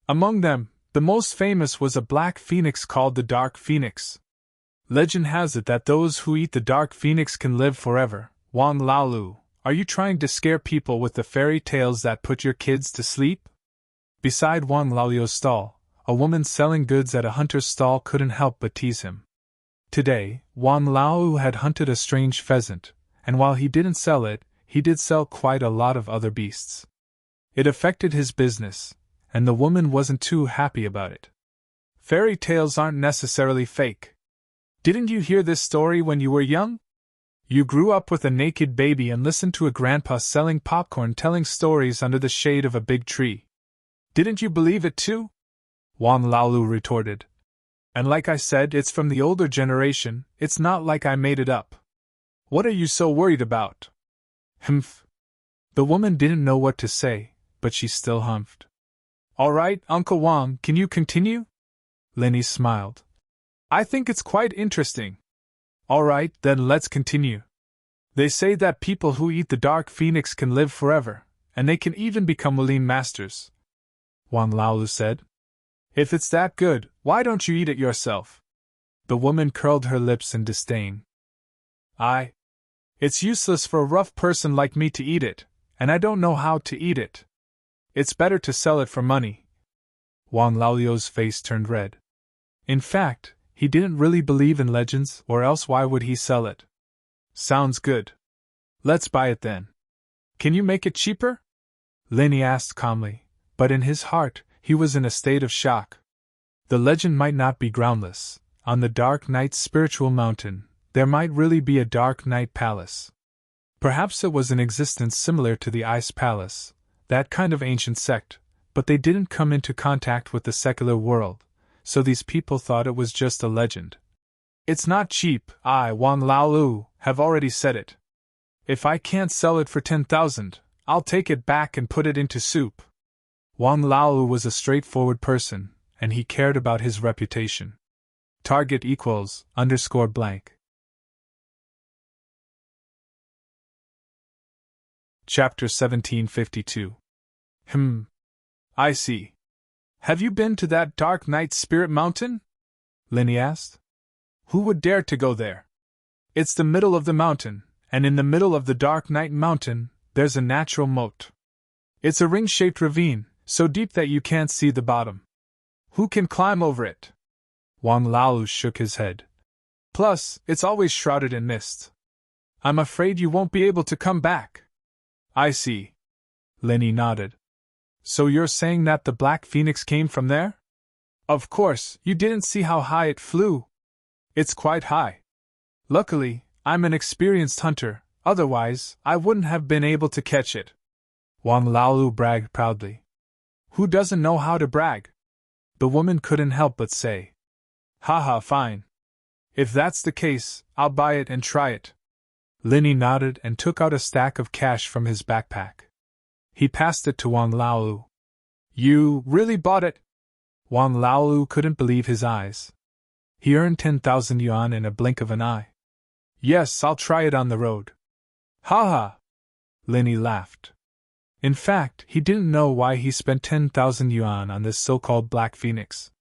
Among them, the most famous was a black phoenix called the Dark Phoenix. Legend has it that those who eat the Dark Phoenix can live forever. Wang Laolu, are you trying to scare people with the fairy tales that put your kids to sleep? Beside Wang Laolu's stall, a woman selling goods at a hunter's stall couldn't help but tease him. Today, Wang Laolu had hunted a strange pheasant, and while he didn't sell it, he did sell quite a lot of other beasts. It affected his business, and the woman wasn't too happy about it. Fairy tales aren't necessarily fake. Didn't you hear this story when you were young? You grew up with a naked baby and listened to a grandpa selling popcorn telling stories under the shade of a big tree. Didn't you believe it too? Wang Laolu retorted. And like I said, it's from the older generation. It's not like I made it up. What are you so worried about? Humph. The woman didn't know what to say, but she still humphed. All right, Uncle Wang, can you continue? Linny smiled. I think it's quite interesting. All right, then let's continue. They say that people who eat the Dark Phoenix can live forever, and they can even become Lean Masters. Wang Laolu said. If it's that good, why don't you eat it yourself? The woman curled her lips in disdain. It's useless for a rough person like me to eat it, and I don't know how to eat it. It's better to sell it for money. Wang Laolu's face turned red. In fact, he didn't really believe in legends, or else why would he sell it? Sounds good. Let's buy it then. Can you make it cheaper? Linny asked calmly, but in his heart, he was in a state of shock. The legend might not be groundless. On the Dark Night Spiritual Mountain, there might really be a Dark Night Palace. Perhaps it was in existence similar to the Ice Palace, that kind of ancient sect, but they didn't come into contact with the secular world, so these people thought it was just a legend. It's not cheap, I, Wang Laolu, have already said it. If I can't sell it for 10,000, I'll take it back and put it into soup. Wang Laolu was a straightforward person, and he cared about his reputation. Target equals _blank. Chapter 1752. I see. Have you been to that Dark Night Spirit Mountain? Linny asked. Who would dare to go there? It's the middle of the mountain, and in the middle of the Dark Night Mountain, there's a natural moat. It's a ring-shaped ravine, so deep that you can't see the bottom. Who can climb over it? Wang Laolu shook his head. Plus, it's always shrouded in mist. I'm afraid you won't be able to come back. I see. Linny nodded. So you're saying that the Black Phoenix came from there? Of course, you didn't see how high it flew. It's quite high. Luckily, I'm an experienced hunter, otherwise, I wouldn't have been able to catch it. Wang Laolu bragged proudly. Who doesn't know how to brag? The woman couldn't help but say. Haha, fine. If that's the case, I'll buy it and try it. Linny nodded and took out a stack of cash from his backpack. He passed it to Wang Laolu. You really bought it? Wang Laolu couldn't believe his eyes. He earned 10,000 yuan in a blink of an eye. Yes, I'll try it on the road. Ha! Linny laughed. In fact, he didn't know why he spent 10,000 yuan on this so-called Black Phoenix.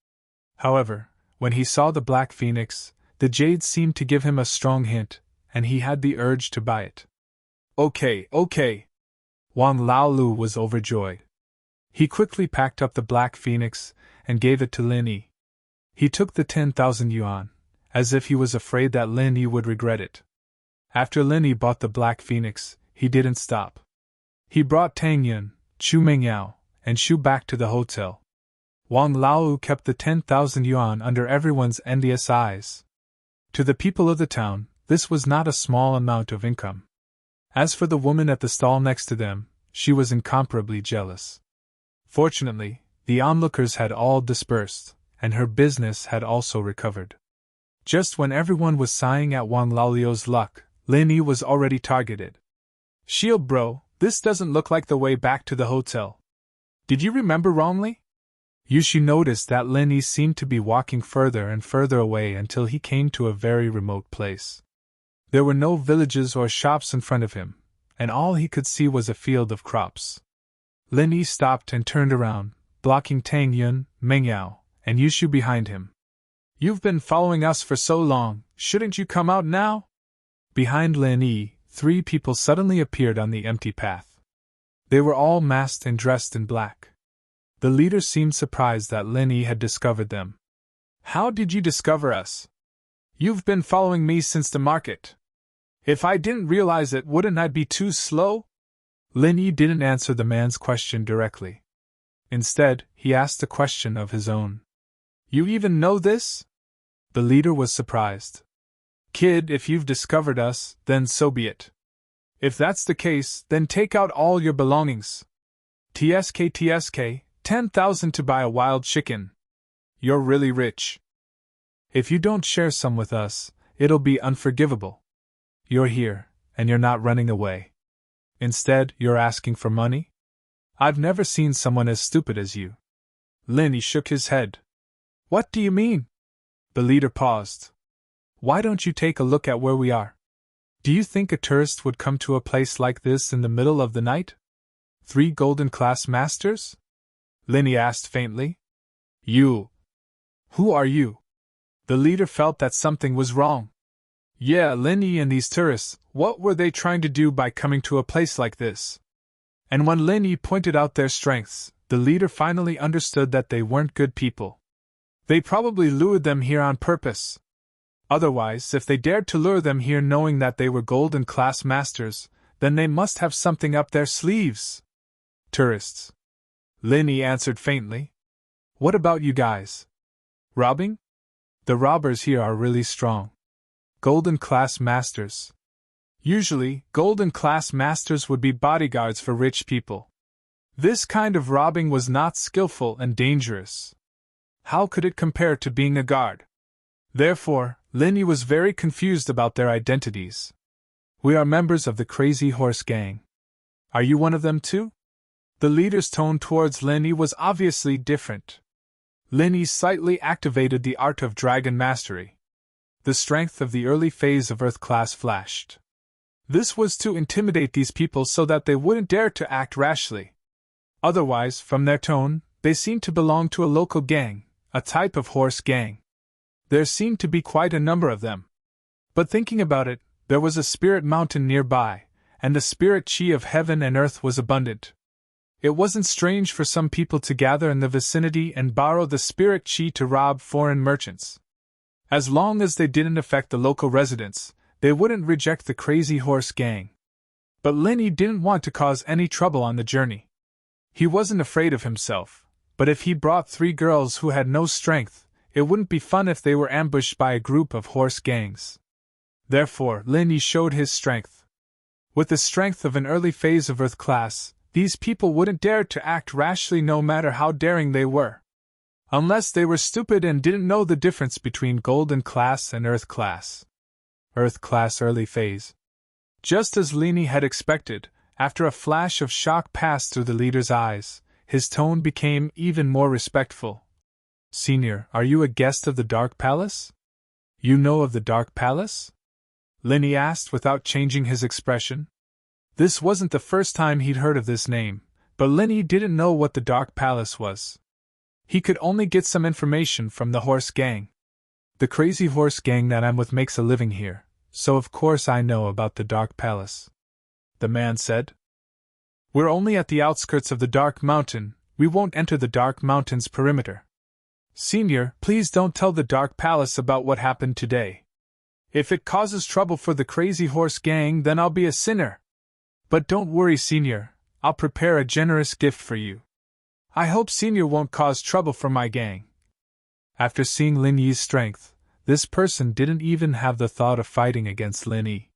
However, when he saw the Black Phoenix, the jade seemed to give him a strong hint, and he had the urge to buy it. Okay. Wang Laolu was overjoyed. He quickly packed up the black phoenix and gave it to Lin Yi. He took the 10,000 yuan, as if he was afraid that Lin Yi would regret it. After Lin Yi bought the black phoenix, he didn't stop. He brought Tang Yun, Chu Mingyao, and Shu back to the hotel. Wang Laolu kept the 10,000 yuan under everyone's envious eyes. To the people of the town, this was not a small amount of income. As for the woman at the stall next to them, she was incomparably jealous. Fortunately, the onlookers had all dispersed, and her business had also recovered. Just when everyone was sighing at Wang Laolio's luck, Lin Yi was already targeted. "Shield bro, this doesn't look like the way back to the hotel. Did you remember wrongly?" Yushi noticed that Lin Yi seemed to be walking further and further away until he came to a very remote place. There were no villages or shops in front of him, and all he could see was a field of crops. Lin Yi stopped and turned around, blocking Tang Yun, Mingyao, and Yushu behind him. "You've been following us for so long, shouldn't you come out now?" Behind Lin Yi, 3 people suddenly appeared on the empty path. They were all masked and dressed in black. The leader seemed surprised that Lin Yi had discovered them. "How did you discover us?" "You've been following me since the market. If I didn't realize it, wouldn't I be too slow?" Lin Yi didn't answer the man's question directly. Instead, he asked a question of his own. "You even know this?" The leader was surprised. "Kid, if you've discovered us, then so be it. If that's the case, then take out all your belongings. TSK, 10,000 to buy a wild chicken. You're really rich. If you don't share some with us, it'll be unforgivable. You're here, and you're not running away. Instead, you're asking for money? I've never seen someone as stupid as you." Lin Yi shook his head. "What do you mean?" The leader paused. "Why don't you take a look at where we are? Do you think a tourist would come to a place like this in the middle of the night? 3 golden class masters?" Lin Yi asked faintly. "You. Who are you?" The leader felt that something was wrong. Yeah, Lin Yi and these tourists, what were they trying to do by coming to a place like this? And when Lin Yi pointed out their strengths, the leader finally understood that they weren't good people. They probably lured them here on purpose. Otherwise, if they dared to lure them here knowing that they were golden class masters, then they must have something up their sleeves. "Tourists," Lin Yi answered faintly. "What about you guys? Robbing? The robbers here are really strong. Golden class masters. Usually, golden class masters would be bodyguards for rich people. This kind of robbing was not skillful and dangerous. How could it compare to being a guard?" Therefore, Lin Yi was very confused about their identities. "We are members of the Crazy Horse Gang. Are you one of them too?" The leader's tone towards Lin Yi was obviously different. Lin Yi slightly activated the art of dragon mastery. The strength of the early phase of Earth class flashed. This was to intimidate these people so that they wouldn't dare to act rashly. Otherwise, from their tone, they seemed to belong to a local gang, a type of horse gang. There seemed to be quite a number of them. But thinking about it, there was a spirit mountain nearby, and the spirit chi of heaven and earth was abundant. It wasn't strange for some people to gather in the vicinity and borrow the spirit chi to rob foreign merchants. As long as they didn't affect the local residents, they wouldn't reject the Crazy Horse Gang. But Lin Yi didn't want to cause any trouble on the journey. He wasn't afraid of himself, but if he brought 3 girls who had no strength, it wouldn't be fun if they were ambushed by a group of horse gangs. Therefore, Lin Yi showed his strength. With the strength of an early phase of Earth class, these people wouldn't dare to act rashly no matter how daring they were. Unless they were stupid and didn't know the difference between Golden class and Earth class. Earth class early phase. Just as Lin Yi had expected, after a flash of shock passed through the leader's eyes, his tone became even more respectful. "Senior, are you a guest of the Dark Palace?" "You know of the Dark Palace?" Lin Yi asked without changing his expression. This wasn't the first time he'd heard of this name, but Lin Yi didn't know what the Dark Palace was. He could only get some information from the horse gang. "The Crazy Horse Gang that I'm with makes a living here, so of course I know about the Dark Palace." the man said. We're only at the outskirts of the Dark Mountain, we won't enter the Dark Mountain's perimeter. Senior, please don't tell the Dark Palace about what happened today. If it causes trouble for the Crazy Horse Gang, then I'll be a sinner. But don't worry, Senior, I'll prepare a generous gift for you. I hope Senior won't cause trouble for my gang. After seeing Lin Yi's strength, this person didn't even have the thought of fighting against Lin Yi.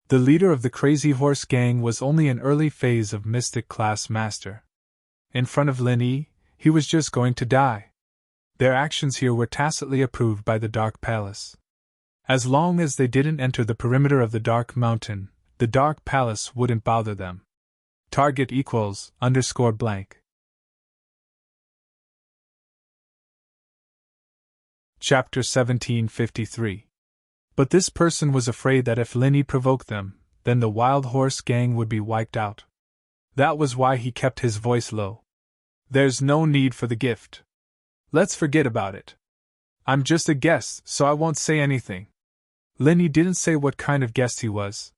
The leader of the Crazy Horse Gang was only an early phase of Mystic Class Master. In front of Lin Yi, he was just going to die. Their actions here were tacitly approved by the Dark Palace. As long as they didn't enter the perimeter of the Dark Mountain, the Dark Palace wouldn't bother them. Target equals _blank. Chapter 1753. But this person was afraid that if Lin Yi provoked them, then the Wild Horse Gang would be wiped out. That was why he kept his voice low. There's no need for the gift. Let's forget about it. I'm just a guest, so I won't say anything. Lin Yi didn't say what kind of guest he was.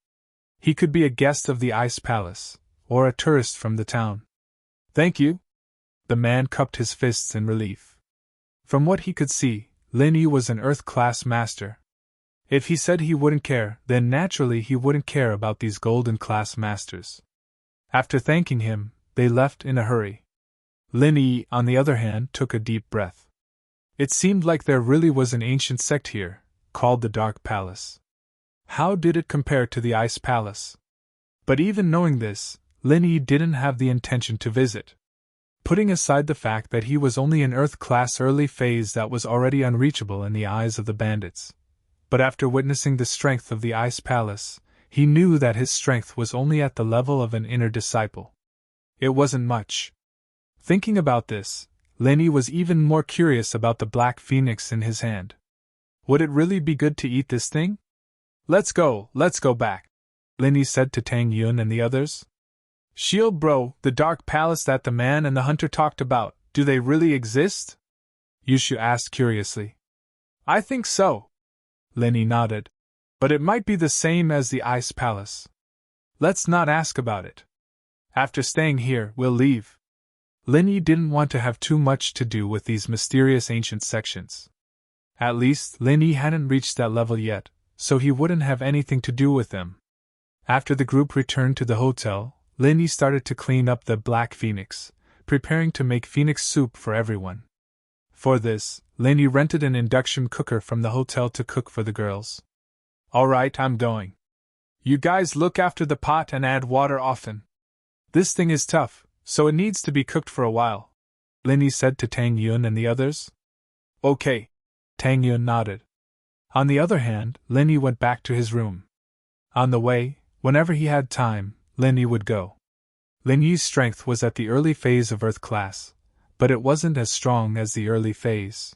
He could be a guest of the Ice Palace, or a tourist from the town. Thank you. The man cupped his fists in relief. From what he could see, Lin Yi was an Earth Class Master. If he said he wouldn't care, then naturally he wouldn't care about these Golden Class Masters. After thanking him, they left in a hurry. Lin Yi, on the other hand, took a deep breath. It seemed like there really was an ancient sect here, called the Dark Palace. How did it compare to the Ice Palace? But even knowing this, Lin Yi didn't have the intention to visit. Putting aside the fact that he was only an Earth Class early phase, that was already unreachable in the eyes of the bandits. But after witnessing the strength of the Ice Palace, he knew that his strength was only at the level of an inner disciple. It wasn't much. Thinking about this, Lin Yi was even more curious about the black phoenix in his hand. Would it really be good to eat this thing? Let's go back, Lin Yi said to Tang Yun and the others. Shield bro, the Dark Palace that the man and the hunter talked about, do they really exist? Yushu asked curiously. I think so. Lin Yi nodded. But it might be the same as the Ice Palace. Let's not ask about it. After staying here, we'll leave. Lin Yi didn't want to have too much to do with these mysterious ancient sections. At least, Lin Yi hadn't reached that level yet, so he wouldn't have anything to do with them. After the group returned to the hotel, Lin Yi started to clean up the black phoenix, preparing to make phoenix soup for everyone. For this, Lin Yi rented an induction cooker from the hotel to cook for the girls. Alright, I'm going. You guys look after the pot and add water often. This thing is tough, so it needs to be cooked for a while, Lin Yi said to Tang Yun and the others. Okay. Tang Yun nodded. On the other hand, Lin Yi went back to his room. On the way, whenever he had time, Lin Yi would go. Lin Yi's strength was at the early phase of Earth Class, but it wasn't as strong as the early phase.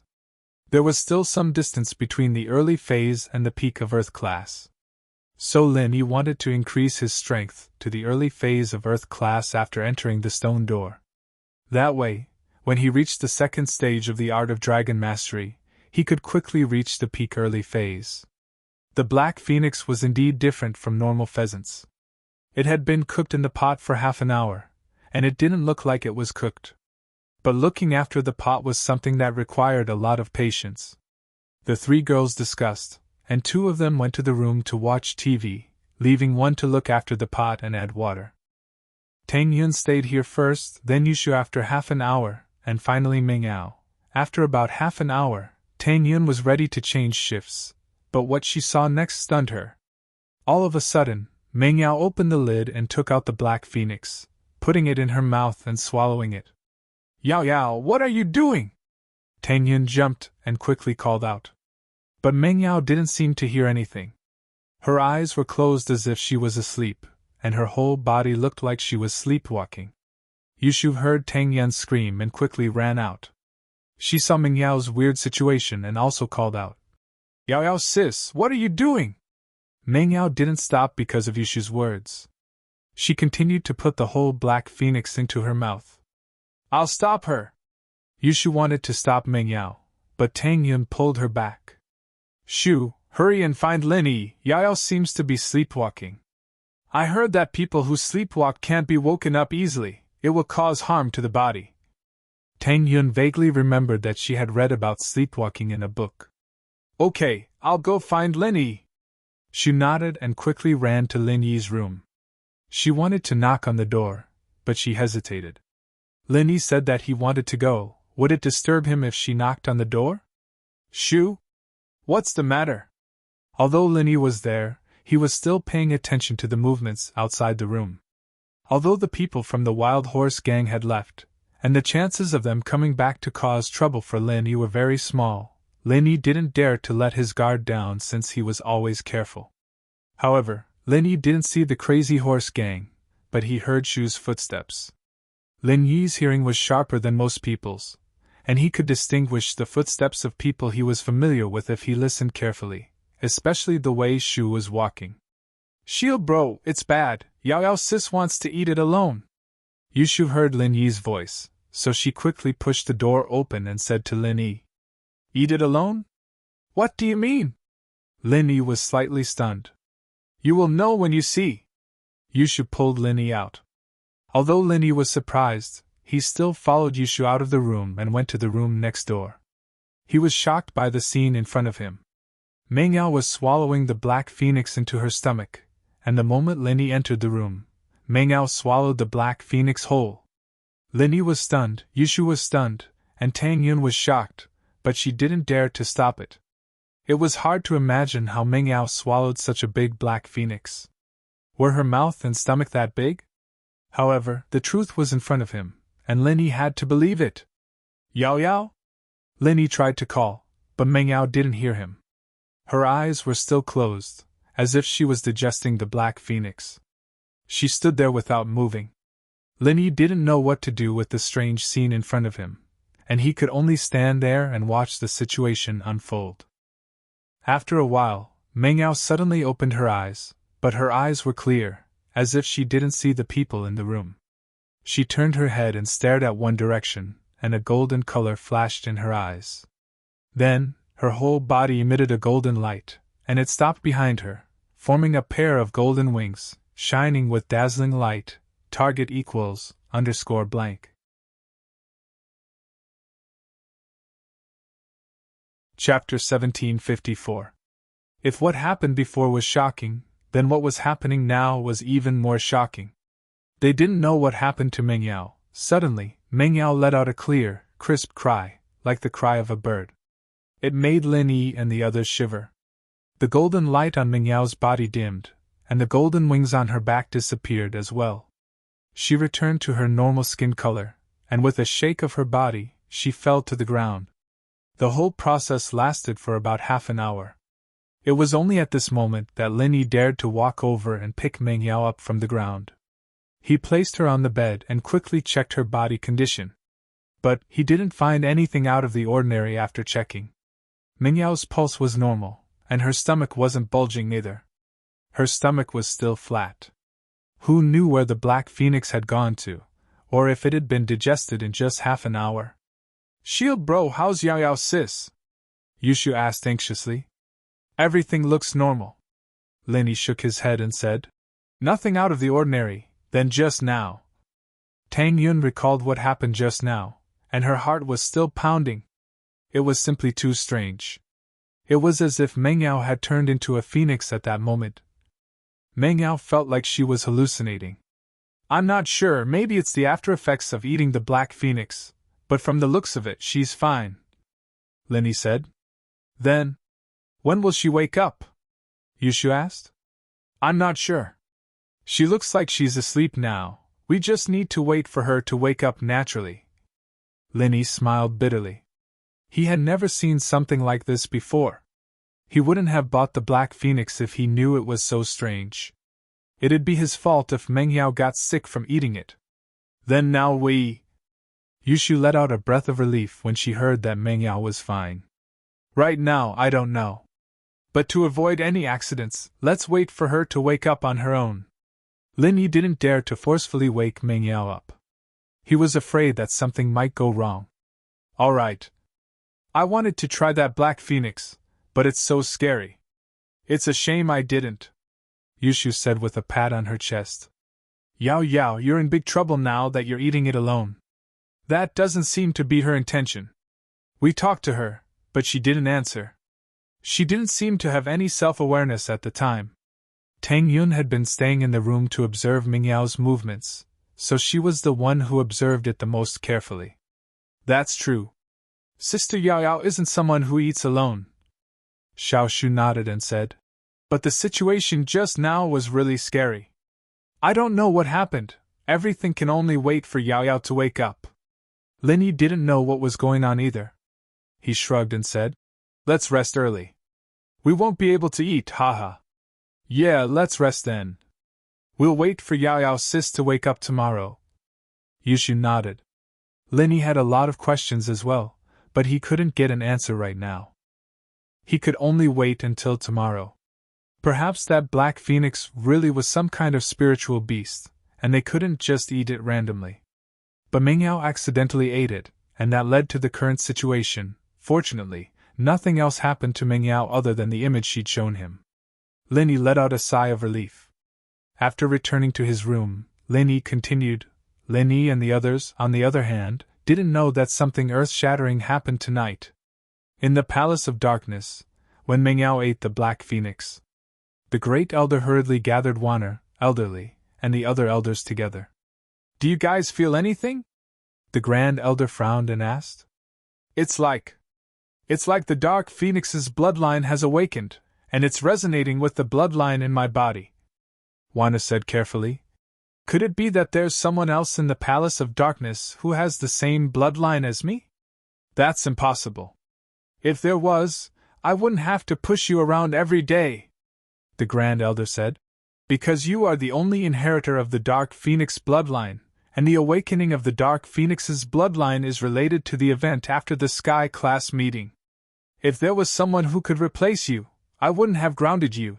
There was still some distance between the early phase and the peak of Earth Class. So Lin Yi wanted to increase his strength to the early phase of Earth Class after entering the stone door. That way, when he reached the second stage of the Art of Dragon Mastery, he could quickly reach the peak early phase. The black phoenix was indeed different from normal pheasants. It had been cooked in the pot for half an hour, and it didn't look like it was cooked. But looking after the pot was something that required a lot of patience. The three girls discussed, and two of them went to the room to watch TV, leaving one to look after the pot and add water. Tang Yun stayed here first, then Yushu after half an hour, and finally Ming Yao. After about half an hour, Tang Yun was ready to change shifts, but what she saw next stunned her. All of a sudden, Ming Yao opened the lid and took out the black phoenix, putting it in her mouth and swallowing it. Yao Yao, what are you doing? Tang Yun jumped and quickly called out. But Ming Yao didn't seem to hear anything. Her eyes were closed as if she was asleep, and her whole body looked like she was sleepwalking. Yushu heard Tang Yun scream and quickly ran out. She saw Ming Yao's weird situation and also called out. Yao Yao sis, what are you doing? Ming Yao didn't stop because of Yushu's words. She continued to put the whole black phoenix into her mouth. I'll stop her. Yushu wanted to stop Ming Yao, but Tang Yun pulled her back. Shu, hurry and find Lin Yi, Yao Yao seems to be sleepwalking. I heard that people who sleepwalk can't be woken up easily, it will cause harm to the body. Tang Yun vaguely remembered that she had read about sleepwalking in a book. Okay, I'll go find Lin Yi. She nodded and quickly ran to Lin Yi's room. She wanted to knock on the door, but she hesitated. Lin Yi said that he wanted to go. Would it disturb him if she knocked on the door? Shoo? What's the matter? Although Lin Yi was there, he was still paying attention to the movements outside the room. Although the people from the Wild Horse Gang had left, and the chances of them coming back to cause trouble for Lin Yi were very small, Lin Yi didn't dare to let his guard down since he was always careful. However, Lin Yi didn't see the Crazy Horse Gang, but he heard Shu's footsteps. Lin Yi's hearing was sharper than most people's, and he could distinguish the footsteps of people he was familiar with if he listened carefully, especially the way Shu was walking. Shield bro, it's bad, Yao Yao sis wants to eat it alone. Yushu heard Lin Yi's voice, so she quickly pushed the door open and said to Lin Yi, Eat it alone? What do you mean? Lin Yi was slightly stunned. You will know when you see. Yushu pulled Lin Yi out. Although Lin Yi was surprised, he still followed Yushu out of the room and went to the room next door. He was shocked by the scene in front of him. Meng Yao was swallowing the black phoenix into her stomach, and the moment Lin Yi entered the room, Meng Yao swallowed the black phoenix whole. Lin Yi was stunned, Yushu was stunned, and Tang Yun was shocked, but she didn't dare to stop it. It was hard to imagine how Meng Yao swallowed such a big black phoenix. Were her mouth and stomach that big? However, the truth was in front of him, and Lin Yi had to believe it. Yao Yao? Lin Yi tried to call, but Meng Yao didn't hear him. Her eyes were still closed, as if she was digesting the black phoenix. She stood there without moving. Lin Yi didn't know what to do with the strange scene in front of him, and he could only stand there and watch the situation unfold. After a while, Meng Yao suddenly opened her eyes, but her eyes were clear, as if she didn't see the people in the room. She turned her head and stared at one direction, and a golden color flashed in her eyes. Then, her whole body emitted a golden light, and it stopped behind her, forming a pair of golden wings, shining with dazzling light. Target equals _blank. Chapter 1754. If what happened before was shocking, then what was happening now was even more shocking. They didn't know what happened to Meng Yao. Suddenly, Meng Yao let out a clear, crisp cry, like the cry of a bird. It made Lin Yi and the others shiver. The golden light on Meng Yao's body dimmed, and the golden wings on her back disappeared as well. She returned to her normal skin color, and with a shake of her body, she fell to the ground. The whole process lasted for about half an hour. It was only at this moment that Lin Yi dared to walk over and pick Meng Yao up from the ground. He placed her on the bed and quickly checked her body condition. But he didn't find anything out of the ordinary after checking. Meng Yao's pulse was normal, and her stomach wasn't bulging either. Her stomach was still flat. Who knew where the black phoenix had gone to, or if it had been digested in just half an hour? Shield bro, how's Yao Yao sis? Yushu asked anxiously. Everything looks normal. Lin Yi shook his head and said. Nothing out of the ordinary, then just now. Tang Yun recalled what happened just now, and her heart was still pounding. It was simply too strange. It was as if Meng Yao had turned into a phoenix at that moment. Meng Yao felt like she was hallucinating. I'm not sure, maybe it's the after effects of eating the black phoenix, but from the looks of it, she's fine, Lin Yi said. Then, when will she wake up? Yushu asked. I'm not sure. She looks like she's asleep now, we just need to wait for her to wake up naturally. Lin Yi smiled bitterly. He had never seen something like this before. He wouldn't have bought the black phoenix if he knew it was so strange. It'd be his fault if Meng Yao got sick from eating it. Then now we... Yushu let out a breath of relief when she heard that Meng Yao was fine. Right now, I don't know. But to avoid any accidents, let's wait for her to wake up on her own. Lin Yi didn't dare to forcefully wake Meng Yao up. He was afraid that something might go wrong. All right. I wanted to try that black phoenix, but it's so scary. It's a shame I didn't. Yushu said with a pat on her chest. Yao Yao, you're in big trouble now that you're eating it alone. That doesn't seem to be her intention. We talked to her, but she didn't answer. She didn't seem to have any self-awareness at the time. Tang Yun had been staying in the room to observe Mingyao's movements, so she was the one who observed it the most carefully. That's true. Sister Yao Yao isn't someone who eats alone. Xiao Shu nodded and said, but the situation just now was really scary. I don't know what happened, everything can only wait for Yao Yao to wake up. Lin Yi didn't know what was going on either. He shrugged and said, let's rest early. We won't be able to eat, haha. Yeah, let's rest then. We'll wait for Yao Yao's sis to wake up tomorrow. Yushu nodded. Lin Yi had a lot of questions as well, but he couldn't get an answer right now. He could only wait until tomorrow. Perhaps that black phoenix really was some kind of spiritual beast, and they couldn't just eat it randomly. But Mingyao accidentally ate it, and that led to the current situation. Fortunately, nothing else happened to Mingyao other than the image she'd shown him. Lin Yi let out a sigh of relief. After returning to his room, Lin Yi continued. Lin Yi and the others, on the other hand, didn't know that something earth-shattering happened tonight. In the Palace of Darkness, when Mingyao ate the black phoenix, the great elder hurriedly gathered Wanner, elderly, and the other elders together. Do you guys feel anything? The grand elder frowned and asked. It's like the dark phoenix's bloodline has awakened, and it's resonating with the bloodline in my body. Wanner said carefully. Could it be that there's someone else in the Palace of Darkness who has the same bloodline as me? That's impossible. If there was, I wouldn't have to push you around every day, the Grand Elder said. Because you are the only inheritor of the Dark Phoenix bloodline, and the awakening of the Dark Phoenix's bloodline is related to the event after the Sky Class meeting. If there was someone who could replace you, I wouldn't have grounded you.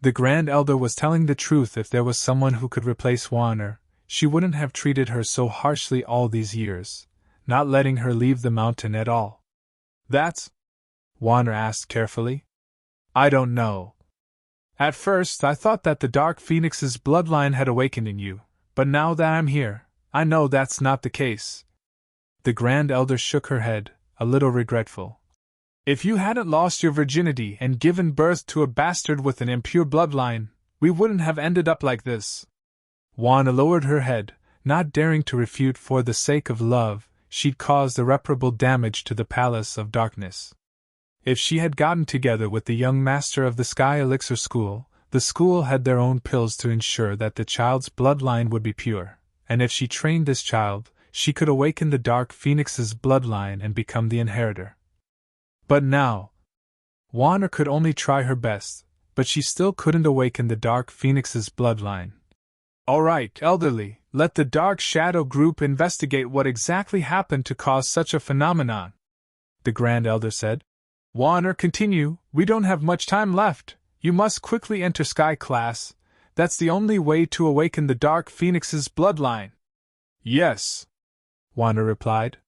The Grand Elder was telling the truth. If there was someone who could replace Wanner, she wouldn't have treated her so harshly all these years, not letting her leave the mountain at all. That's? Wanner asked carefully. I don't know. At first I thought that the Dark Phoenix's bloodline had awakened in you, but now that I'm here, I know that's not the case. The Grand Elder shook her head, a little regretful. If you hadn't lost your virginity and given birth to a bastard with an impure bloodline, we wouldn't have ended up like this. Wanna lowered her head, not daring to refute. For the sake of love, she'd caused irreparable damage to the Palace of Darkness. If she had gotten together with the young master of the Sky Elixir School, the school had their own pills to ensure that the child's bloodline would be pure, and if she trained this child, she could awaken the Dark Phoenix's bloodline and become the inheritor. But now, Wanner could only try her best, but she still couldn't awaken the Dark Phoenix's bloodline. All right, elderly, let the Dark Shadow Group investigate what exactly happened to cause such a phenomenon, the Grand Elder said. Wanner, continue, we don't have much time left. You must quickly enter Sky Class. That's the only way to awaken the Dark Phoenix's bloodline. Yes, Wanner replied.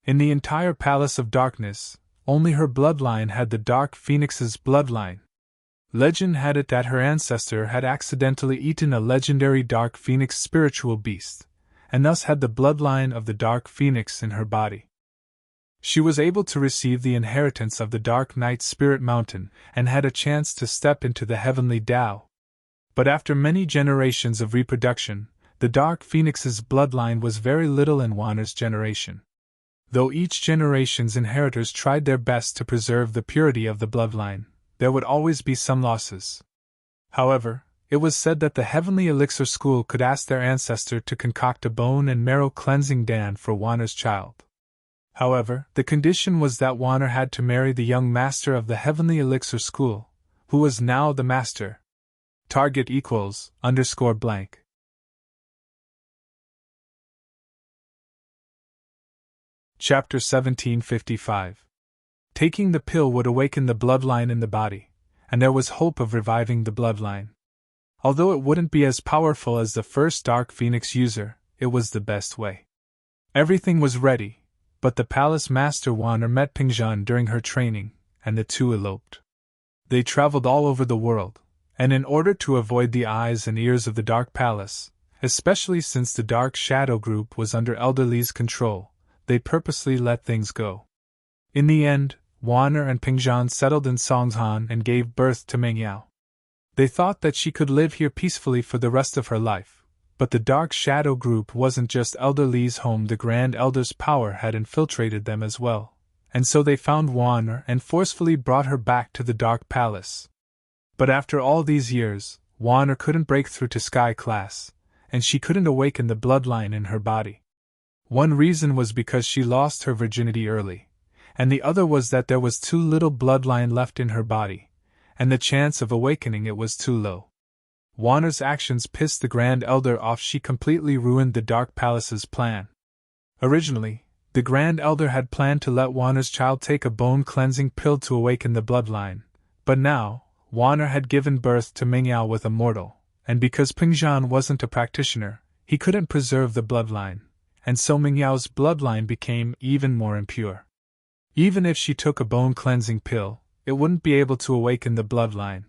In the entire Palace of Darkness, only her bloodline had the Dark Phoenix's bloodline. Legend had it that her ancestor had accidentally eaten a legendary Dark Phoenix spiritual beast, and thus had the bloodline of the Dark Phoenix in her body. She was able to receive the inheritance of the Dark Knight Spirit Mountain and had a chance to step into the heavenly Tao. But after many generations of reproduction, the Dark Phoenix's bloodline was very little in Wanner's generation. Though each generation's inheritors tried their best to preserve the purity of the bloodline, there would always be some losses. However, it was said that the Heavenly Elixir School could ask their ancestor to concoct a bone and marrow cleansing dam for Wanner's child. However, the condition was that Wanner had to marry the young master of the Heavenly Elixir School, who was now the master. Target equals _blank. Chapter 1755. Taking the pill would awaken the bloodline in the body, and there was hope of reviving the bloodline. Although it wouldn't be as powerful as the first Dark Phoenix user, it was the best way. Everything was ready, but the palace master Wanner met Pingzhan during her training, and the two eloped. They traveled all over the world, And in order to avoid the eyes and ears of the Dark Palace, especially since the Dark Shadow Group was under Elder Li's control, they purposely let things go. In the end, Wan'er and Pingzhan settled in Songzhan and gave birth to Mengyao. They thought that she could live here peacefully for the rest of her life, but the Dark Shadow Group wasn't just Elder Li's home, the Grand Elder's power had infiltrated them as well, and so they found Wan'er and forcefully brought her back to the Dark Palace. But after all these years, Wan'er couldn't break through to Sky Class, and she couldn't awaken the bloodline in her body. One reason was because she lost her virginity early, and the other was that there was too little bloodline left in her body, and the chance of awakening it was too low. Wan'er's actions pissed the Grand Elder off. She completely ruined the Dark Palace's plan. Originally, the Grand Elder had planned to let Wan'er's child take a bone-cleansing pill to awaken the bloodline, but now, Wan'er had given birth to Mengyao with a mortal, and because Pingzhan wasn't a practitioner, he couldn't preserve the bloodline, and so Mengyao's bloodline became even more impure. Even if she took a bone-cleansing pill, it wouldn't be able to awaken the bloodline.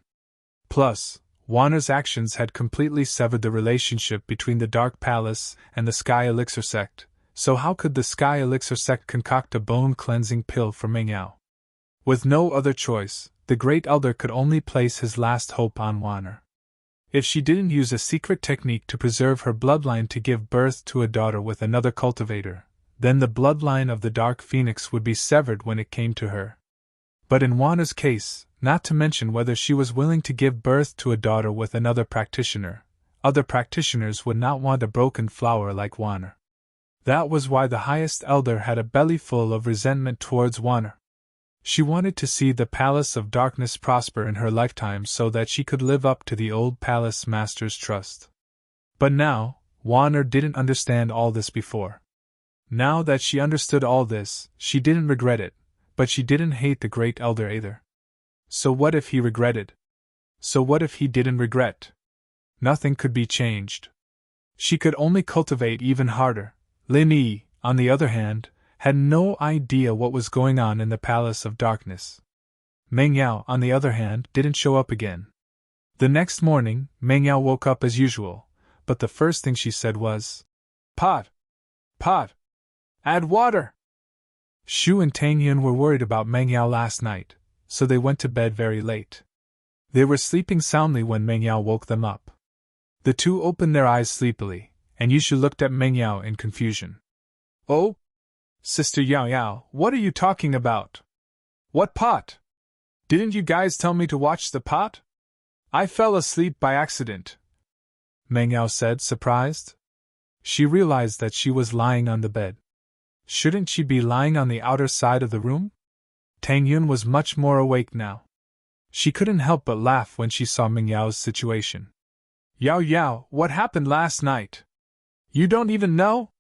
Plus, Wan'er's actions had completely severed the relationship between the Dark Palace and the Sky Elixir sect, so how could the Sky Elixir sect concoct a bone-cleansing pill for Mengyao? With no other choice, the Great Elder could only place his last hope on Wan'er. If she didn't use a secret technique to preserve her bloodline to give birth to a daughter with another cultivator, then the bloodline of the Dark Phoenix would be severed when it came to her. But in Wan'er's case, not to mention whether she was willing to give birth to a daughter with another practitioner, other practitioners would not want a broken flower like Wan'er. That was why the highest elder had a belly full of resentment towards Wan'er. She wanted to see the Palace of Darkness prosper in her lifetime so that she could live up to the old palace master's trust. But now, Wan'er didn't understand all this before. Now that she understood all this, she didn't regret it, but she didn't hate the Great Elder either. So what if he regretted? So what if he didn't regret? Nothing could be changed. She could only cultivate even harder. Lin Yi, on the other hand, had no idea what was going on in the Palace of Darkness. Mengyao, on the other hand, didn't show up again. The next morning, Mengyao woke up as usual, but the first thing she said was, "Pot! Pot! Add water!" Shu and Tangyun were worried about Mengyao last night, so they went to bed very late. They were sleeping soundly when Mengyao woke them up. The two opened their eyes sleepily, and Yushu looked at Mengyao in confusion. "Oh? Sister Yao Yao, what are you talking about? What pot? Didn't you guys tell me to watch the pot? I fell asleep by accident," Mengyao said, surprised. She realized that she was lying on the bed. Shouldn't she be lying on the outer side of the room? Tangyun was much more awake now. She couldn't help but laugh when she saw Mengyao's situation. "Yao Yao, what happened last night? You don't even know?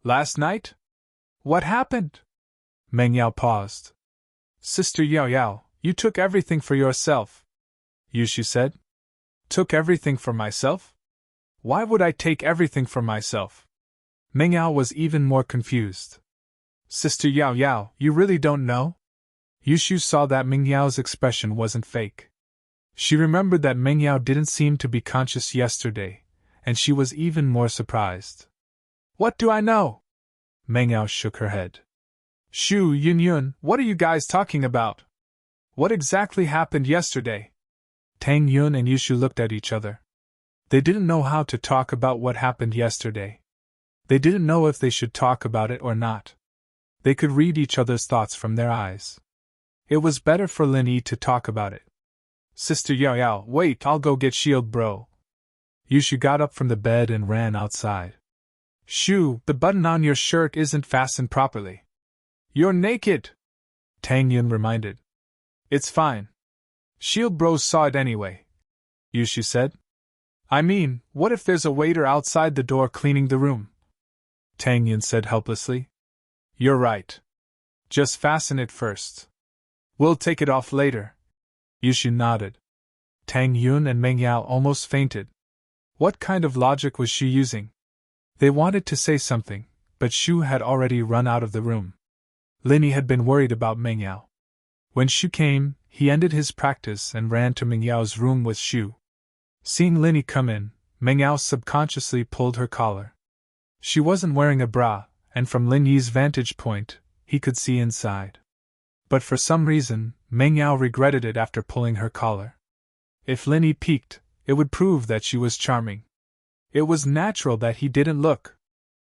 Last night? What happened?" Mengyao paused. "Sister Yao Yao, you took everything for yourself," Yushu said. "Took everything for myself? Why would I take everything for myself?" Mengyao was even more confused. "Sister Yao Yao, you really don't know?" Yushu saw that Mengyao's expression wasn't fake. She remembered that Mengyao didn't seem to be conscious yesterday, and she was even more surprised. "What do I know?" Mengyao shook her head. "Shu Yunyun, what are you guys talking about? What exactly happened yesterday?" Tang Yun and Yushu looked at each other. They didn't know how to talk about what happened yesterday. They didn't know if they should talk about it or not. They could read each other's thoughts from their eyes. It was better for Lin Yi to talk about it. "Sister Yao Yao, wait, I'll go get Shield Bro." Yushu got up from the bed and ran outside. "Shu, the button on your shirt isn't fastened properly." "You're naked," Tang Yun reminded. "It's fine. Shield Bros saw it anyway," Yushu said. "I mean, what if there's a waiter outside the door cleaning the room?" Tang Yun said helplessly. "You're right. Just fasten it first. We'll take it off later." Yushu nodded. Tang Yun and Mengyao almost fainted. What kind of logic was she using? They wanted to say something, but Shu had already run out of the room. Lin Yi had been worried about Mengyao. When Shu came, he ended his practice and ran to Mengyao's room with Shu. Seeing Linny come in, Meng Yao subconsciously pulled her collar. She wasn't wearing a bra, and from Lin Yi's vantage point, he could see inside. But for some reason, Meng Yao regretted it after pulling her collar. If Lin Yi peeked, it would prove that she was charming. It was natural that he didn't look.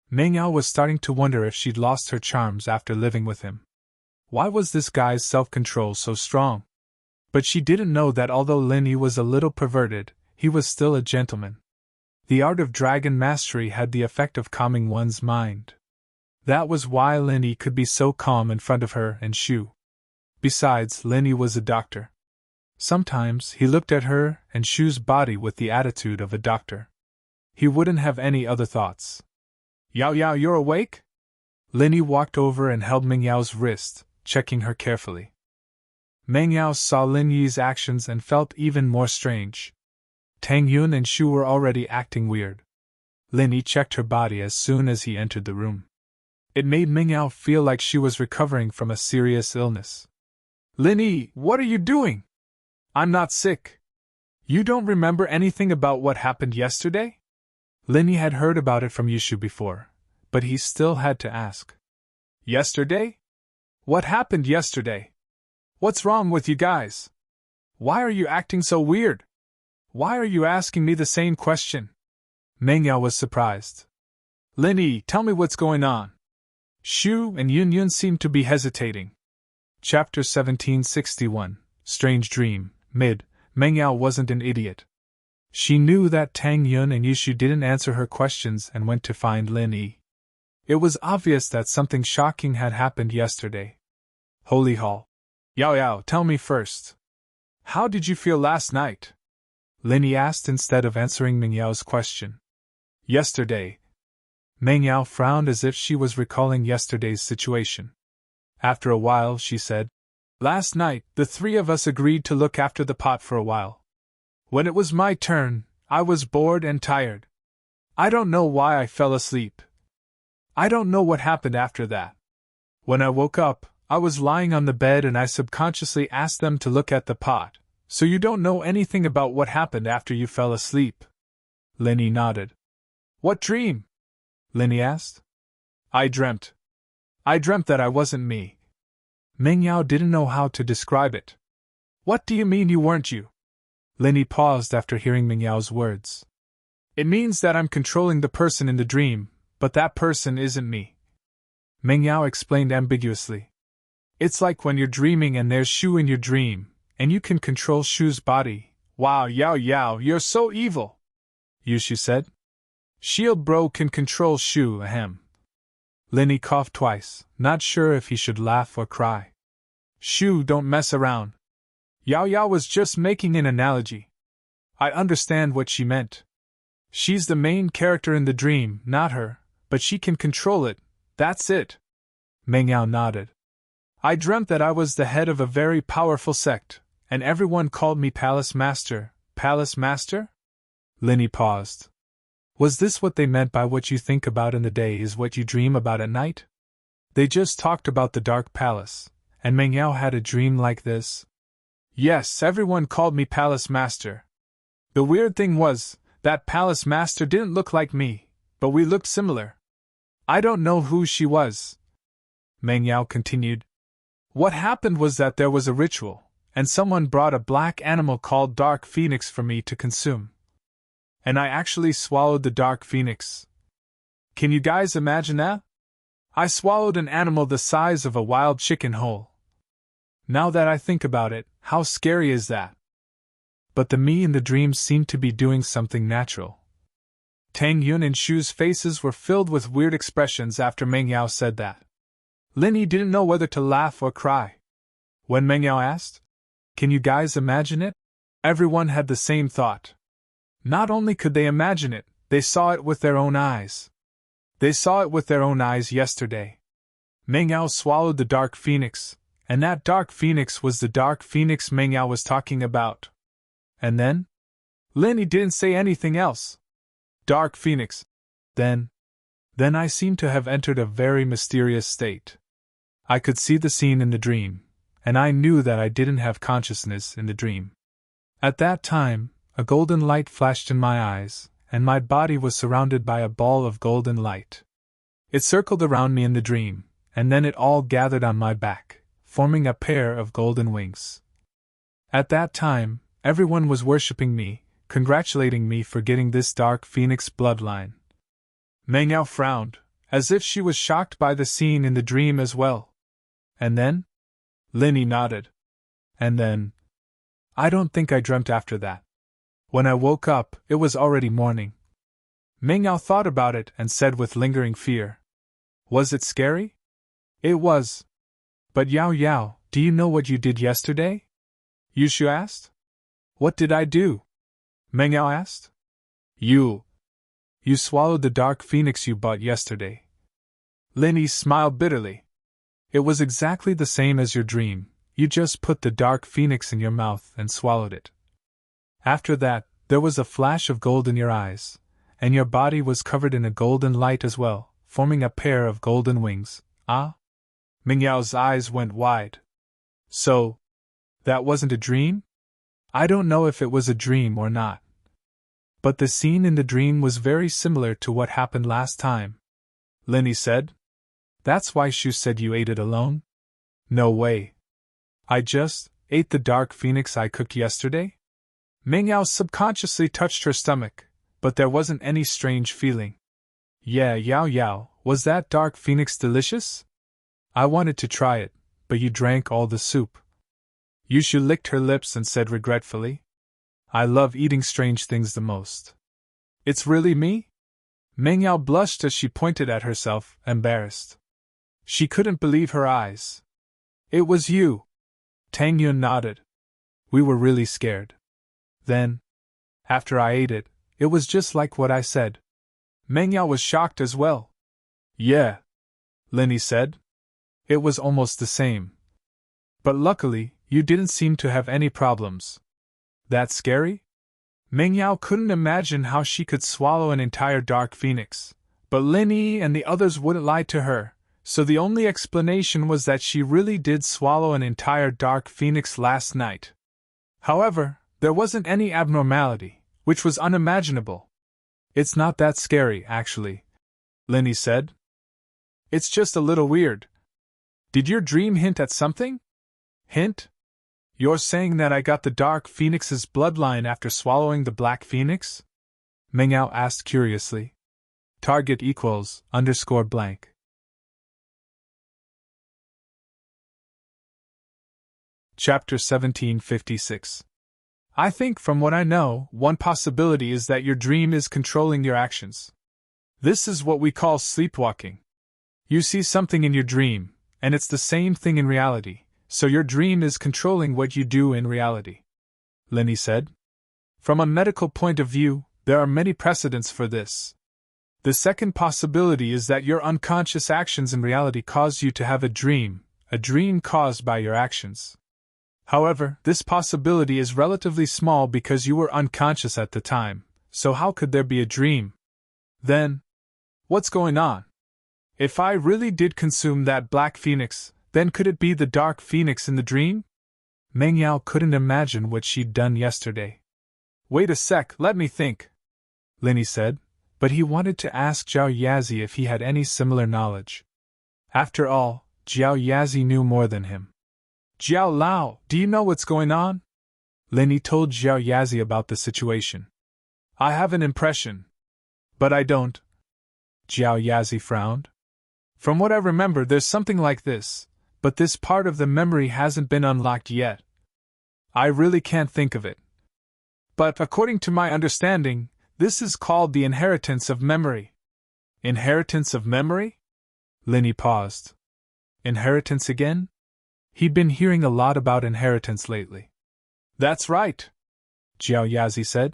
Meng Yao was starting to wonder if she'd lost her charms after living with him. Why was this guy's self-control so strong? But she didn't know that although Lin Yi was a little perverted, he was still a gentleman. The art of dragon mastery had the effect of calming one's mind. That was why Lin Yi could be so calm in front of her and Shu. Besides, Lin Yi was a doctor. Sometimes he looked at her and Shu's body with the attitude of a doctor. He wouldn't have any other thoughts. Yao Yao, you're awake? Lin Yi walked over and held Meng Yao's wrist, checking her carefully. Meng Yao saw Lin Yi's actions and felt even more strange. Tang Yun and Shu were already acting weird. Lin Yi checked her body as soon as he entered the room. It made Meng Yao feel like she was recovering from a serious illness. Lin Yi, what are you doing? I'm not sick. You don't remember anything about what happened yesterday? Lin Yi had heard about it from Yushu before, but he still had to ask. Yesterday? What happened yesterday? What's wrong with you guys? Why are you acting so weird? Why are you asking me the same question? Meng Yao was surprised. Lin Yi, tell me what's going on. Shu and Yun Yun seemed to be hesitating. Chapter 1761, Strange Dream, Mid. Meng Yao wasn't an idiot. She knew that Tang Yun and Yushu didn't answer her questions and went to find Lin Yi. It was obvious that something shocking had happened yesterday. Holy Hall. Yao Yao, tell me first. How did you feel last night? Lin Yi asked instead of answering Meng Yao's question. Yesterday. Meng Yao frowned as if she was recalling yesterday's situation. After a while she said, Last night, the three of us agreed to look after the pot for a while. When it was my turn, I was bored and tired. I don't know why I fell asleep. I don't know what happened after that. When I woke up, I was lying on the bed and I subconsciously asked them to look at the pot. So you don't know anything about what happened after you fell asleep? Lin Yi nodded. What dream? Lin Yi asked. I dreamt that I wasn't me. Meng Yao didn't know how to describe it. What do you mean you weren't you? Lin Yi paused after hearing Meng Yao's words. It means that I'm controlling the person in the dream, but that person isn't me. Meng Yao explained ambiguously. It's like when you're dreaming and there's Shu in your dream, and you can control Shu's body. Wow, Yao Yao, you're so evil, Yushu said. Shield Bro can control Shu, ahem. Lin Yi coughed twice, not sure if he should laugh or cry. Shu, don't mess around. Yao Yao was just making an analogy. I understand what she meant. She's the main character in the dream, not her, but she can control it, that's it. Meng Yao nodded. I dreamt that I was the head of a very powerful sect, and everyone called me Palace Master. Palace Master? Lin Yi paused. Was this what they meant by what you think about in the day is what you dream about at night? They just talked about the Dark Palace, and Meng Yao had a dream like this. Yes, everyone called me Palace Master. The weird thing was, that Palace Master didn't look like me, but we looked similar. I don't know who she was. Meng Yao continued. What happened was that there was a ritual, and someone brought a black animal called Dark Phoenix for me to consume. And I actually swallowed the Dark Phoenix. Can you guys imagine that? I swallowed an animal the size of a wild chicken whole. Now that I think about it, how scary is that? But the me in the dream seemed to be doing something natural. Tang Yun and Shu's faces were filled with weird expressions after Meng Yao said that. Lin Yi didn't know whether to laugh or cry. When Meng Yao asked, Can you guys imagine it? Everyone had the same thought. Not only could they imagine it, they saw it with their own eyes. They saw it with their own eyes yesterday. Meng Yao swallowed the Dark Phoenix, and that Dark Phoenix was the Dark Phoenix Meng Yao was talking about. And then? Lin Yi didn't say anything else. Dark Phoenix. Then I seemed to have entered a very mysterious state. I could see the scene in the dream, and I knew that I didn't have consciousness in the dream. At that time, a golden light flashed in my eyes, and my body was surrounded by a ball of golden light. It circled around me in the dream, and then it all gathered on my back, forming a pair of golden wings. At that time, everyone was worshipping me, congratulating me for getting this dark phoenix bloodline. Meng Yao frowned, as if she was shocked by the scene in the dream as well. And then? Linny nodded. And then? I don't think I dreamt after that. When I woke up, it was already morning. Meng Yao thought about it and said with lingering fear. Was it scary? It was. But Yao Yao, do you know what you did yesterday? Yushu asked. What did I do? Meng Yao asked. You swallowed the dark phoenix you bought yesterday. Linny smiled bitterly. It was exactly the same as your dream, you just put the dark phoenix in your mouth and swallowed it. After that, there was a flash of gold in your eyes, and your body was covered in a golden light as well, forming a pair of golden wings. Ah? Meng Yao's eyes went wide. So, that wasn't a dream? I don't know if it was a dream or not. But the scene in the dream was very similar to what happened last time. Linny said. That's why Shu said you ate it alone? No way. I just ate the dark phoenix I cooked yesterday? Meng Yao subconsciously touched her stomach, but there wasn't any strange feeling. Yeah, Yao Yao, was that dark phoenix delicious? I wanted to try it, but you drank all the soup. Yushu licked her lips and said regretfully. I love eating strange things the most. It's really me? Meng Yao blushed as she pointed at herself, embarrassed. She couldn't believe her eyes. It was you. Tang Yun nodded. We were really scared. Then, after I ate it, it was just like what I said. Meng Yao was shocked as well. Yeah, Linny said. It was almost the same. But luckily, you didn't seem to have any problems. That scary? Meng Yao couldn't imagine how she could swallow an entire dark phoenix, but Linny and the others wouldn't lie to her, so the only explanation was that she really did swallow an entire dark phoenix last night. However, there wasn't any abnormality, which was unimaginable. It's not that scary, actually, Linny said. It's just a little weird. Did your dream hint at something? Hint? You're saying that I got the dark phoenix's bloodline after swallowing the black phoenix? Meng Yao asked curiously. Target equals _blank. Chapter 1756. I think from what I know, one possibility is that your dream is controlling your actions. This is what we call sleepwalking. You see something in your dream, and it's the same thing in reality. So your dream is controlling what you do in reality, Linny said. From a medical point of view, there are many precedents for this. The second possibility is that your unconscious actions in reality cause you to have a dream caused by your actions. However, this possibility is relatively small because you were unconscious at the time, so how could there be a dream? Then, what's going on? If I really did consume that black phoenix, then could it be the dark phoenix in the dream? Meng Yao couldn't imagine what she'd done yesterday. Wait a sec, let me think, Linny said, but he wanted to ask Zhao Yazi if he had any similar knowledge. After all, Zhao Yazi knew more than him. Zhao Lao, do you know what's going on? Linny told Zhao Yazi about the situation. I have an impression. But I don't. Zhao Yazi frowned. From what I remember, there's something like this. But this part of the memory hasn't been unlocked yet. I really can't think of it. But according to my understanding, this is called the inheritance of memory. Inheritance of memory? Linny paused. Inheritance again? He'd been hearing a lot about inheritance lately. That's right, Zhao Yazi said.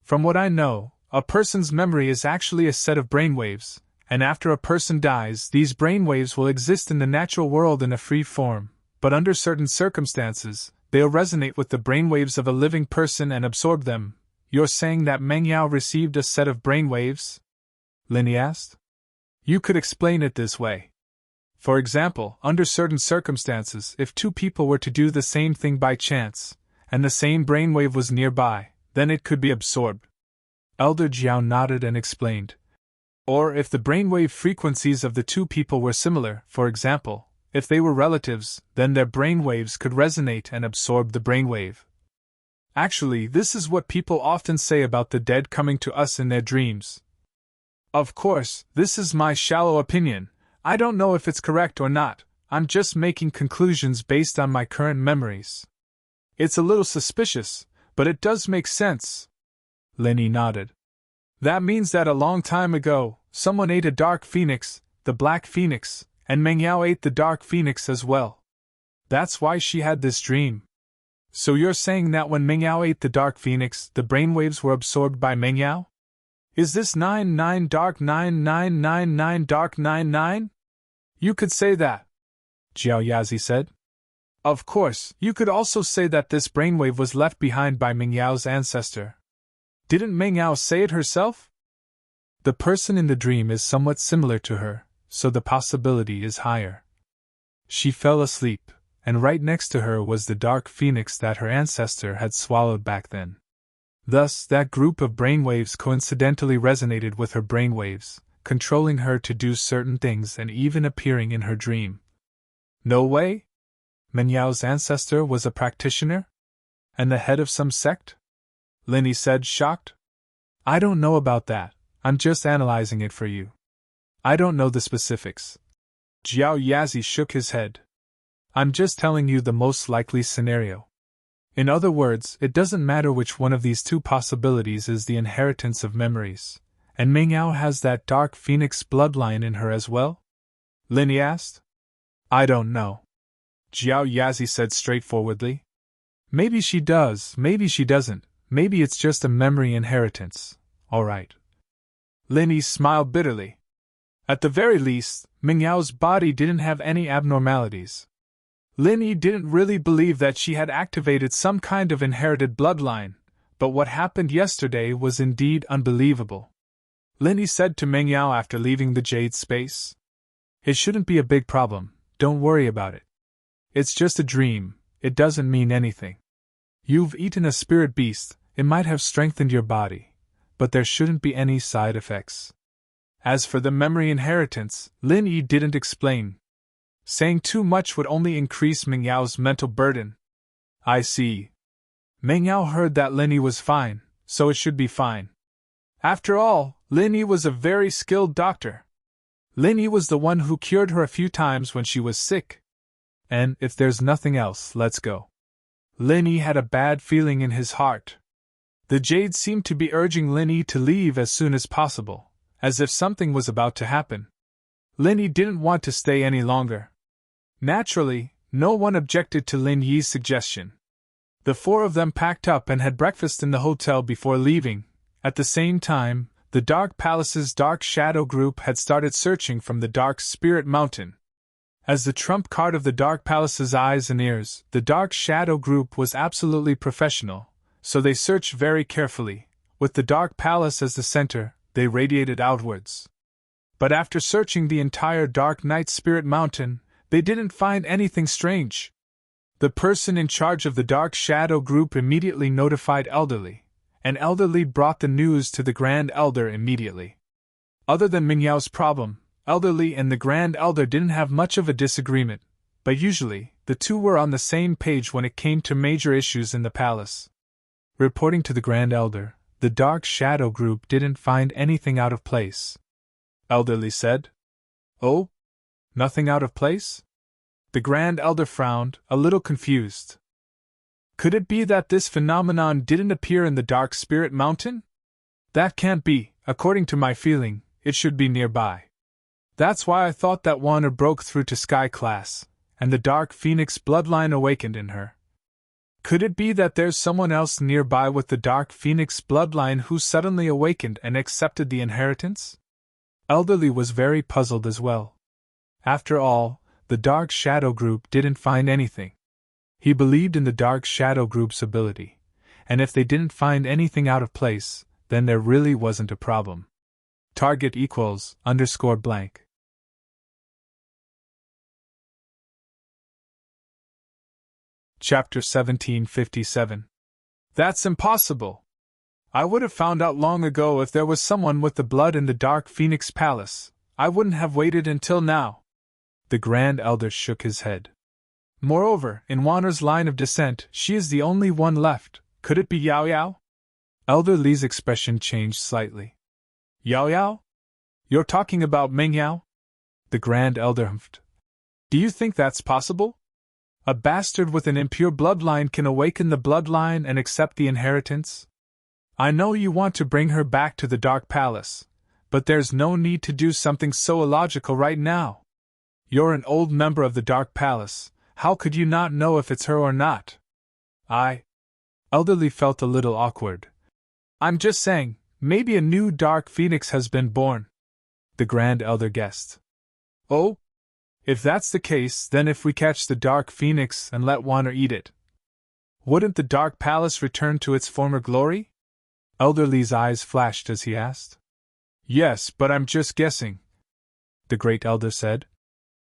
From what I know, a person's memory is actually a set of brainwaves. And after a person dies, these brainwaves will exist in the natural world in a free form, but under certain circumstances, they'll resonate with the brainwaves of a living person and absorb them. You're saying that Meng Yao received a set of brainwaves? Linny asked. You could explain it this way. For example, under certain circumstances, if two people were to do the same thing by chance, and the same brainwave was nearby, Then it could be absorbed. Elder Jiao nodded and explained. Or if the brainwave frequencies of the two people were similar, for example, if they were relatives, then their brainwaves could resonate and absorb the brainwave. Actually, this is what people often say about the dead coming to us in their dreams. Of course, this is my shallow opinion. I don't know if it's correct or not. I'm just making conclusions based on my current memories. It's a little suspicious, but it does make sense. Linny nodded. That means that a long time ago, someone ate a dark phoenix, the black phoenix, and Meng Yao ate the dark phoenix as well. That's why she had this dream. So you're saying that when Meng Yao ate the dark phoenix, the brainwaves were absorbed by Meng Yao? Is this 99 dark 9999 dark 99? You could say that, Jiao Yazi said. Of course, you could also say that this brainwave was left behind by Meng Yao's ancestor. Didn't Meng Yao say it herself? The person in the dream is somewhat similar to her, so the possibility is higher. She fell asleep, and right next to her was the dark phoenix that her ancestor had swallowed back then. Thus, that group of brainwaves coincidentally resonated with her brainwaves, controlling her to do certain things and even appearing in her dream. No way? Meng Yao's ancestor was a practitioner? And the head of some sect? Linny said, shocked. I don't know about that. I'm just analyzing it for you. I don't know the specifics. Jiao Yazi shook his head. I'm just telling you the most likely scenario. In other words, it doesn't matter which one of these two possibilities is the inheritance of memories. And Meng Yao has that dark phoenix bloodline in her as well? Linny asked. I don't know. Jiao Yazi said straightforwardly. Maybe she does, maybe she doesn't. Maybe it's just a memory inheritance. All right. Linny smiled bitterly. At the very least, Meng Yao's body didn't have any abnormalities. Linny didn't really believe that she had activated some kind of inherited bloodline, but what happened yesterday was indeed unbelievable. Linny said to Meng Yao after leaving the jade space. It shouldn't be a big problem, don't worry about it. It's just a dream, it doesn't mean anything. You've eaten a spirit beast, it might have strengthened your body, but there shouldn't be any side effects. As for the memory inheritance, Lin Yi didn't explain. Saying too much would only increase Meng Yao's mental burden. I see. Meng Yao heard that Lin Yi was fine, so it should be fine. After all, Lin Yi was a very skilled doctor. Lin Yi was the one who cured her a few times when she was sick. And, if there's nothing else, let's go. Lin Yi had a bad feeling in his heart. The jade seemed to be urging Lin Yi to leave as soon as possible, as if something was about to happen. Lin Yi didn't want to stay any longer. Naturally, no one objected to Lin Yi's suggestion. The four of them packed up and had breakfast in the hotel before leaving. At the same time, the Dark Palace's Dark Shadow group had started searching from the Dark Spirit Mountain. As the trump card of the Dark Palace's eyes and ears, the Dark Shadow group was absolutely professional, so they searched very carefully. With the Dark Palace as the center, they radiated outwards. But after searching the entire Dark Night Spirit Mountain, they didn't find anything strange. The person in charge of the Dark Shadow group immediately notified Elderly, and Elderly brought the news to the Grand Elder immediately. Other than Meng Yao's problem, Elderly and the Grand Elder didn't have much of a disagreement, but usually, the two were on the same page when it came to major issues in the palace. Reporting to the Grand Elder, the Dark Shadow group didn't find anything out of place. Elderly said. Oh? Nothing out of place? The Grand Elder frowned, a little confused. Could it be that this phenomenon didn't appear in the Dark Spirit Mountain? That can't be, according to my feeling, it should be nearby. That's why I thought that Wanner broke through to Sky Class, and the Dark Phoenix bloodline awakened in her. Could it be that there's someone else nearby with the Dark Phoenix bloodline who suddenly awakened and accepted the inheritance? Elderly was very puzzled as well. After all, the Dark Shadow group didn't find anything. He believed in the Dark Shadow group's ability, and if they didn't find anything out of place, then there really wasn't a problem. Target equals _blank. Chapter 1757. That's impossible! I would have found out long ago if there was someone with the blood in the Dark Phoenix Palace. I wouldn't have waited until now. The Grand Elder shook his head. Moreover, in Wanner's line of descent, she is the only one left. Could it be Yao Yao? Elder Li's expression changed slightly. Yao Yao? You're talking about Meng Yao? The Grand Elder humphed. Do you think that's possible? A bastard with an impure bloodline can awaken the bloodline and accept the inheritance? I know you want to bring her back to the Dark Palace, but there's no need to do something so illogical right now. You're an old member of the Dark Palace, how could you not know if it's her or not? Elder Li felt a little awkward. I'm just saying, maybe a new Dark Phoenix has been born. The Grand Elder guessed. Oh? If that's the case, then if we catch the Dark Phoenix and let Wanner eat it, wouldn't the Dark Palace return to its former glory? Elder Li's eyes flashed as he asked. Yes, but I'm just guessing, the Great Elder said.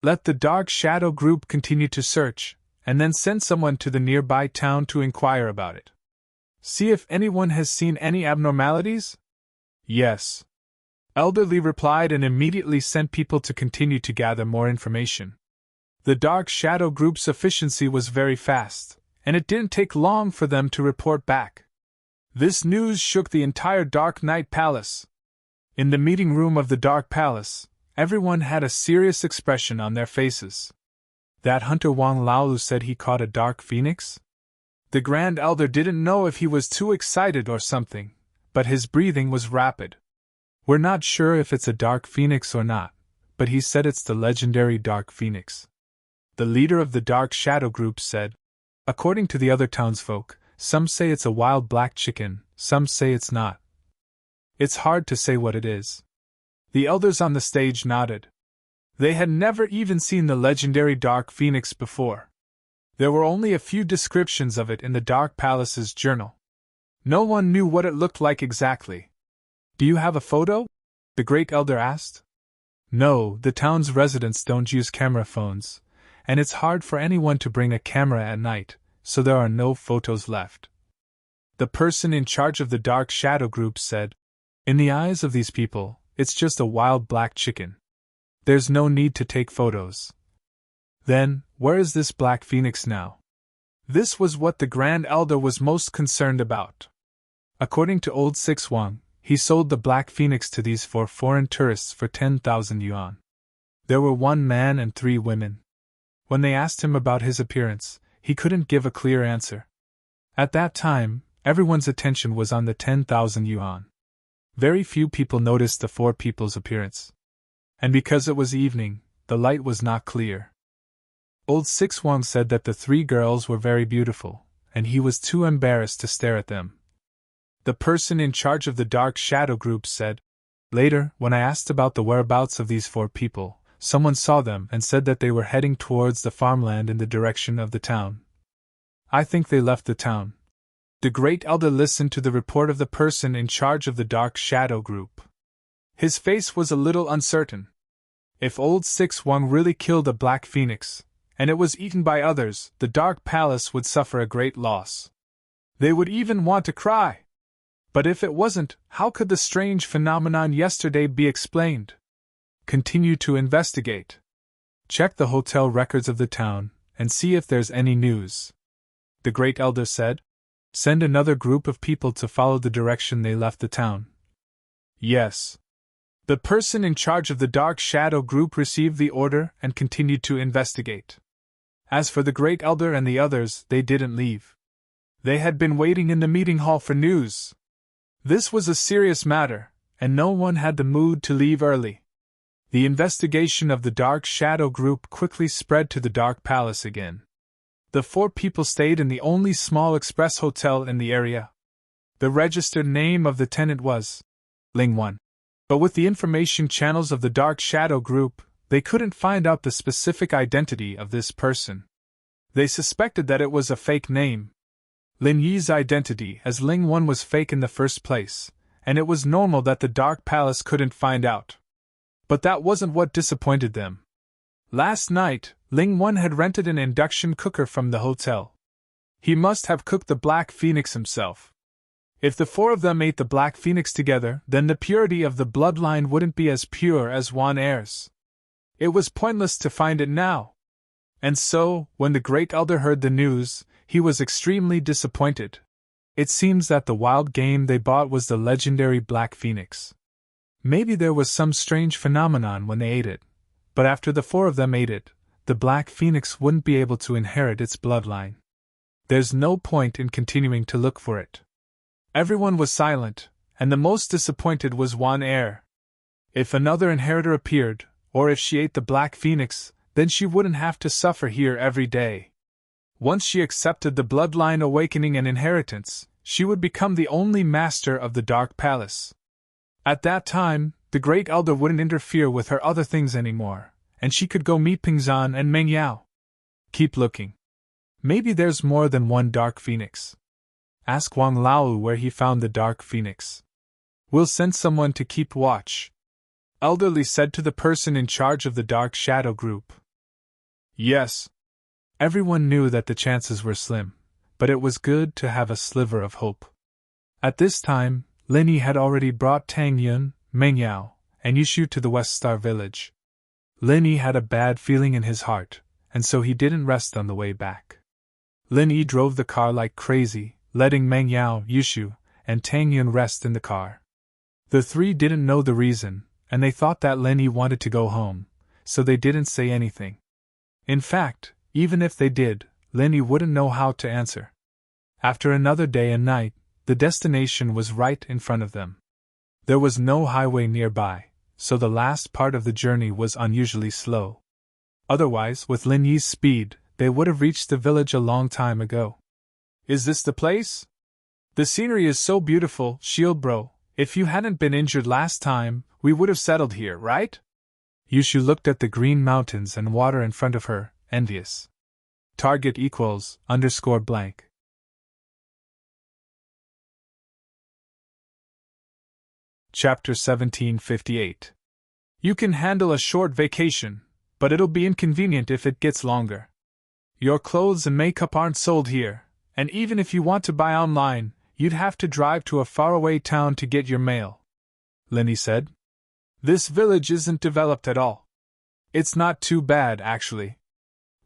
Let the Dark Shadow Group continue to search, and then send someone to the nearby town to inquire about it. See if anyone has seen any abnormalities? Yes. Elder Li replied and immediately sent people to continue to gather more information. The Dark Shadow Group's efficiency was very fast, and it didn't take long for them to report back. This news shook the entire Dark Knight Palace. In the meeting room of the Dark Palace, everyone had a serious expression on their faces. That hunter Wang Laolu said he caught a Dark Phoenix? The Grand Elder didn't know if he was too excited or something, but his breathing was rapid. We're not sure if it's a Dark Phoenix or not, but he said it's the legendary Dark Phoenix. The leader of the Dark Shadow Group said, according to the other townsfolk, some say it's a wild black chicken, some say it's not. It's hard to say what it is. The elders on the stage nodded. They had never even seen the legendary Dark Phoenix before. There were only a few descriptions of it in the Dark Palace's journal. No one knew what it looked like exactly. Do you have a photo? The Great Elder asked. No, the town's residents don't use camera phones, and it's hard for anyone to bring a camera at night, so there are no photos left. The person in charge of the Dark Shadow Group said, in the eyes of these people, it's just a wild black chicken. There's no need to take photos. Then, where is this Black Phoenix now? This was what the Grand Elder was most concerned about. According to Old Six Wang, he sold the Black Phoenix to these 4 foreign tourists for 10,000 yuan. There were 1 man and 3 women. When they asked him about his appearance, he couldn't give a clear answer. At that time, everyone's attention was on the 10,000 yuan. Very few people noticed the 4 people's appearance. And because it was evening, the light was not clear. Old Six Wang said that the 3 girls were very beautiful, and he was too embarrassed to stare at them. The person in charge of the Dark Shadow Group said, later, when I asked about the whereabouts of these 4 people, someone saw them and said that they were heading towards the farmland in the direction of the town. I think they left the town. The Great Elder listened to the report of the person in charge of the Dark Shadow Group. His face was a little uncertain. If Old Six Wang really killed a Black Phoenix, and it was eaten by others, the Dark Palace would suffer a great loss. They would even want to cry. But if it wasn't, how could the strange phenomenon yesterday be explained? Continue to investigate. Check the hotel records of the town, and see if there's any news. The Great Elder said. Send another group of people to follow the direction they left the town. Yes. The person in charge of the Dark Shadow Group received the order and continued to investigate. As for the Great Elder and the others, they didn't leave. They had been waiting in the meeting hall for news. This was a serious matter, and no one had the mood to leave early. The investigation of the Dark Shadow Group quickly spread to the Dark Palace again. The 4 people stayed in the only small express hotel in the area. The registered name of the tenant was Ling Wan. But with the information channels of the Dark Shadow Group, they couldn't find out the specific identity of this person. They suspected that it was a fake name. Lin Yi's identity as Ling Wan was fake in the first place, and it was normal that the Dark Palace couldn't find out. But that wasn't what disappointed them. Last night, Ling Wan had rented an induction cooker from the hotel. He must have cooked the Black Phoenix himself. If the four of them ate the black phoenix together, then the purity of the bloodline wouldn't be as pure as one heir's. It was pointless to find it now. And so, when the great elder heard the news, he was extremely disappointed. It seems that the wild game they bought was the legendary black phoenix. Maybe there was some strange phenomenon when they ate it, but after the four of them ate it, the black phoenix wouldn't be able to inherit its bloodline. There's no point in continuing to look for it. Everyone was silent, and the most disappointed was one heir. If another inheritor appeared, or if she ate the black phoenix, then she wouldn't have to suffer here every day. Once she accepted the bloodline awakening and inheritance, she would become the only master of the Dark Palace. At that time, the Great Elder wouldn't interfere with her other things anymore, and she could go meet Pingzhan and Meng Yao. Keep looking. Maybe there's more than one Dark Phoenix. Ask Wang Lao where he found the Dark Phoenix. We'll send someone to keep watch. Elderly said to the person in charge of the Dark Shadow Group. Yes. Everyone knew that the chances were slim, but it was good to have a sliver of hope. At this time, Lin Yi had already brought Tang Yun, Meng Yao, and Yushu to the West Star Village. Lin Yi had a bad feeling in his heart, and so he didn't rest on the way back. Lin Yi drove the car like crazy, letting Meng Yao, Yushu, and Tang Yun rest in the car. The three didn't know the reason, and they thought that Lin Yi wanted to go home, so they didn't say anything. In fact, even if they did, Lin Yi wouldn't know how to answer. After another day and night, the destination was right in front of them. There was no highway nearby, so the last part of the journey was unusually slow. Otherwise, with Lin Yi's speed, they would have reached the village a long time ago. Is this the place? The scenery is so beautiful, Shield Bro. If you hadn't been injured last time, we would have settled here, right? Yushu looked at the green mountains and water in front of her, envious. Target equals _blank. Chapter 1758. You can handle a short vacation, but it'll be inconvenient if it gets longer. Your clothes and makeup aren't sold here, and even if you want to buy online, you'd have to drive to a faraway town to get your mail. Lin Yi said. This village isn't developed at all. It's not too bad, actually.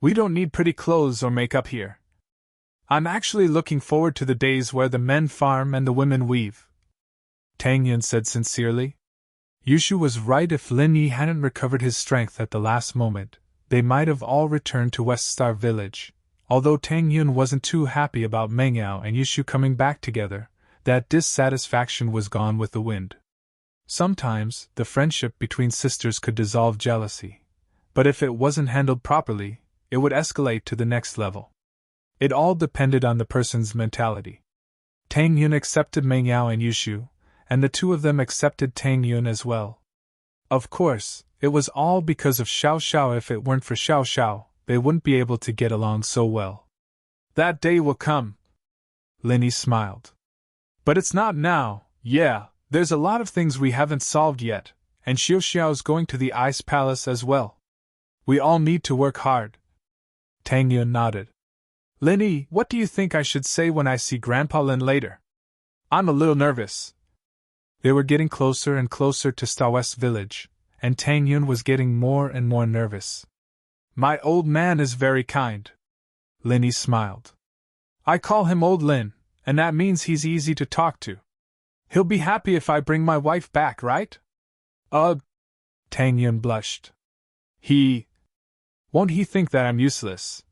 We don't need pretty clothes or makeup here. I'm actually looking forward to the days where the men farm and the women weave. Tang Yun said sincerely. Yushu was right. If Lin Yi hadn't recovered his strength at the last moment, they might have all returned to West Star Village. Although Tang Yun wasn't too happy about Meng Yao and Yushu coming back together, that dissatisfaction was gone with the wind. Sometimes, the friendship between sisters could dissolve jealousy, but if it wasn't handled properly, it would escalate to the next level. It all depended on the person's mentality. Tang Yun accepted Meng Yao and Yushu, and the two of them accepted Tang Yun as well. Of course, it was all because of Xiao Xiao. If it weren't for Xiao Xiao, they wouldn't be able to get along so well. That day will come. Lin Yi smiled. But it's not now. Yeah, there's a lot of things we haven't solved yet, and Xiao Xiao's going to the Ice Palace as well. We all need to work hard. Tang Yun nodded. Lin Yi, what do you think I should say when I see Grandpa Lin later? I'm a little nervous. They were getting closer and closer to Star West Village, and Tang Yun was getting more and more nervous. My old man is very kind. Lin Yi smiled. I call him Old Lin, and that means he's easy to talk to. He'll be happy if I bring my wife back, right? Tang Yun blushed. Won't he think that I'm useless?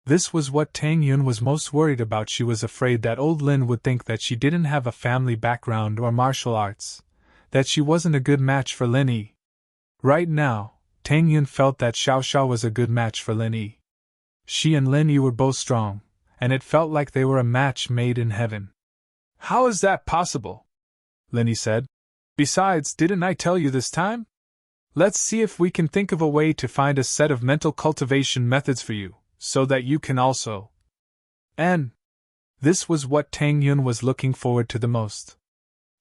This was what Tang Yun was most worried about. She was afraid that Old Lin would think that she didn't have a family background or martial arts, that she wasn't a good match for Lin Yi. Right now, Tang Yun felt that Xiao Xiao was a good match for Lin Yi. She and Lin Yi were both strong, and it felt like they were a match made in heaven. How is that possible? Lin Yi said. Besides, didn't I tell you this time? Let's see if we can think of a way to find a set of mental cultivation methods for you, so that you can also. And this was what Tang Yun was looking forward to the most.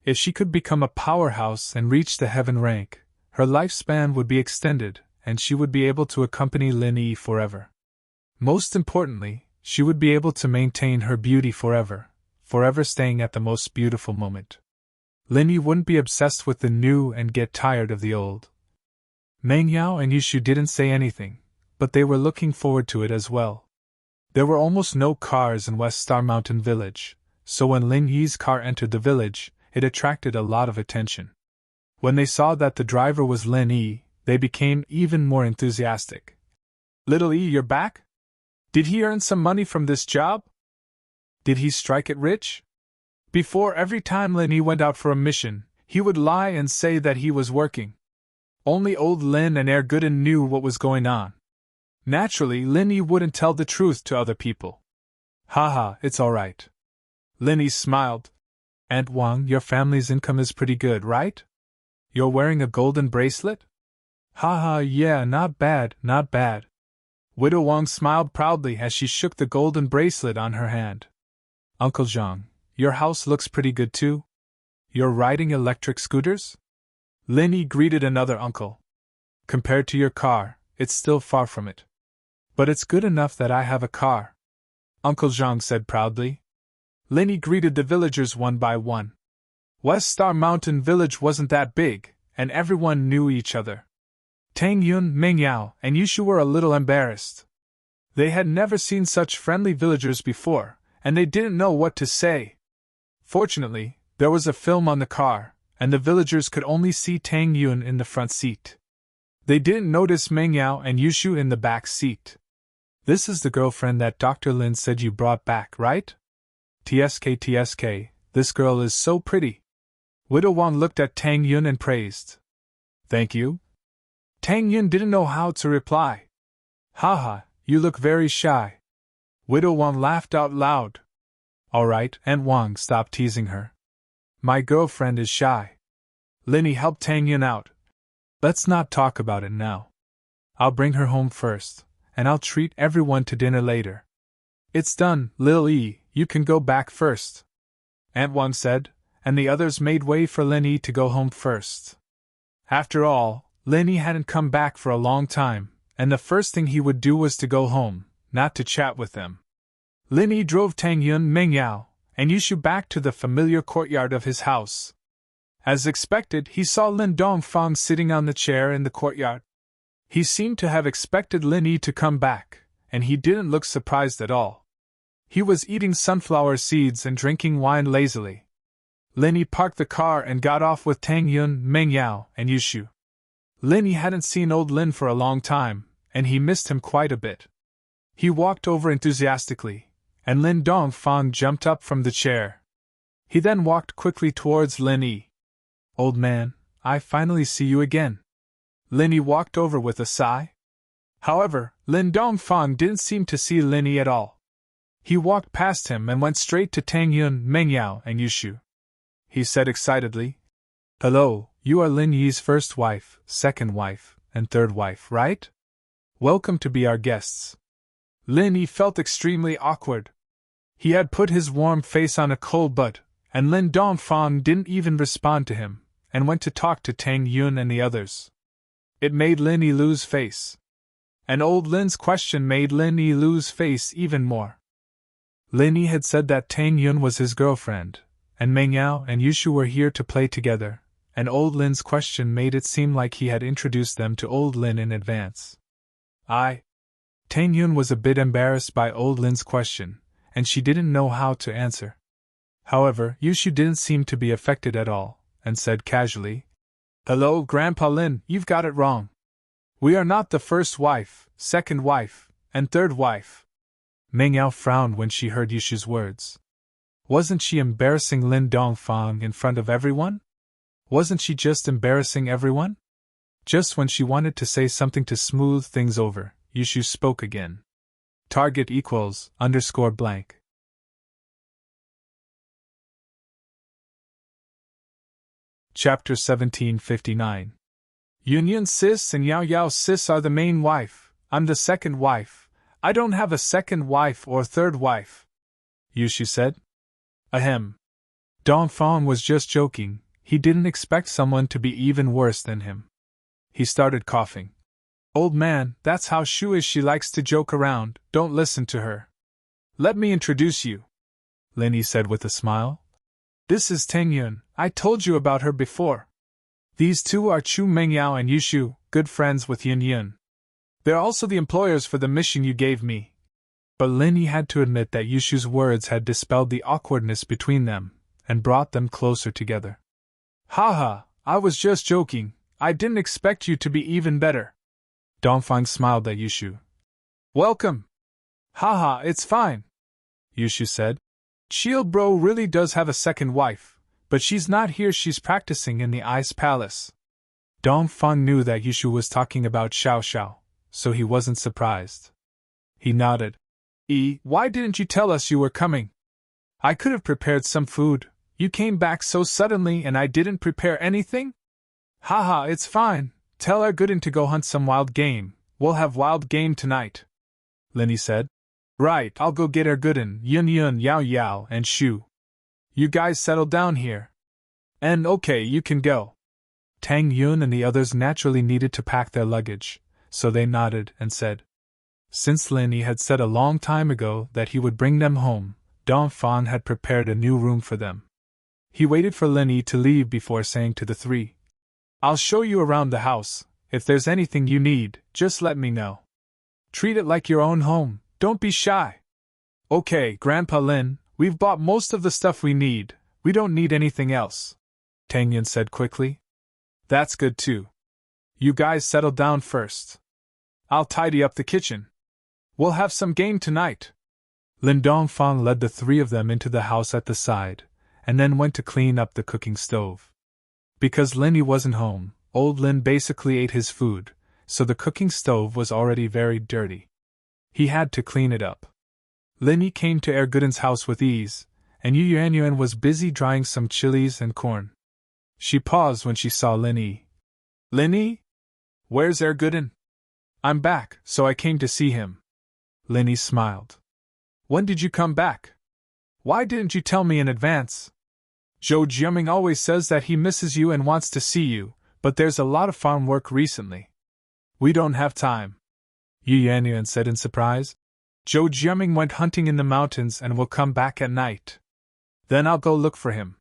If she could become a powerhouse and reach the heaven rank, her lifespan would be extended, and she would be able to accompany Lin Yi forever. Most importantly, she would be able to maintain her beauty forever, forever staying at the most beautiful moment. Lin Yi wouldn't be obsessed with the new and get tired of the old. Meng Yao and Yushu didn't say anything, but they were looking forward to it as well. There were almost no cars in West Star Mountain Village, so when Lin Yi's car entered the village, it attracted a lot of attention. When they saw that the driver was Lin Yi, they became even more enthusiastic. "Little Yi, you're back? Did he earn some money from this job? Did he strike it rich?" Before, every time Lin Yi went out for a mission, he would lie and say that he was working. Only old Lin and Gooden knew what was going on. Naturally, Lin Yi wouldn't tell the truth to other people. "Haha, it's alright." Lin Yi smiled. "Aunt Wang, your family's income is pretty good, right? You're wearing a golden bracelet?" "Haha, yeah, not bad, not bad." Widow Wang smiled proudly as she shook the golden bracelet on her hand. "Uncle Zhang, your house looks pretty good too. You're riding electric scooters?" Lin Yi greeted another uncle. "Compared to your car, it's still far from it. But it's good enough that I have a car," Uncle Zhang said proudly. Lin Yi greeted the villagers one by one. West Star Mountain Village wasn't that big, and everyone knew each other. Tang Yun, Meng Yao, and Yushu were a little embarrassed. They had never seen such friendly villagers before, and they didn't know what to say. Fortunately, there was a film on the car, and the villagers could only see Tang Yun in the front seat. They didn't notice Meng Yao and Yushu in the back seat. "This is the girlfriend that Dr. Lin said you brought back, right? TSK, this girl is so pretty." Widow Wang looked at Tang Yun and praised. "Thank you." Tang Yun didn't know how to reply. "Haha, you look very shy." Widow Wang laughed out loud. "Alright, Aunt Wang, stop teasing her. My girlfriend is shy." Lin Yi helped Tang Yun out. "Let's not talk about it now. I'll bring her home first, and I'll treat everyone to dinner later." "It's done, Lil Yi, you can go back first," Aunt Wang said, and the others made way for Lin Yi to go home first. After all, Lin Yi hadn't come back for a long time, and the first thing he would do was to go home, not to chat with them. Lin Yi drove Tang Yun, Meng Yao, and Yushu back to the familiar courtyard of his house. As expected, he saw Lin Dongfang sitting on the chair in the courtyard. He seemed to have expected Lin Yi to come back, and he didn't look surprised at all. He was eating sunflower seeds and drinking wine lazily. Lin Yi parked the car and got off with Tang Yun, Meng Yao, and Yushu. Lin Yi hadn't seen old Lin for a long time, and he missed him quite a bit. He walked over enthusiastically, and Lin Dongfang jumped up from the chair. He then walked quickly towards Lin Yi. "Old man, I finally see you again." Lin Yi walked over with a sigh. However, Lin Dongfang didn't seem to see Lin Yi at all. He walked past him and went straight to Tang Yun, Meng Yao, and Yushu. He said excitedly, "Hello, you are Lin Yi's first wife, second wife, and third wife, right? Welcome to be our guests." Lin Yi felt extremely awkward. He had put his warm face on a cold butt, and Lin Dongfang didn't even respond to him, and went to talk to Tang Yun and the others. It made Lin Yi lose face. And old Lin's question made Lin Yi lose face even more. Lin Yi had said that Tang Yun was his girlfriend, and Meng Yao and Yushu were here to play together, and old Lin's question made it seem like he had introduced them to old Lin in advance. Tang Yun was a bit embarrassed by old Lin's question, and she didn't know how to answer. However, Yushu didn't seem to be affected at all, and said casually, "Hello, Grandpa Lin, you've got it wrong. We are not the first wife, second wife, and third wife." Meng Yao frowned when she heard Yushu's words. Wasn't she embarrassing Lin Dongfang in front of everyone? Wasn't she just embarrassing everyone? Just when she wanted to say something to smooth things over, Yushu spoke again. Target equals _blank. Chapter 1759. Yun sis and Yao Yao sis are the main wife, I'm the second wife. I don't have a second wife or third wife, Yushu said. Ahem. Dongfang was just joking, he didn't expect someone to be even worse than him. He started coughing. Old man, that's how Shu is, she likes to joke around, don't listen to her. Let me introduce you. Linny said with a smile. This is Tang Yun. I told you about her before. These two are Chu Mengyao and Yushu, good friends with Yun Yun. They're also the employers for the mission you gave me. But Linny had to admit that Yushu's words had dispelled the awkwardness between them, and brought them closer together. Haha, I was just joking. I didn't expect you to be even better. Dongfang smiled at Yushu. Welcome. Haha, it's fine, Yushu said. Chill bro really does have a second wife, but she's not here, she's practicing in the Ice Palace. Dongfang knew that Yushu was talking about Xiao Xiao, so he wasn't surprised. He nodded. Why didn't you tell us you were coming? I could have prepared some food. You came back so suddenly and I didn't prepare anything? Haha, it's fine. Tell our Gooden to go hunt some wild game. We'll have wild game tonight, Linny said. Right, I'll go get our Gooden, Yun Yun, Yao Yao, and Shu. You guys settle down here. And okay, you can go. Tang Yun and the others naturally needed to pack their luggage, so they nodded and said. Since Linny had said a long time ago that he would bring them home, Dongfang had prepared a new room for them. He waited for Linny to leave before saying to the three, I'll show you around the house. If there's anything you need, just let me know. Treat it like your own home, don't be shy. Okay, Grandpa Lin, we've bought most of the stuff we need, we don't need anything else, Tang Yun said quickly. That's good too. You guys settle down first. I'll tidy up the kitchen. We'll have some game tonight. Lin Dongfang led the three of them into the house at the side, and then went to clean up the cooking stove. Because Linny wasn't home, old Lin basically ate his food, so the cooking stove was already very dirty. He had to clean it up. Linny came to Gooden's house with ease, and Yu Yuanyuan was busy drying some chilies and corn. She paused when she saw Linny. Linny? Where's Gooden? I'm back, so I came to see him. Linny smiled. When did you come back? Why didn't you tell me in advance? Zhou Jiaming always says that he misses you and wants to see you, but there's a lot of farm work recently. We don't have time, Yu Yuanyuan said in surprise. Zhou Jiaming went hunting in the mountains and will come back at night. Then I'll go look for him.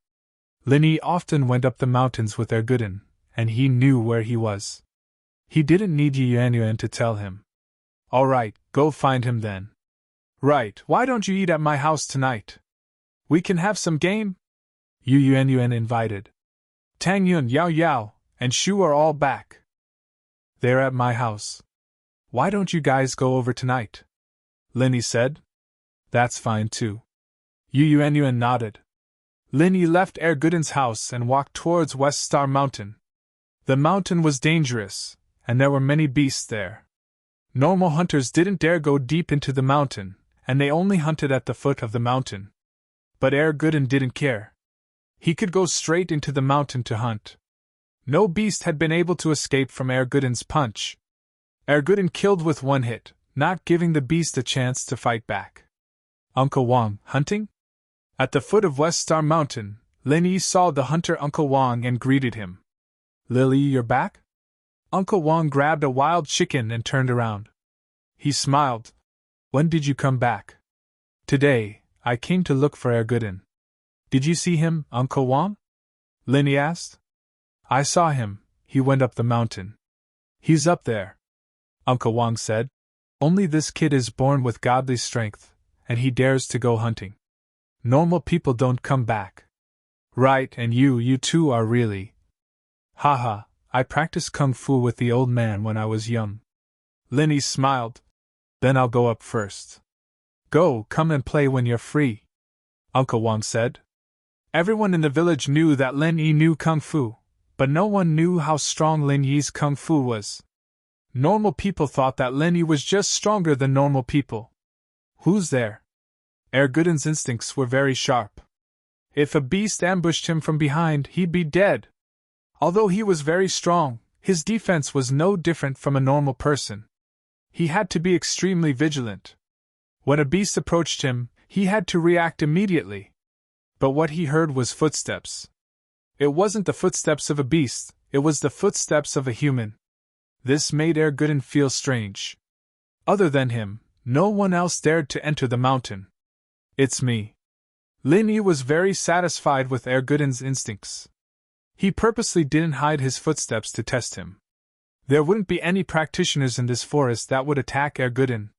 Linny often went up the mountains with Gooden, and he knew where he was. He didn't need Yu Yuanyuan to tell him. All right, go find him then. Right, why don't you eat at my house tonight? We can have some game? Yu Yuanyuan invited. Tang Yun, Yao Yao, and Shu are all back. They're at my house. Why don't you guys go over tonight? Linny said. That's fine too. Yu Yuanyuan nodded. Linny left Gooden's house and walked towards West Star Mountain. The mountain was dangerous, and there were many beasts there. Normal hunters didn't dare go deep into the mountain, and they only hunted at the foot of the mountain. But Gooden didn't care. He could go straight into the mountain to hunt. No beast had been able to escape from Gooden's punch. Gooden killed with one hit, not giving the beast a chance to fight back. Uncle Wang, hunting? At the foot of West Star Mountain, Linny saw the hunter Uncle Wang and greeted him. Lily, you're back? Uncle Wang grabbed a wild chicken and turned around. He smiled. When did you come back? Today, I came to look for Gooden. Did you see him, Uncle Wang? Linny asked. I saw him, he went up the mountain. He's up there, Uncle Wang said. Only this kid is born with godly strength, and he dares to go hunting. Normal people don't come back. Right, and you two are really. Haha, I practiced kung fu with the old man when I was young. Linny smiled. Then I'll go up first. Go, come and play when you're free, Uncle Wang said. Everyone in the village knew that Lin Yi knew kung fu, but no one knew how strong Lin Yi's kung fu was. Normal people thought that Lin Yi was just stronger than normal people. Who's there? Gooden's instincts were very sharp. If a beast ambushed him from behind, he'd be dead. Although he was very strong, his defense was no different from a normal person. He had to be extremely vigilant. When a beast approached him, he had to react immediately. But what he heard was footsteps. It wasn't the footsteps of a beast, it was the footsteps of a human. This made Gooden feel strange. Other than him, no one else dared to enter the mountain. It's me, Lin Yi was very satisfied with Erguden's instincts. He purposely didn't hide his footsteps to test him. There wouldn't be any practitioners in this forest that would attack Erguden.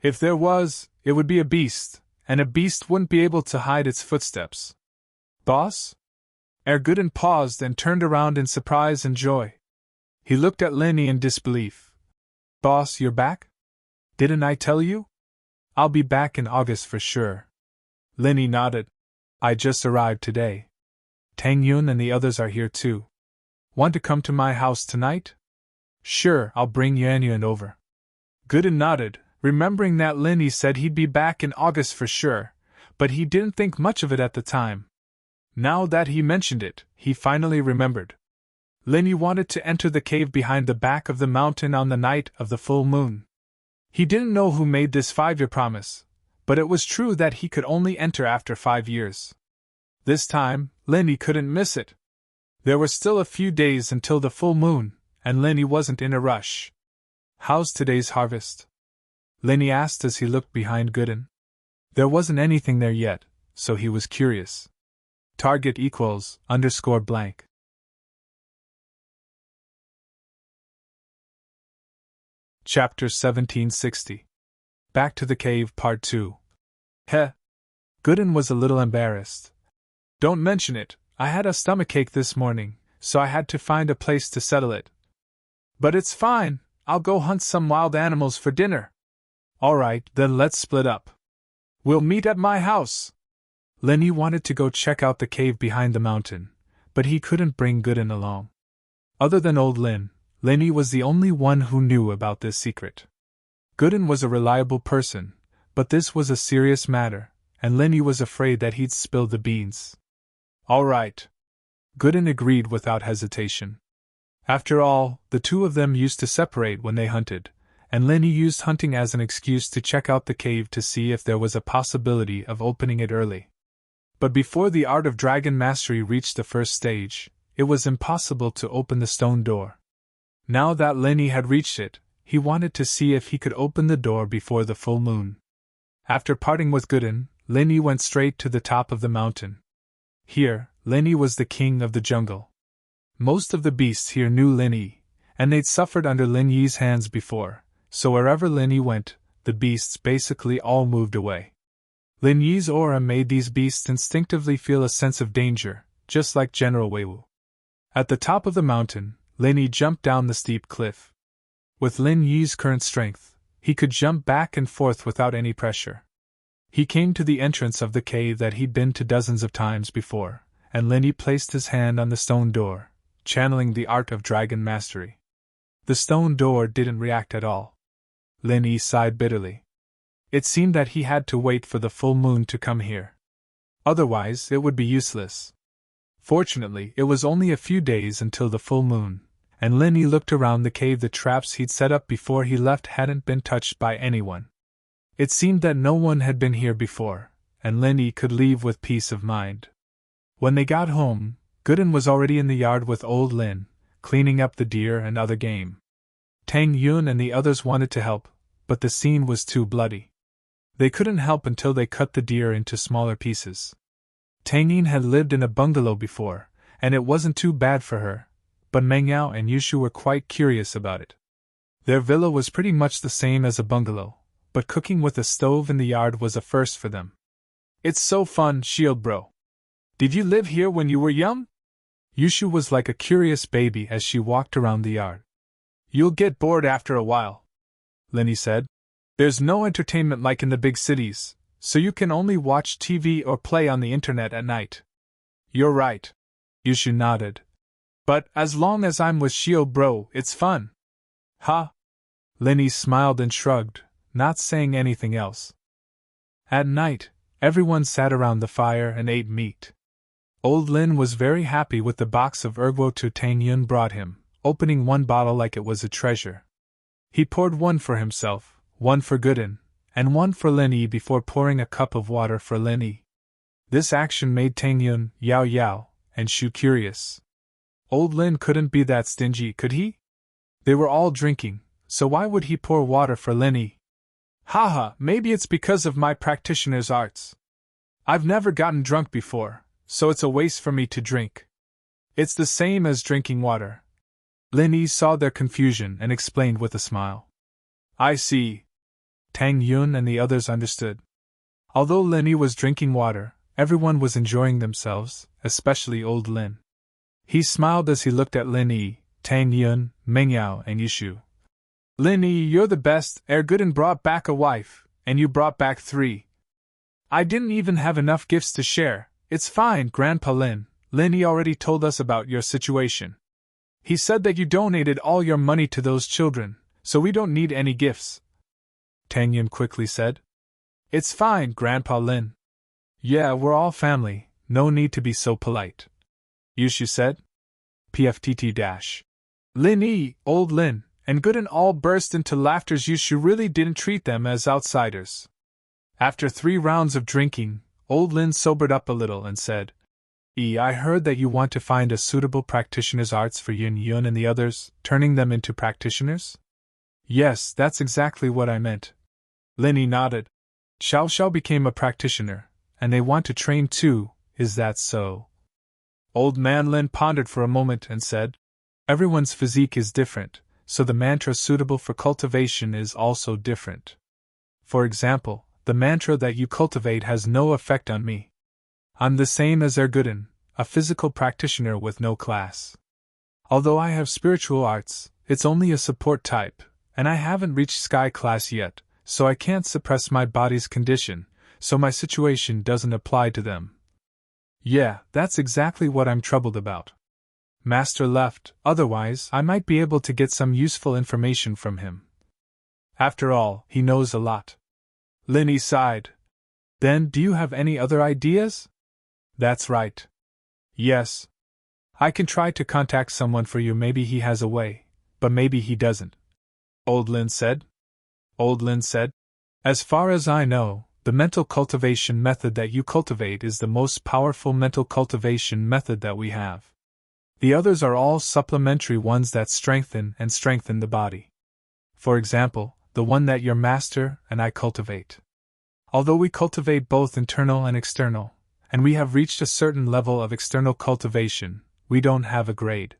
If there was, it would be a beast, and a beast wouldn't be able to hide its footsteps. Boss? Erguden paused and turned around in surprise and joy. He looked at Lin Yi in disbelief. Boss, you're back? Didn't I tell you? I'll be back in August for sure. Lin Yi nodded. I just arrived today. Tang Yun and the others are here too. Want to come to my house tonight? Sure, I'll bring Yan Yun over. Gooden nodded, remembering that Lin Yi said he'd be back in August for sure, but he didn't think much of it at the time. Now that he mentioned it, he finally remembered. Lin Yi wanted to enter the cave behind the back of the mountain on the night of the full moon. He didn't know who made this 5-year promise, but it was true that he could only enter after 5 years. This time, Lin Yi couldn't miss it. There were still a few days until the full moon, and Lin Yi wasn't in a rush. How's today's harvest? Lin Yi asked as he looked behind Gooden. There wasn't anything there yet, so he was curious. Target equals _blank. Chapter 1760. Back to the Cave, Part 2. Heh. Gooden was a little embarrassed. Don't mention it, I had a stomachache this morning, so I had to find a place to settle it. But it's fine, I'll go hunt some wild animals for dinner. Alright, then let's split up. We'll meet at my house. Lin Yi wanted to go check out the cave behind the mountain, but he couldn't bring Gooden along. Other than old Lin Yi was the only one who knew about this secret. Gooden was a reliable person, but this was a serious matter, and Lin Yi was afraid that he'd spill the beans. All right. Gooden agreed without hesitation. After all, the two of them used to separate when they hunted, and Lin Yi used hunting as an excuse to check out the cave to see if there was a possibility of opening it early. But before the art of dragon mastery reached the first stage, it was impossible to open the stone door. Now that Lin Yi had reached it, he wanted to see if he could open the door before the full moon. After parting with Gooden, Lin Yi went straight to the top of the mountain. Here, Lin Yi was the king of the jungle. Most of the beasts here knew Lin Yi, and they'd suffered under Lin Yi's hands before, so wherever Lin Yi went, the beasts basically all moved away. Lin Yi's aura made these beasts instinctively feel a sense of danger, just like General Weiwu. At the top of the mountain, Lin Yi jumped down the steep cliff. With Lin Yi's current strength, he could jump back and forth without any pressure. He came to the entrance of the cave that he'd been to dozens of times before, and Lin Yi placed his hand on the stone door, channeling the art of dragon mastery. The stone door didn't react at all. Lin Yi sighed bitterly. It seemed that he had to wait for the full moon to come here. Otherwise, it would be useless. Fortunately, it was only a few days until the full moon, and Lin Yi looked around the cave. The traps he'd set up before he left hadn't been touched by anyone. It seemed that no one had been here before, and Lin Yi could leave with peace of mind. When they got home, Gooden was already in the yard with old Lin, cleaning up the deer and other game. Tang Yun and the others wanted to help, but the scene was too bloody. They couldn't help until they cut the deer into smaller pieces. Tang Yin had lived in a bungalow before, and it wasn't too bad for her, but Meng Yao and Yushu were quite curious about it. Their villa was pretty much the same as a bungalow, but cooking with a stove in the yard was a first for them. It's so fun, Shield Bro. Did you live here when you were young? Yushu was like a curious baby as she walked around the yard. You'll get bored after a while, Lin Yi said. There's no entertainment like in the big cities, so you can only watch TV or play on the internet at night. You're right, Yushu nodded. But as long as I'm with Shield Bro, it's fun. Ha! Lin Yi smiled and shrugged, not saying anything else. At night, everyone sat around the fire and ate meat. Old Lin was very happy with the box of erguo Tang Yun brought him, opening one bottle like it was a treasure. He poured one for himself, one for Gooden, and one for Lin Yi before pouring a cup of water for Lin Yi. This action made Tang Yun, Yao Yao, and Shu curious. Old Lin couldn't be that stingy, could he? They were all drinking, so why would he pour water for Lin Yi? Haha, maybe it's because of my practitioner's arts. I've never gotten drunk before, so it's a waste for me to drink. It's the same as drinking water. Lin Yi saw their confusion and explained with a smile. I see. Tang Yun and the others understood. Although Lin Yi was drinking water, everyone was enjoying themselves, especially old Lin. He smiled as he looked at Lin Yi, Tang Yun, Meng Yao, and Yishu. Lin Yi, you're the best. Erguden brought back a wife, and you brought back 3. I didn't even have enough gifts to share. It's fine, Grandpa Lin. Lin Yi already told us about your situation. He said that you donated all your money to those children, so we don't need any gifts. Tang Yun quickly said. It's fine, Grandpa Lin. Yeah, we're all family, no need to be so polite. Yushu said. PFTT-. Lin Yi, old Lin, and Gooden all burst into laughter. Yushu really didn't treat them as outsiders. After 3 rounds of drinking, old Lin sobered up a little and said, I heard that you want to find a suitable practitioner's arts for Yun Yun and the others, turning them into practitioners? Yes, that's exactly what I meant. Lin Yi nodded. Xiao Xiao became a practitioner, and they want to train too, is that so? Old man Lin pondered for a moment and said, Everyone's physique is different, so the mantra suitable for cultivation is also different. For example, the mantra that you cultivate has no effect on me. I'm the same as Erguden, a physical practitioner with no class. Although I have spiritual arts, it's only a support type, and I haven't reached sky class yet, so I can't suppress my body's condition, so my situation doesn't apply to them. Yeah, that's exactly what I'm troubled about. Master left, otherwise I might be able to get some useful information from him. After all, he knows a lot. Lin Yi sighed. Then do you have any other ideas? That's right. Yes. I can try to contact someone for you, maybe he has a way, but maybe he doesn't. Old Lin said. As far as I know, the mental cultivation method that you cultivate is the most powerful mental cultivation method that we have. The others are all supplementary ones that strengthen the body. For example, the one that your master and I cultivate. Although we cultivate both internal and external, and we have reached a certain level of external cultivation, we don't have a grade.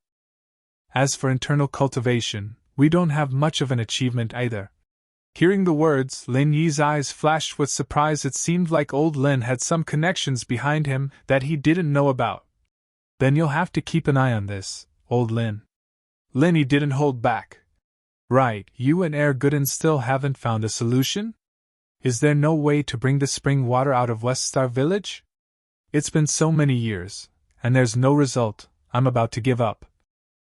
As for internal cultivation, we don't have much of an achievement either. Hearing the words, Lin Yi's eyes flashed with surprise. It seemed like old Lin had some connections behind him that he didn't know about. Then you'll have to keep an eye on this, old Lin. Lin Yi didn't hold back. Right, you and Erguden still haven't found a solution? Is there no way to bring the spring water out of West Star Village? It's been so many years, and there's no result. I'm about to give up.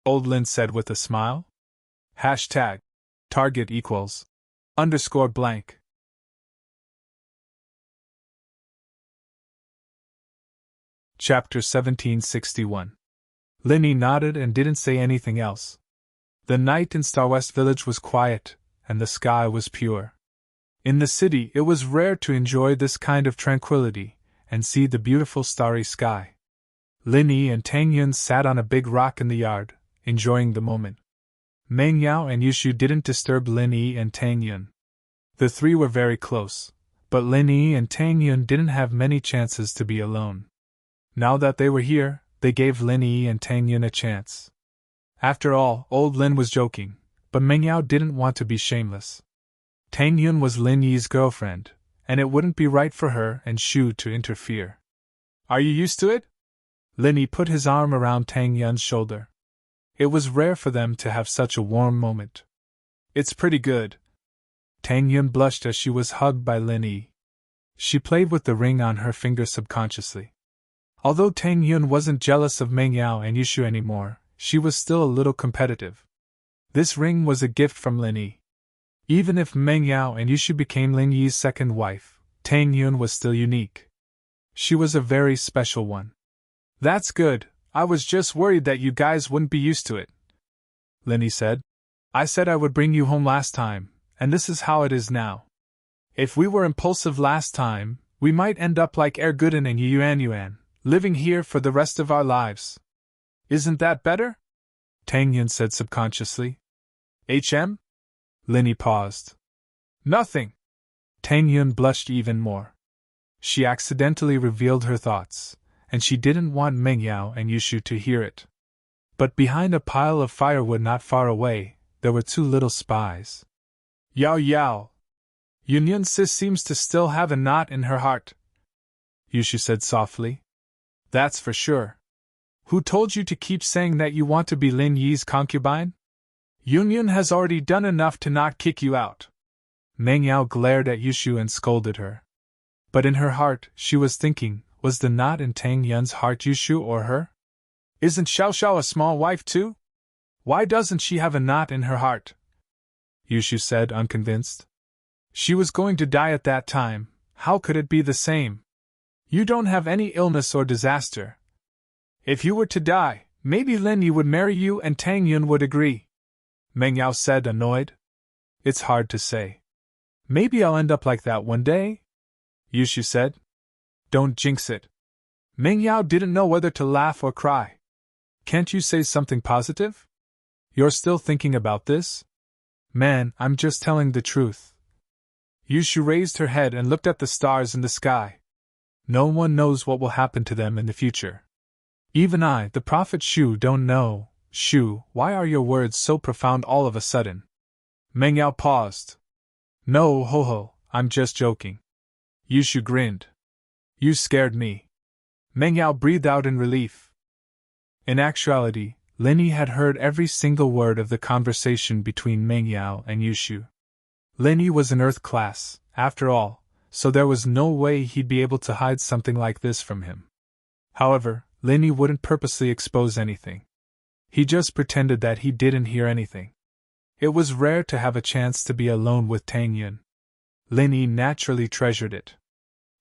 Old Lin said with a smile. Hashtag. Target equals. _ blank. Chapter 1761. Lin Yi nodded and didn't say anything else. The night in Starwest Village was quiet, and the sky was pure. In the city, it was rare to enjoy this kind of tranquility and see the beautiful starry sky. Lin Yi and Tang Yun sat on a big rock in the yard, enjoying the moment. Meng Yao and Yushu didn't disturb Lin Yi and Tang Yun. The 3 were very close, but Lin Yi and Tang Yun didn't have many chances to be alone. Now that they were here, they gave Lin Yi and Tang Yun a chance. After all, old Lin was joking, but Meng Yao didn't want to be shameless. Tang Yun was Lin Yi's girlfriend, and it wouldn't be right for her and Shu to interfere. Are you used to it? Lin Yi put his arm around Tang Yun's shoulder. It was rare for them to have such a warm moment. It's pretty good. Tang Yun blushed as she was hugged by Lin Yi. She played with the ring on her finger subconsciously. Although Tang Yun wasn't jealous of Meng Yao and Yushu anymore, she was still a little competitive. This ring was a gift from Lin Yi. Even if Meng Yao and Yushu became Lin Yi's second wife, Tang Yun was still unique. She was a very special one. That's good. I was just worried that you guys wouldn't be used to it. Lin Yi said. I said I would bring you home last time, and this is how it is now. If we were impulsive last time, we might end up like Erguden and Yuan, living here for the rest of our lives. Isn't that better? Tang Yun said subconsciously. HM? Lin Yi paused. Nothing. Tang Yun blushed even more. She accidentally revealed her thoughts, and she didn't want Meng Yao and Yushu to hear it. But behind a pile of firewood not far away, there were two little spies. Yao Yao! Yun sis seems to still have a knot in her heart, Yushu said softly. That's for sure. Who told you to keep saying that you want to be Lin Yi's concubine? Yun has already done enough to not kick you out. Meng Yao glared at Yushu and scolded her. But in her heart, she was thinking, was the knot in Tang Yun's heart Yushu or her? Isn't Xiao Xiao a small wife too? Why doesn't she have a knot in her heart? Yushu said, unconvinced. She was going to die at that time, how could it be the same? You don't have any illness or disaster. If you were to die, maybe Lin Yi would marry you and Tang Yun would agree. Meng Yao said, annoyed. It's hard to say. Maybe I'll end up like that one day? Yushu said. Don't jinx it. Meng Yao didn't know whether to laugh or cry. Can't you say something positive? You're still thinking about this? Man, I'm just telling the truth. Yushu raised her head and looked at the stars in the sky. No one knows what will happen to them in the future. Even I, the prophet Shu, don't know. Shu, why are your words so profound all of a sudden? Meng Yao paused. No, ho, I'm just joking. Yushu grinned. You scared me. Meng Yao breathed out in relief. In actuality, Lin Yi had heard every single word of the conversation between Meng Yao and Yushu. Lin Yi was an earth class, after all, so there was no way he'd be able to hide something like this from him. However, Lin Yi wouldn't purposely expose anything. He just pretended that he didn't hear anything. It was rare to have a chance to be alone with Tang Yun. Lin Yi naturally treasured it.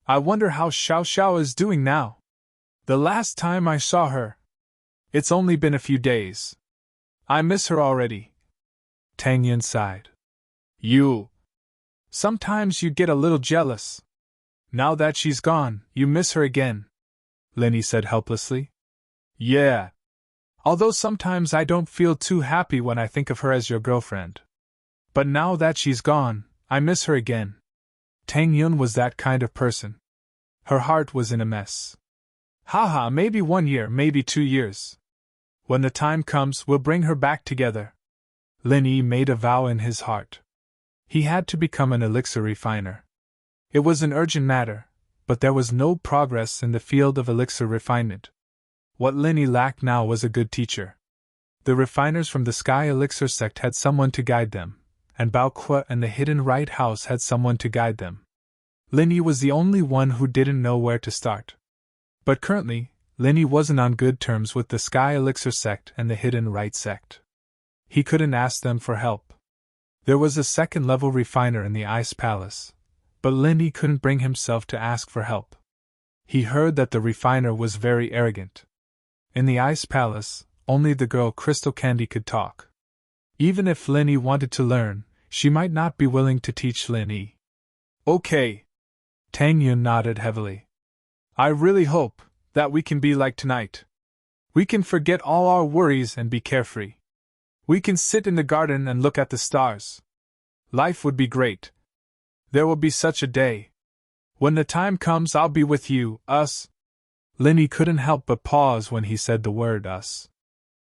I wonder how Xiao Xiao is doing now. The last time I saw her. It's only been a few days. I miss her already. Tang Yun sighed. Sometimes you get a little jealous. Now that she's gone, you miss her again, Lin Yi said helplessly. Yeah. Although sometimes I don't feel too happy when I think of her as your girlfriend. But now that she's gone, I miss her again. Tang Yun was that kind of person. Her heart was in a mess. Haha, maybe 1 year, maybe 2 years. When the time comes, we'll bring her back together. Lin Yi made a vow in his heart. He had to become an elixir refiner. It was an urgent matter, but there was no progress in the field of elixir refinement. What Lin Yi lacked now was a good teacher. The refiners from the Sky Elixir sect had someone to guide them, and Bao Kua and the Hidden Right House had someone to guide them. Lin Yi was the only one who didn't know where to start. But currently, Lin Yi wasn't on good terms with the Sky Elixir sect and the Hidden Right sect. He couldn't ask them for help. There was a second-level refiner in the Ice Palace, but Lin Yi couldn't bring himself to ask for help. He heard that the refiner was very arrogant. In the Ice Palace, only the girl Crystal Candy could talk. Even if Lin Yi wanted to learn, she might not be willing to teach Lin Yi. Okay. Tang Yun nodded heavily. I really hope that we can be like tonight. We can forget all our worries and be carefree. We can sit in the garden and look at the stars. Life would be great. There will be such a day. When the time comes, I'll be with you, us. Lin Yi couldn't help but pause when he said the word us.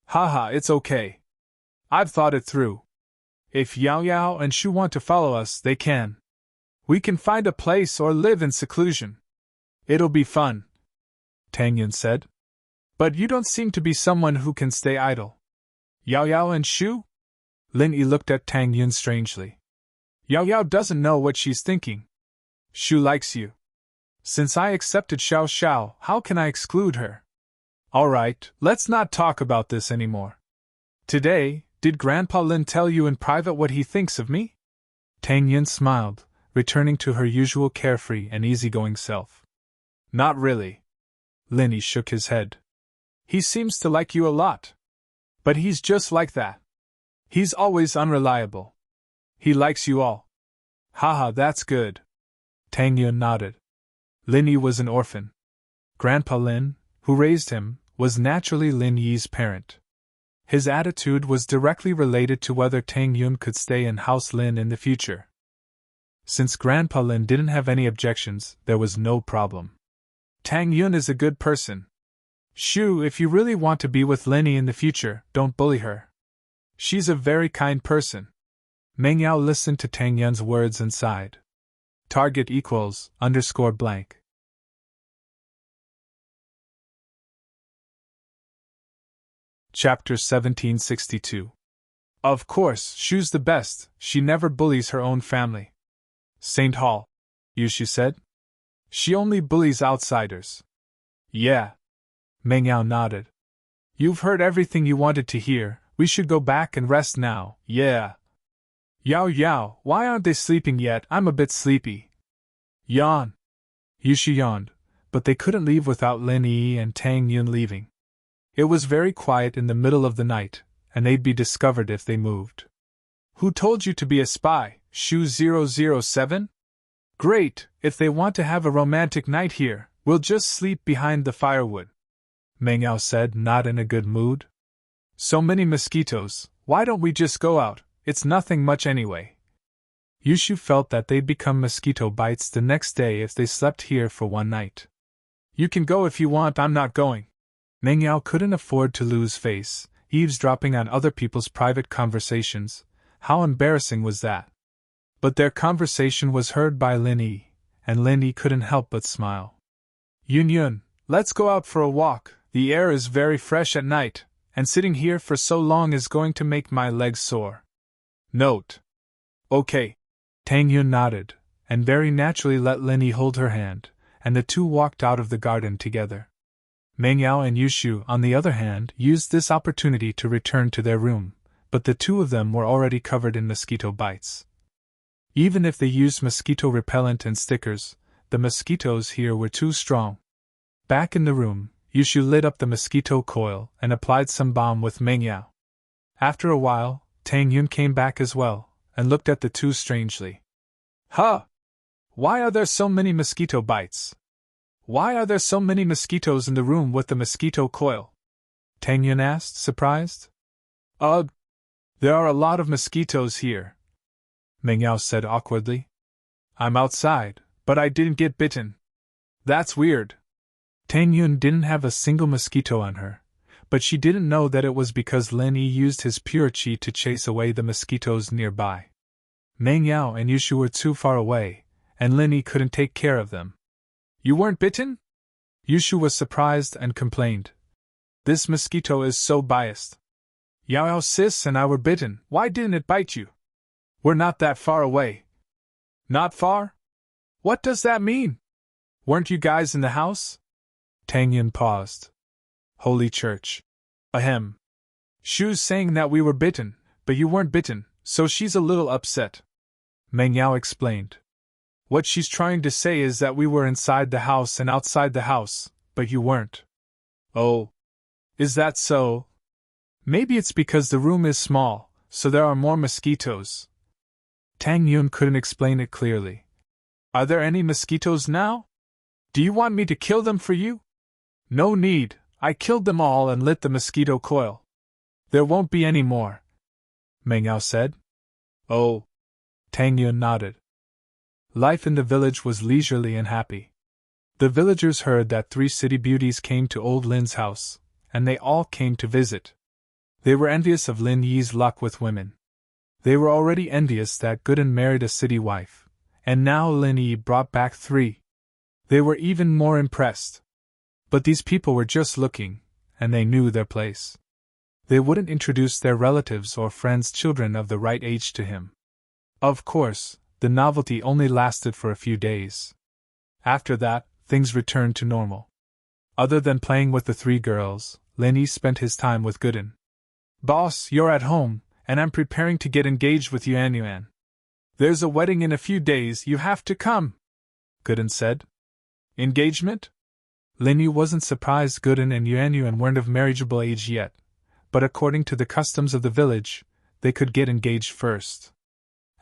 Haha, it's okay. I've thought it through. If Yao Yao and Shu want to follow us, they can. We can find a place or live in seclusion. It'll be fun, Tang Yun said. But you don't seem to be someone who can stay idle. Yao Yao and Shu? Lin Yi looked at Tang Yun strangely. Yao Yao doesn't know what she's thinking. Shu likes you. Since I accepted Xiao Xiao, how can I exclude her? Alright, let's not talk about this anymore. Today, did Grandpa Lin tell you in private what he thinks of me? Tang Yun smiled, returning to her usual carefree and easygoing self. Not really. Lin Yi shook his head. He seems to like you a lot. But he's just like that. He's always unreliable. He likes you all. Haha, that's good. Tang Yun nodded. Lin Yi was an orphan. Grandpa Lin, who raised him, was naturally Lin Yi's parent. His attitude was directly related to whether Tang Yun could stay in House Lin in the future. Since Grandpa Lin didn't have any objections, there was no problem. Tang Yun is a good person. Shoo, if you really want to be with Lenny in the future, don't bully her. She's a very kind person. Meng Yao listened to Tang Yun's words and sighed. Target equals _blank. Chapter 1762. Of course, Shu's the best, she never bullies her own family. St. Hall, Yushu said. She only bullies outsiders. Yeah. Meng Yao nodded. You've heard everything you wanted to hear, we should go back and rest now, yeah. Yao, why aren't they sleeping yet? I'm a bit sleepy. Yawn. Yushu yawned, but they couldn't leave without Lin Yi and Tang Yun leaving. It was very quiet in the middle of the night, and they'd be discovered if they moved. Who told you to be a spy, Shu 007? Great, if they want to have a romantic night here, we'll just sleep behind the firewood. Meng Yao said, not in a good mood. So many mosquitoes, why don't we just go out, it's nothing much anyway. Yushu felt that they'd become mosquito bites the next day if they slept here for one night. You can go if you want, I'm not going. Meng Yao couldn't afford to lose face, eavesdropping on other people's private conversations. How embarrassing was that? But their conversation was heard by Lin Yi, and Lin Yi couldn't help but smile. Yun, let's go out for a walk, the air is very fresh at night, and sitting here for so long is going to make my legs sore. Note. Okay. Tang Yun nodded, and very naturally let Lin Yi hold her hand, and the two walked out of the garden together. Meng Yao and Yushu, on the other hand, used this opportunity to return to their room, but the two of them were already covered in mosquito bites. Even if they used mosquito repellent and stickers, the mosquitoes here were too strong. Back in the room, Yushu lit up the mosquito coil and applied some balm with Meng Yao. After a while, Tang Yun came back as well, and looked at the two strangely. Huh! Why are there so many mosquito bites? Why are there so many mosquitoes in the room with the mosquito coil? Tang Yun asked, surprised. Ugh! There are a lot of mosquitoes here, Meng Yao said awkwardly. I'm outside, but I didn't get bitten. That's weird. Tang Yun didn't have a single mosquito on her, but she didn't know that it was because Lin Yi used his pure qi to chase away the mosquitoes nearby. Meng Yao and Yushu were too far away, and Lin Yi couldn't take care of them. You weren't bitten? Yushu was surprised and complained. This mosquito is so biased. Yao sis and I were bitten, why didn't it bite you? We're not that far away. Not far? What does that mean? Weren't you guys in the house? Tang Yun paused. Holy Church. Ahem. Shu's saying that we were bitten, but you weren't bitten, so she's a little upset. Meng Yao explained. What she's trying to say is that we were inside the house and outside the house, but you weren't. Oh. Is that so? Maybe it's because the room is small, so there are more mosquitoes. Tang Yun couldn't explain it clearly. Are there any mosquitoes now? Do you want me to kill them for you? No need, I killed them all and lit the mosquito coil. There won't be any more, Meng Yao said. Oh. Tang Yun nodded. Life in the village was leisurely and happy. The villagers heard that 3 city beauties came to old Lin's house, and they all came to visit. They were envious of Lin Yi's luck with women. They were already envious that Gooden married a city wife, and now Lin Yi brought back 3. They were even more impressed. But these people were just looking, and they knew their place. They wouldn't introduce their relatives or friends' children of the right age to him. Of course, the novelty only lasted for a few days. After that, things returned to normal. Other than playing with the 3 girls, Lin Yi spent his time with Gooden. Boss, you're at home, and I'm preparing to get engaged with Yuan. There's a wedding in a few days, you have to come, Gooden said. Engagement? Lin Yi wasn't surprised Gooden and Yuan weren't of marriageable age yet, but according to the customs of the village, they could get engaged first.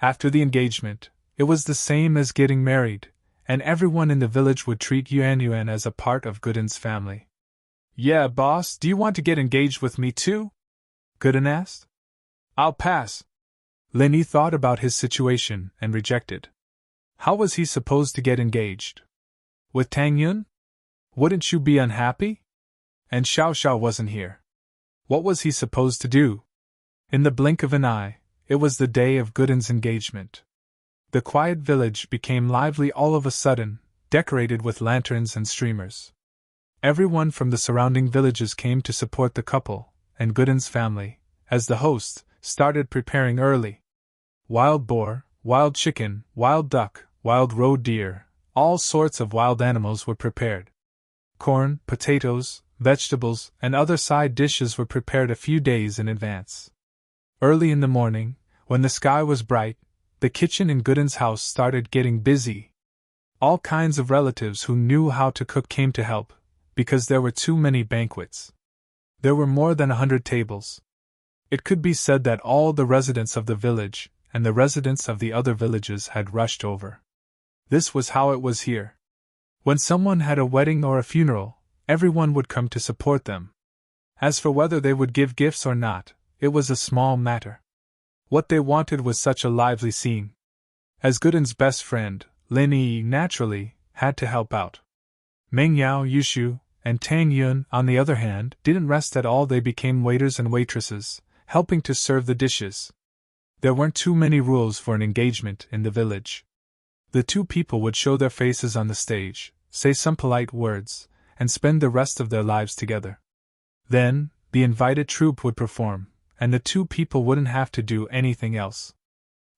After the engagement, it was the same as getting married, and everyone in the village would treat Yuan as a part of Gooden's family. Yeah, boss, do you want to get engaged with me too? Gooden asked. I'll pass. Lin Yi thought about his situation and rejected. How was he supposed to get engaged? With Tang Yun? Wouldn't you be unhappy? And Xiao Xiao wasn't here. What was he supposed to do? In the blink of an eye, it was the day of Gooden's engagement. The quiet village became lively all of a sudden, decorated with lanterns and streamers. Everyone from the surrounding villages came to support the couple, and Gooden's family, as the host, started preparing early. Wild boar, wild chicken, wild duck, wild roe deer, all sorts of wild animals were prepared. Corn, potatoes, vegetables, and other side dishes were prepared a few days in advance. Early in the morning, when the sky was bright, the kitchen in Gooden's house started getting busy. All kinds of relatives who knew how to cook came to help, because there were too many banquets. There were more than 100 tables. It could be said that all the residents of the village and the residents of the other villages had rushed over. This was how it was here. When someone had a wedding or a funeral, everyone would come to support them. As for whether they would give gifts or not, it was a small matter. What they wanted was such a lively scene. As Gooden's best friend, Lin Yi naturally had to help out. Meng Yao, Yushu, and Tang Yun, on the other hand, didn't rest at all. They became waiters and waitresses, helping to serve the dishes. There weren't too many rules for an engagement in the village. The two people would show their faces on the stage, say some polite words, and spend the rest of their lives together. Then, the invited troupe would perform, and the two people wouldn't have to do anything else.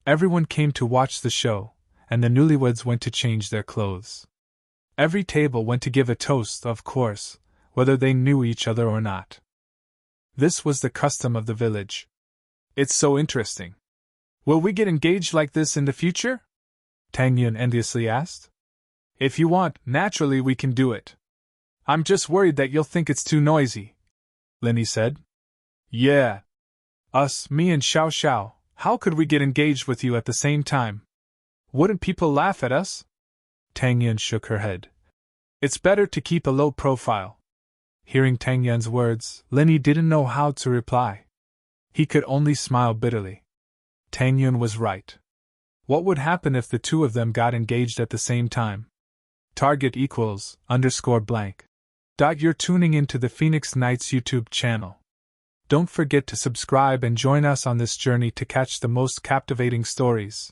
Everyone came to watch the show, and the newlyweds went to change their clothes. Every table went to give a toast, of course, whether they knew each other or not. This was the custom of the village. It's so interesting. Will we get engaged like this in the future? Tang Yun enviously asked. If you want, naturally we can do it. I'm just worried that you'll think it's too noisy, Linny said. Yeah. Us, me and Xiao Xiao, how could we get engaged with you at the same time? Wouldn't people laugh at us? Tang Yun shook her head. It's better to keep a low profile. Hearing Tang Yun's words, Linny didn't know how to reply. He could only smile bitterly. Tang Yun was right. What would happen if the two of them got engaged at the same time? Target =_blank. You're tuning into the Phoenix Nights YouTube channel. Don't forget to subscribe and join us on this journey to catch the most captivating stories.